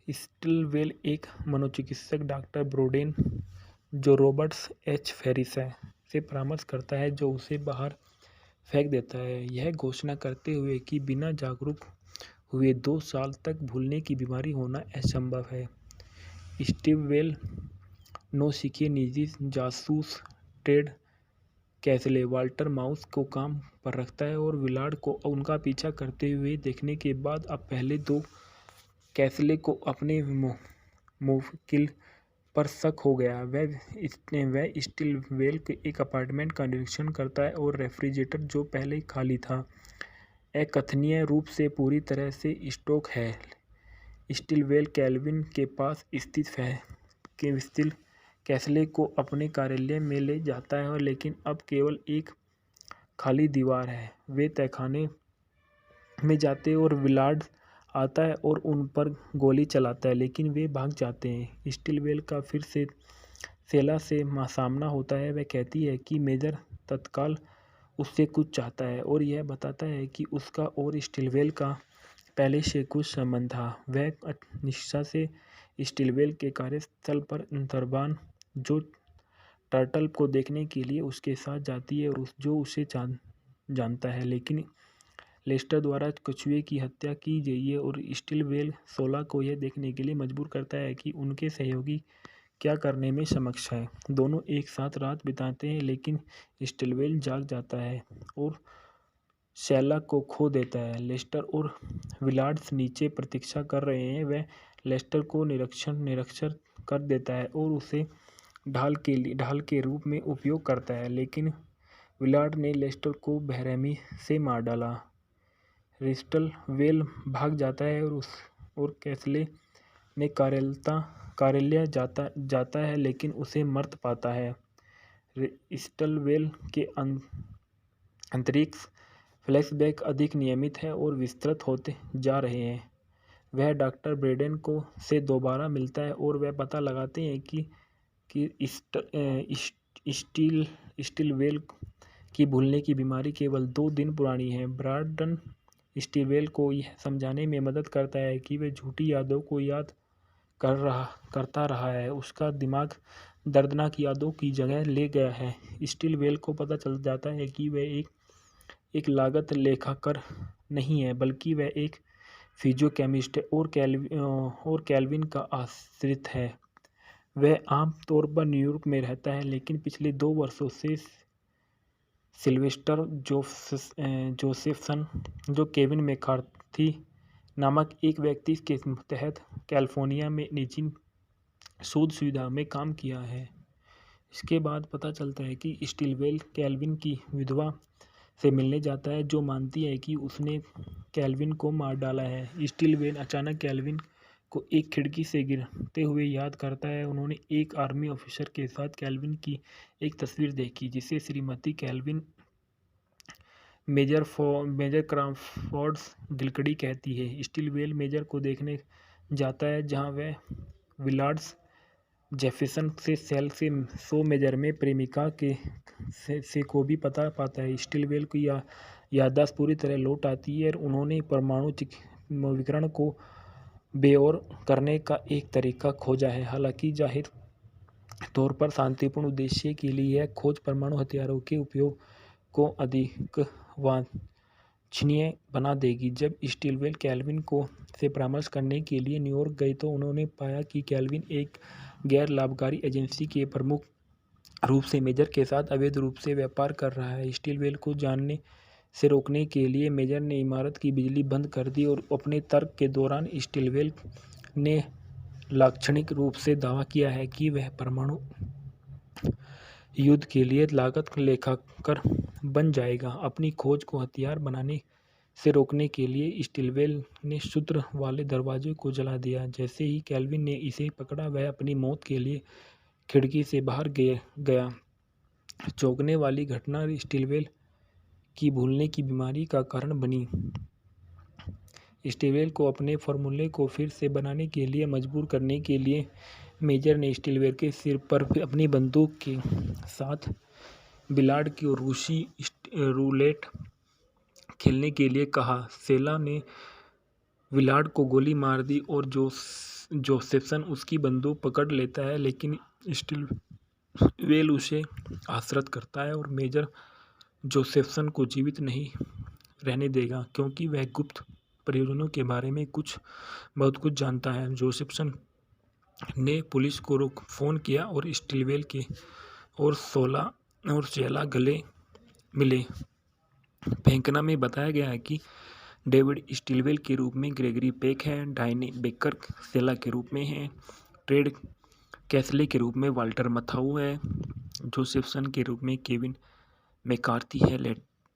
Speaker 1: स्टिलवेल एक मनोचिकित्सक डॉक्टर ब्रोडेन, जो रॉबर्ट्स एच फेरिस है, से परामर्श करता है, जो उसे बाहर फेंक देता है, यह घोषणा करते हुए कि बिना जागरूक हुए 2 साल तक भूलने की बीमारी होना असंभव है। स्टीव वेल नौसिखिए निजी जासूस टेड कैसले वाल्टर माउस को काम पर रखता है और विलार्ड को उनका पीछा करते हुए देखने के बाद अब पहले 2 कैसले को अपने मुवक्किल पर शक हो गया। वह स्टिलवेल के एक अपार्टमेंट का निरीक्षण करता है और रेफ्रिजरेटर जो पहले खाली था अकथनीय रूप से पूरी तरह से स्टॉक है। स्टिलवेल केल्विन के पास स्थित कैसले को अपने कार्यालय में ले जाता है लेकिन अब केवल एक खाली दीवार है। वे तहखाने में जाते हैं और विलार्ड आता है और उन पर गोली चलाता है लेकिन वे भाग जाते हैं। स्टिलवेल का फिर से सेला से सामना होता है। वह कहती है कि मेजर तत्काल उससे कुछ चाहता है और यह बताता है कि उसका और स्टिलवेल का पहले से कुछ संबंध था। वह निष्ठा से स्टिलवेल के कार्यस्थल पर तरबान जो टर्टल को देखने के लिए उसके साथ जाती है और जो उसे जानता है लेकिन लेस्टर द्वारा कछुए की हत्या की गई है और स्टिलवेल 16 को यह देखने के लिए मजबूर करता है कि उनके सहयोगी क्या करने में सक्षम है। दोनों एक साथ रात बिताते हैं लेकिन स्टिलवेल जाग जाता है और शैला को खो देता है। लेस्टर और विलार्ड्स नीचे प्रतीक्षा कर रहे हैं। वह लेस्टर को निरक्षर कर देता है और उसे ढाल के रूप में उपयोग करता है लेकिन विलार्ड ने लेस्टर को बेरहमी से मार डाला। स्टिलवेल भाग जाता है और कैसले ने कार्यालय जाता है लेकिन उसे मर्त पाता है। स्टिलवेल के अंतरिक्ष फ्लैशबैक अधिक नियमित है और विस्तृत होते जा रहे हैं। वह डॉक्टर ब्रेडेन से दोबारा मिलता है और वह पता लगाते हैं कि स्टिलवेल की भूलने की बीमारी केवल 2 दिन पुरानी है। ब्रेडेन स्टिलवेल को यह समझाने में मदद करता है कि वह झूठी यादों को याद करता रहा है। उसका दिमाग दर्दनाक यादों की जगह ले गया है। स्टिलवेल को पता चल जाता है कि वह एक लागत लेखाकार नहीं है बल्कि वह एक फिजियोकेमिस्ट है और कैल्विन का आश्रित है। वह आम तौर पर न्यूयॉर्क में रहता है लेकिन पिछले 2 वर्षों से सिल्वेस्टर जोसेफसन जो केविन मैकार्थी नामक एक व्यक्ति के तहत कैलिफोर्निया में निजी शोध सुविधा में काम किया है। इसके बाद पता चलता है कि स्टिलवेल कैल्विन की विधवा से मिलने जाता है जो मानती है कि उसने कैल्विन को मार डाला है। स्टिलवेल अचानक कैल्विन को एक खिड़की से गिरते हुए याद करता है। उन्होंने एक आर्मी ऑफिसर के साथ कैल्विन की एक तस्वीर देखी जिसे श्रीमती कैल्विन मेजर क्रॉफोर्ड गिलक्डी कहती है। स्टिलवेल मेजर को देखने जाता है जहां वह विलार्ड्स जेफरसन से सेल से 100 मेजर में प्रेमिका से को भी पता पाता है। स्टिलवेल की याददाश्त पूरी तरह लौट आती है और उन्होंने परमाणु विकिरण को बेअसर करने का एक तरीका खोजा है। हालांकि जाहिर तौर पर शांतिपूर्ण उद्देश्य के लिए यह खोज परमाणु हथियारों के उपयोग को अधिक वांछनीय बना देगी। जब स्टिलवेल कैल्विन से परामर्श करने के लिए न्यूयॉर्क गए तो उन्होंने पाया कि कैल्विन एक गैर लाभकारी एजेंसी के प्रमुख रूप से मेजर के साथ अवैध रूप से व्यापार कर रहा है। स्टिलवेल को जानने से रोकने के लिए मेजर ने इमारत की बिजली बंद कर दी और अपने तर्क के दौरान स्टिलवेल ने लाक्षणिक रूप से दावा किया है कि वह परमाणु युद्ध के लिए लागत लेखाकार बन जाएगा। अपनी खोज को हथियार बनाने से रोकने के लिए स्टिलवेल ने सूत्र वाले दरवाजे को जला दिया। जैसे ही कैल्विन ने इसे पकड़ा वह अपनी मौत के लिए खिड़की से बाहर गया। चौंकने वाली घटना स्टिलवेल की भूलने की बीमारी का कारण बनी। स्टिलवेल को अपने फॉर्मूले को फिर से बनाने के लिए मजबूर करने के लिए मेजर ने स्टिलवेल के सिर पर अपनी बंदूक के साथ बिलार्ड की रूसी रूलेट खेलने के लिए कहा। सेला ने विलार्ड को गोली मार दी और जोसेफसन उसकी बंदूक पकड़ लेता है लेकिन स्टिलवेल उसे आश्रित करता है और मेजर जोसेफसन को जीवित नहीं रहने देगा क्योंकि वह गुप्त परियोजनाओं के बारे में बहुत कुछ जानता है। जोसेफसन ने पुलिस को फ़ोन किया और स्टिलवेल के और शेला गले मिले। फेंकना में बताया गया है कि डेविड स्टिलवेल के रूप में ग्रेगरी पेक है, डायने बेकर शेला के रूप में है, टेड कैसले के रूप में वाल्टर मथाऊ है, जोसेफसन के रूप में केविन मैकार्थी है,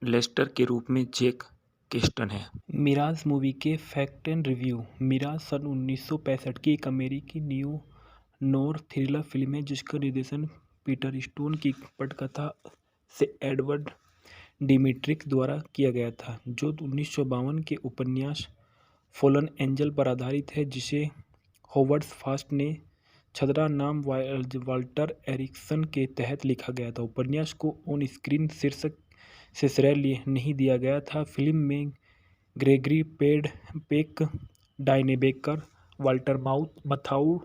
Speaker 1: लेस्टर के रूप में जैक केस्टन है। मिराज मूवी के फैक्ट एंड रिव्यू। मिराज सन 1965 की एक अमेरिकी न्यू नोर थ्रिलर फिल्म है जिसका निर्देशन पीटर स्टोन की पटकथा से एडवर्ड डिमिट्रिक द्वारा किया गया था, जो 1952 के उपन्यास फॉलन एंजल पर आधारित है, जिसे होवर्ड फास्ट ने छद्रा नाम वाल्टर एरिक्सन के तहत लिखा गया था। उपन्यास को ऑन स्क्रीन शीर्षक से श्रेय नहीं दिया गया था। फिल्म में Gregory Peck, Diane Baker, Walter Matthau,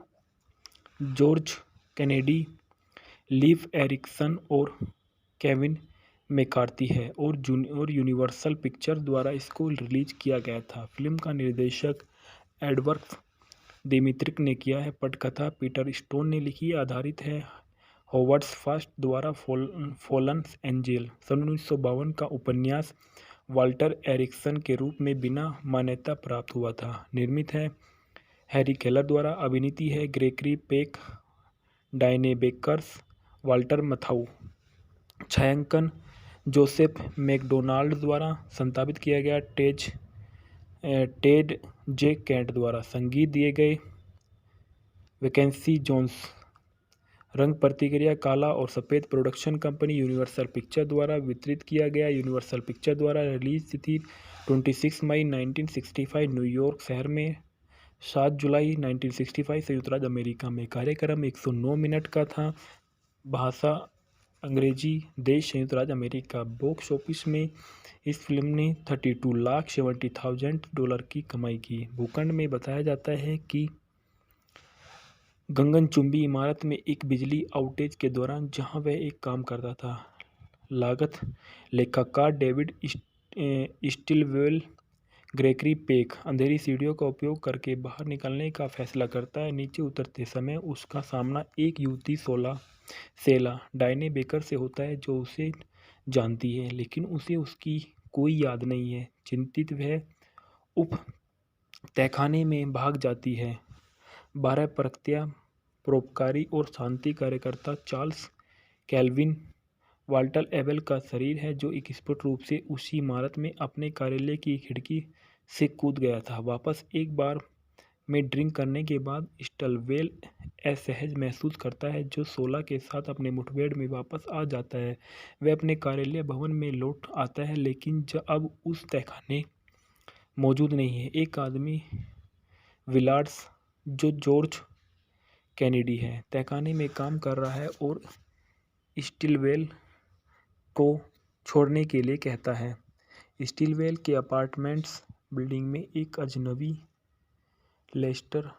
Speaker 1: George Kennedy, leave Ericsson और केविन मैकार्थी है और यूनिवर्सल पिक्चर द्वारा इसको रिलीज किया गया था। फिल्म का निर्देशक एडवर्ड डिमिट्रिक ने किया है। पटकथा पीटर स्टोन ने लिखी, आधारित है होवर्ड फास्ट द्वारा फॉलन एंजल सन 1952 का उपन्यास वाल्टर एरिक्सन के रूप में बिना मान्यता प्राप्त हुआ था। निर्मित है हैरी केलर द्वारा। अभिनीति है Gregory Peck, Diane Bakers, Walter Matthau. छायांकन जोसेफ मैकडोनाल्ड द्वारा। संपादित किया गया टेड जे कैंट द्वारा। संगीत दिए गए वैकेंसी जोन्स। रंग प्रतिक्रिया काला और सफ़ेद। प्रोडक्शन कंपनी यूनिवर्सल पिक्चर द्वारा वितरित किया गया। यूनिवर्सल पिक्चर द्वारा रिलीज थी 26 मई 1965 न्यूयॉर्क शहर में, 7 जुलाई 1965 संयुक्त राज्य अमेरिका में। कार्यक्रम 109 मिनट का था। भाषा अंग्रेजी। देश संयुक्त राज्य अमेरिका। बॉक्स ऑफिस में इस फिल्म ने $32,70,000 की कमाई की। भूखंड में बताया जाता है कि गगनचुंबी इमारत में एक बिजली आउटेज के दौरान जहां वह एक काम करता था। लागत लेखाकार डेविड स्टिलवेल ग्रेगरी पेक अंधेरी सीढ़ियों का उपयोग करके बाहर निकलने का फैसला करता है। नीचे उतरते समय उसका सामना एक युवती शेला डायने बेकर से होता है, जो उसे जानती है लेकिन उसे उसकी कोई याद नहीं है। चिंतित वह उप तहखाने में भाग जाती है। 12 प्रकृत्या परोपकारी और शांति कार्यकर्ता चार्ल्स कैल्विन वाल्टर एबेल का शरीर है, जो एक स्पष्ट रूप से उसी इमारत में अपने कार्यालय की खिड़की से कूद गया था। वापस एक बार में ड्रिंक करने के बाद स्टिलवेल असहज महसूस करता है, जो सोला के साथ अपने मुठभेड़ में वापस आ जाता है। वह अपने कार्यालय भवन में लौट आता है, लेकिन अब उस तहखाने मौजूद नहीं है। एक आदमी विलार्ड्स, जो जॉर्ज कैनेडी है, तहखाने में काम कर रहा है और स्टिलवेल को छोड़ने के लिए कहता है। स्टिलवेल के अपार्टमेंट्स बिल्डिंग में एक अजनबी लेस्टर,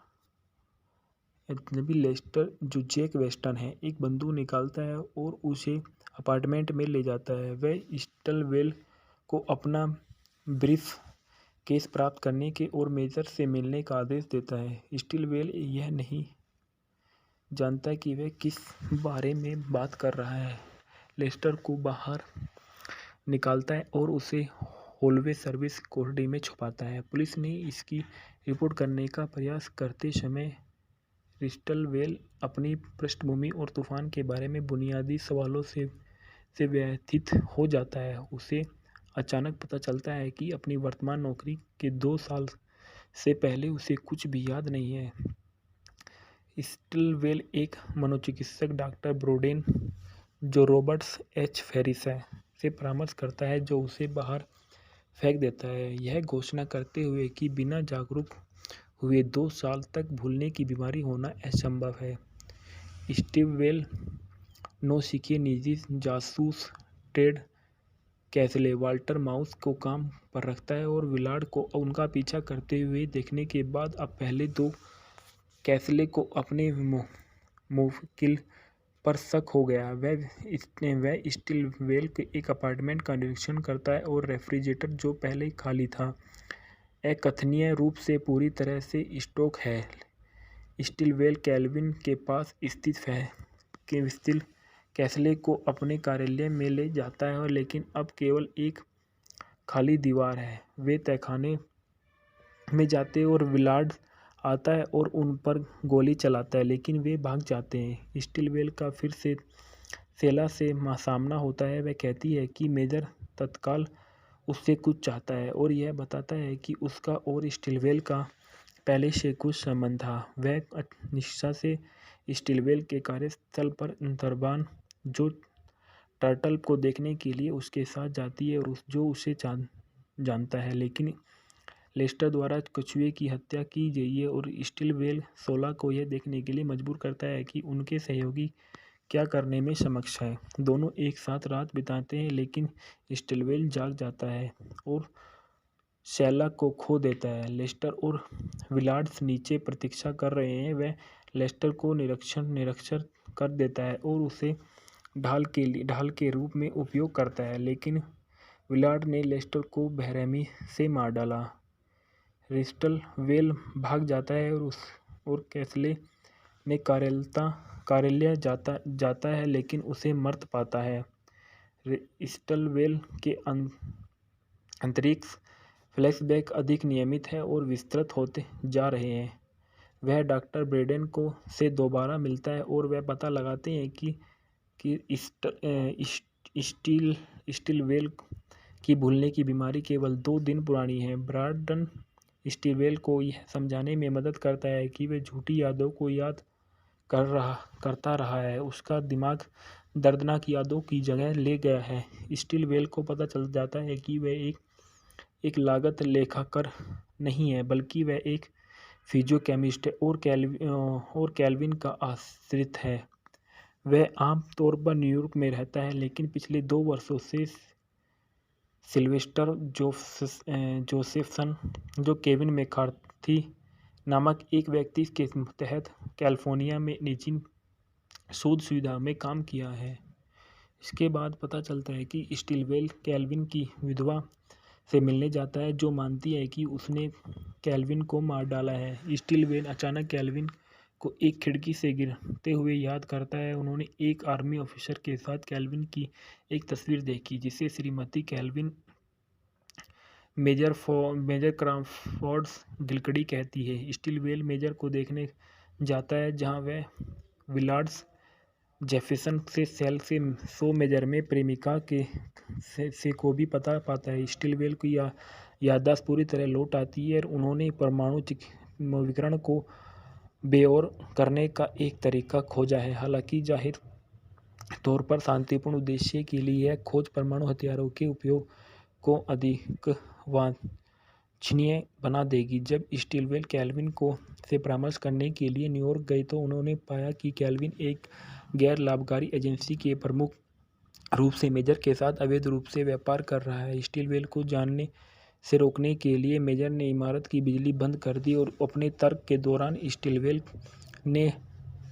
Speaker 1: जो जैक वेस्टन है, एक बंदूक निकालता है और उसे अपार्टमेंट में ले जाता है। वह स्टिलवेल को अपना ब्रीफ केस प्राप्त करने के और मेजर से मिलने का आदेश देता है। स्टिलवेल यह नहीं जानता कि वह किस बारे में बात कर रहा है। लेस्टर को बाहर निकालता है और उसे हॉलवे सर्विस कोठरी में छुपाता है। पुलिस ने इसकी रिपोर्ट करने का प्रयास करते समय स्टिलवेल अपनी पृष्ठभूमि और तूफान के बारे में बुनियादी सवालों से व्यथित हो जाता है। उसे अचानक पता चलता है कि अपनी वर्तमान नौकरी के 2 साल से पहले उसे कुछ भी याद नहीं है। स्टिलवेल एक मनोचिकित्सक डॉक्टर ब्रोडेन, जो रॉबर्ट्स एच फेरिस है, से परामर्श करता है, जो उसे बाहर फेंक देता है, यह घोषणा करते हुए कि बिना जागरूक हुए 2 साल तक भूलने की बीमारी होना असंभव है। स्टिलवेल नौसिखिए निजी जासूस टेड कैसले वाल्टर माउस को काम पर रखता है और विलार्ड को उनका पीछा करते हुए देखने के बाद अब पहले 2 कैसले को अपने मुवक्किल पर शक हो गया। वह स्टिलवेल के एक अपार्टमेंट का निरीक्षण करता है और रेफ्रिजरेटर, जो पहले खाली था, अकथनीय रूप से पूरी तरह से स्टॉक है। स्टिलवेल केल्विन के पास स्थित कैसले को अपने कार्यालय में ले जाता है, लेकिन अब केवल एक खाली दीवार है। वे तहखाने में जाते हैं और विलार्ड आता है और उन पर गोली चलाता है, लेकिन वे भाग जाते हैं। स्टिलवेल का फिर से सेला से सामना होता है। वह कहती है कि मेजर तत्काल उससे कुछ चाहता है और यह बताता है कि उसका और स्टिलवेल का पहले से कुछ संबंध था। वह निष्ठा से स्टिलवेल के कार्यस्थल पर दरबान, जो टर्टल को देखने के लिए उसके साथ जाती है और जो उसे जानता है, लेकिन लेस्टर द्वारा कछुए की हत्या की गई है, और स्टिलवेल 16 को यह देखने के लिए मजबूर करता है कि उनके सहयोगी क्या करने में सक्षम है। दोनों एक साथ रात बिताते हैं, लेकिन स्टिलवेल जाग जाता है और शैला को खो देता है। लेस्टर और विलार्ड्स नीचे प्रतीक्षा कर रहे हैं। वह लेस्टर को निरक्षर कर देता है और उसे ढाल के रूप में उपयोग करता है, लेकिन विलार्ड ने लेस्टर को बेरहमी से मार डाला। स्टिलवेल भाग जाता है और कैसले में कार्यालय जाता है, लेकिन उसे मृत पाता है। स्टिलवेल के अंतरिक्ष फ्लैशबैक अधिक नियमित है और विस्तृत होते जा रहे हैं। वह डॉक्टर ब्रेडेन से दोबारा मिलता है और वह पता लगाते हैं कि स्टिलवेल की भूलने की बीमारी केवल 2 दिन पुरानी है। ब्रेडेन स्टिलवेल को यह समझाने में मदद करता है कि वह झूठी यादों को याद करता रहा है। उसका दिमाग दर्दनाक यादों की जगह ले गया है। स्टिलवेल को पता चल जाता है कि वह एक लागत लेखाकार नहीं है, बल्कि वह एक फिजियोकेमिस्ट है और केल्विन का आश्रित है। वह आम तौर पर न्यूयॉर्क में रहता है, लेकिन पिछले 2 वर्षों से सिल्वेस्टर जोसेफसन, जो केविन मैकार्थी नामक एक व्यक्ति के तहत कैलिफोर्निया में निजी शोध सुविधा में काम किया है। इसके बाद पता चलता है कि स्टिलवेल केल्विन की विधवा से मिलने जाता है, जो मानती है कि उसने केल्विन को मार डाला है। स्टिलवेल अचानक केल्विन को एक खिड़की से गिरते हुए याद करता है। उन्होंने एक आर्मी ऑफिसर के साथ केल्विन की एक तस्वीर देखी, जिसे श्रीमती केल्विन मेजर क्रॉफोर्ड्स गिलकड़ी कहती है। स्टिलवेल मेजर को देखने जाता है, जहां वह विलार्ड्स जेफरसन से सेल से 100 मेजर में प्रेमिका से को भी पता पाता है। स्टिलवेल की याददाश्त पूरी तरह लौट आती है और उन्होंने परमाणु विकिरण को बेअसर करने का एक तरीका खोजा है। हालांकि जाहिर तौर पर शांतिपूर्ण उद्देश्य के लिए यह खोज परमाणु हथियारों के उपयोग को अधिक वांछनीय बना देगी। जब स्टिलवेल केल्विन से परामर्श करने के लिए न्यूयॉर्क गए तो उन्होंने पाया कि केल्विन एक गैर लाभकारी एजेंसी के प्रमुख रूप से मेजर के साथ अवैध रूप से व्यापार कर रहा है। स्टिलवेल को जानने से रोकने के लिए मेजर ने इमारत की बिजली बंद कर दी और अपने तर्क के दौरान स्टिलवेल ने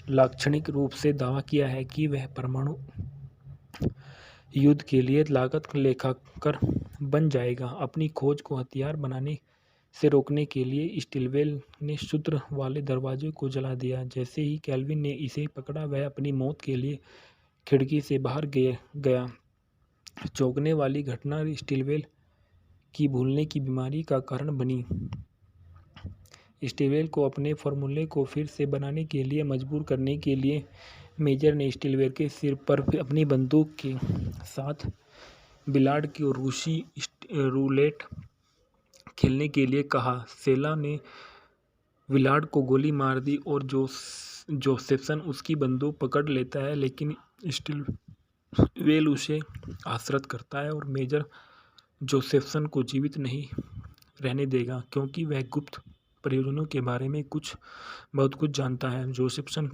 Speaker 1: लाक्षणिक रूप से दावा किया है कि वह परमाणु युद्ध के लिए लागत लेखाकार बन जाएगा। अपनी खोज को हथियार बनाने से रोकने के लिए स्टिलवेल ने सूत्र वाले दरवाजे को जला दिया। जैसे ही केल्विन ने इसे पकड़ा, वह अपनी मौत के लिए खिड़की से बाहर गया। चौंकने वाली घटना स्टिलवेल की भूलने की बीमारी का कारण बनी। स्टिलवेल को अपने फॉर्मूले को फिर से बनाने के लिए मजबूर करने के लिए मेजर ने स्टिलवेल के सिर पर अपनी बंदूक के साथ बिलार्ड की रूसी रूलेट खेलने के लिए कहा। सेला ने विलार्ड को गोली मार दी और जोसेफसन उसकी बंदूक पकड़ लेता है, लेकिन स्टिलवेल उसे आश्रित करता है और मेजर जोसेफसन को जीवित नहीं रहने देगा, क्योंकि वह गुप्त परियोजनाओं के बारे में बहुत कुछ जानता है। जोसेफसन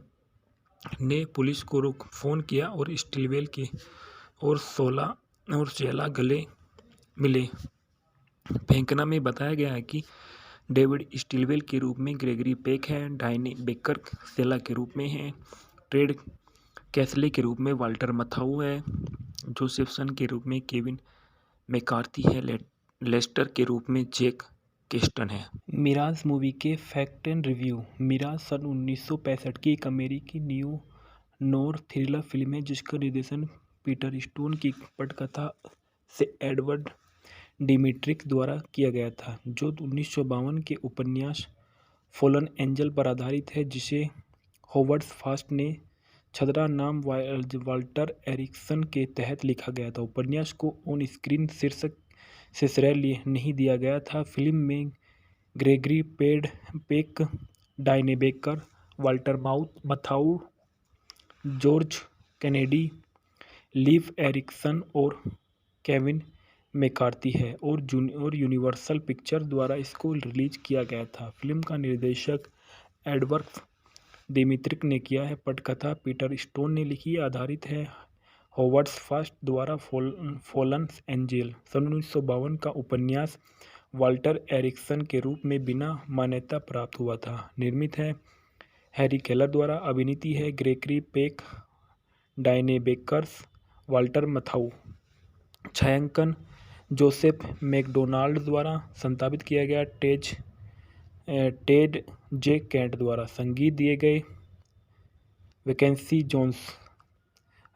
Speaker 1: ने पुलिस को फ़ोन किया और स्टिलवेल के और शैला गले मिले। फेंकना में बताया गया है कि डेविड स्टिलवेल के रूप में ग्रेगरी पेक है, डायने बेकर शैला के रूप में है, टेड कैसले के रूप में वाल्टर मथाऊ है। जोसेफसन के रूप में केविन मैकार्थी है। लेस्टर के रूप में जैक केस्टन है। मिराज मूवी के फैक्ट एंड रिव्यू। मिराज सन 1965 की एक अमेरिकी न्यू नोर थ्रिलर फिल्म है जिसका निर्देशन पीटर स्टोन की पटकथा से एडवर्ड डिमिट्रिक द्वारा किया गया था, जो 1952 के उपन्यास फॉलन एंजल पर आधारित है, जिसे होवर्ड फास्ट ने छद्रा नाम वाल्टर एरिक्सन के तहत लिखा गया था। उपन्यास को ऑन स्क्रीन शीर्षक से श्रेय नहीं दिया गया था। फिल्म में Gregory Peck, Diane Baker, Walter Matthau, George Kennedy, leave Ericsson और केविन मैकार्थी है और यूनिवर्सल पिक्चर द्वारा इसको रिलीज किया गया था। फिल्म का निर्देशक एडवर्ड डिमिट्रिक ने किया है। पटकथा पीटर स्टोन ने लिखी है। आधारित है होवर्ड फास्ट द्वारा फॉलन एंजल। सन 1952 का उपन्यास वाल्टर एरिक्सन के रूप में बिना मान्यता प्राप्त हुआ था। निर्मित है हैरी केलर द्वारा। अभिनीति है Gregory Peck, Diane Bakers, Walter Matthau. छायांकन जोसेफ मैकडोनाल्ड द्वारा। संपादित किया गया टेड जे कैंट द्वारा। संगीत दिए गए वैकेंसी जोन्स।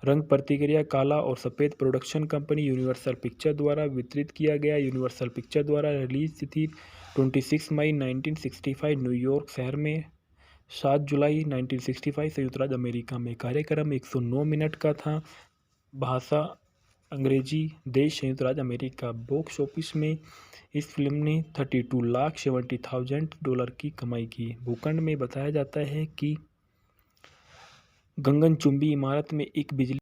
Speaker 1: रंग प्रतिक्रिया काला और सफ़ेद। प्रोडक्शन कंपनी यूनिवर्सल पिक्चर द्वारा वितरित किया गया। यूनिवर्सल पिक्चर द्वारा रिलीज थी 26 मई 1965 न्यूयॉर्क शहर में। 7 जुलाई 1965 संयुक्त राज्य अमेरिका में। कार्यक्रम 109 मिनट का था। भाषा अंग्रेजी। देश संयुक्त राज्य अमेरिका। बॉक्स ऑफिस में इस फिल्म ने $32,70,000 की कमाई की। भूखंड में बताया जाता है कि गगनचुंबी इमारत में एक बिजली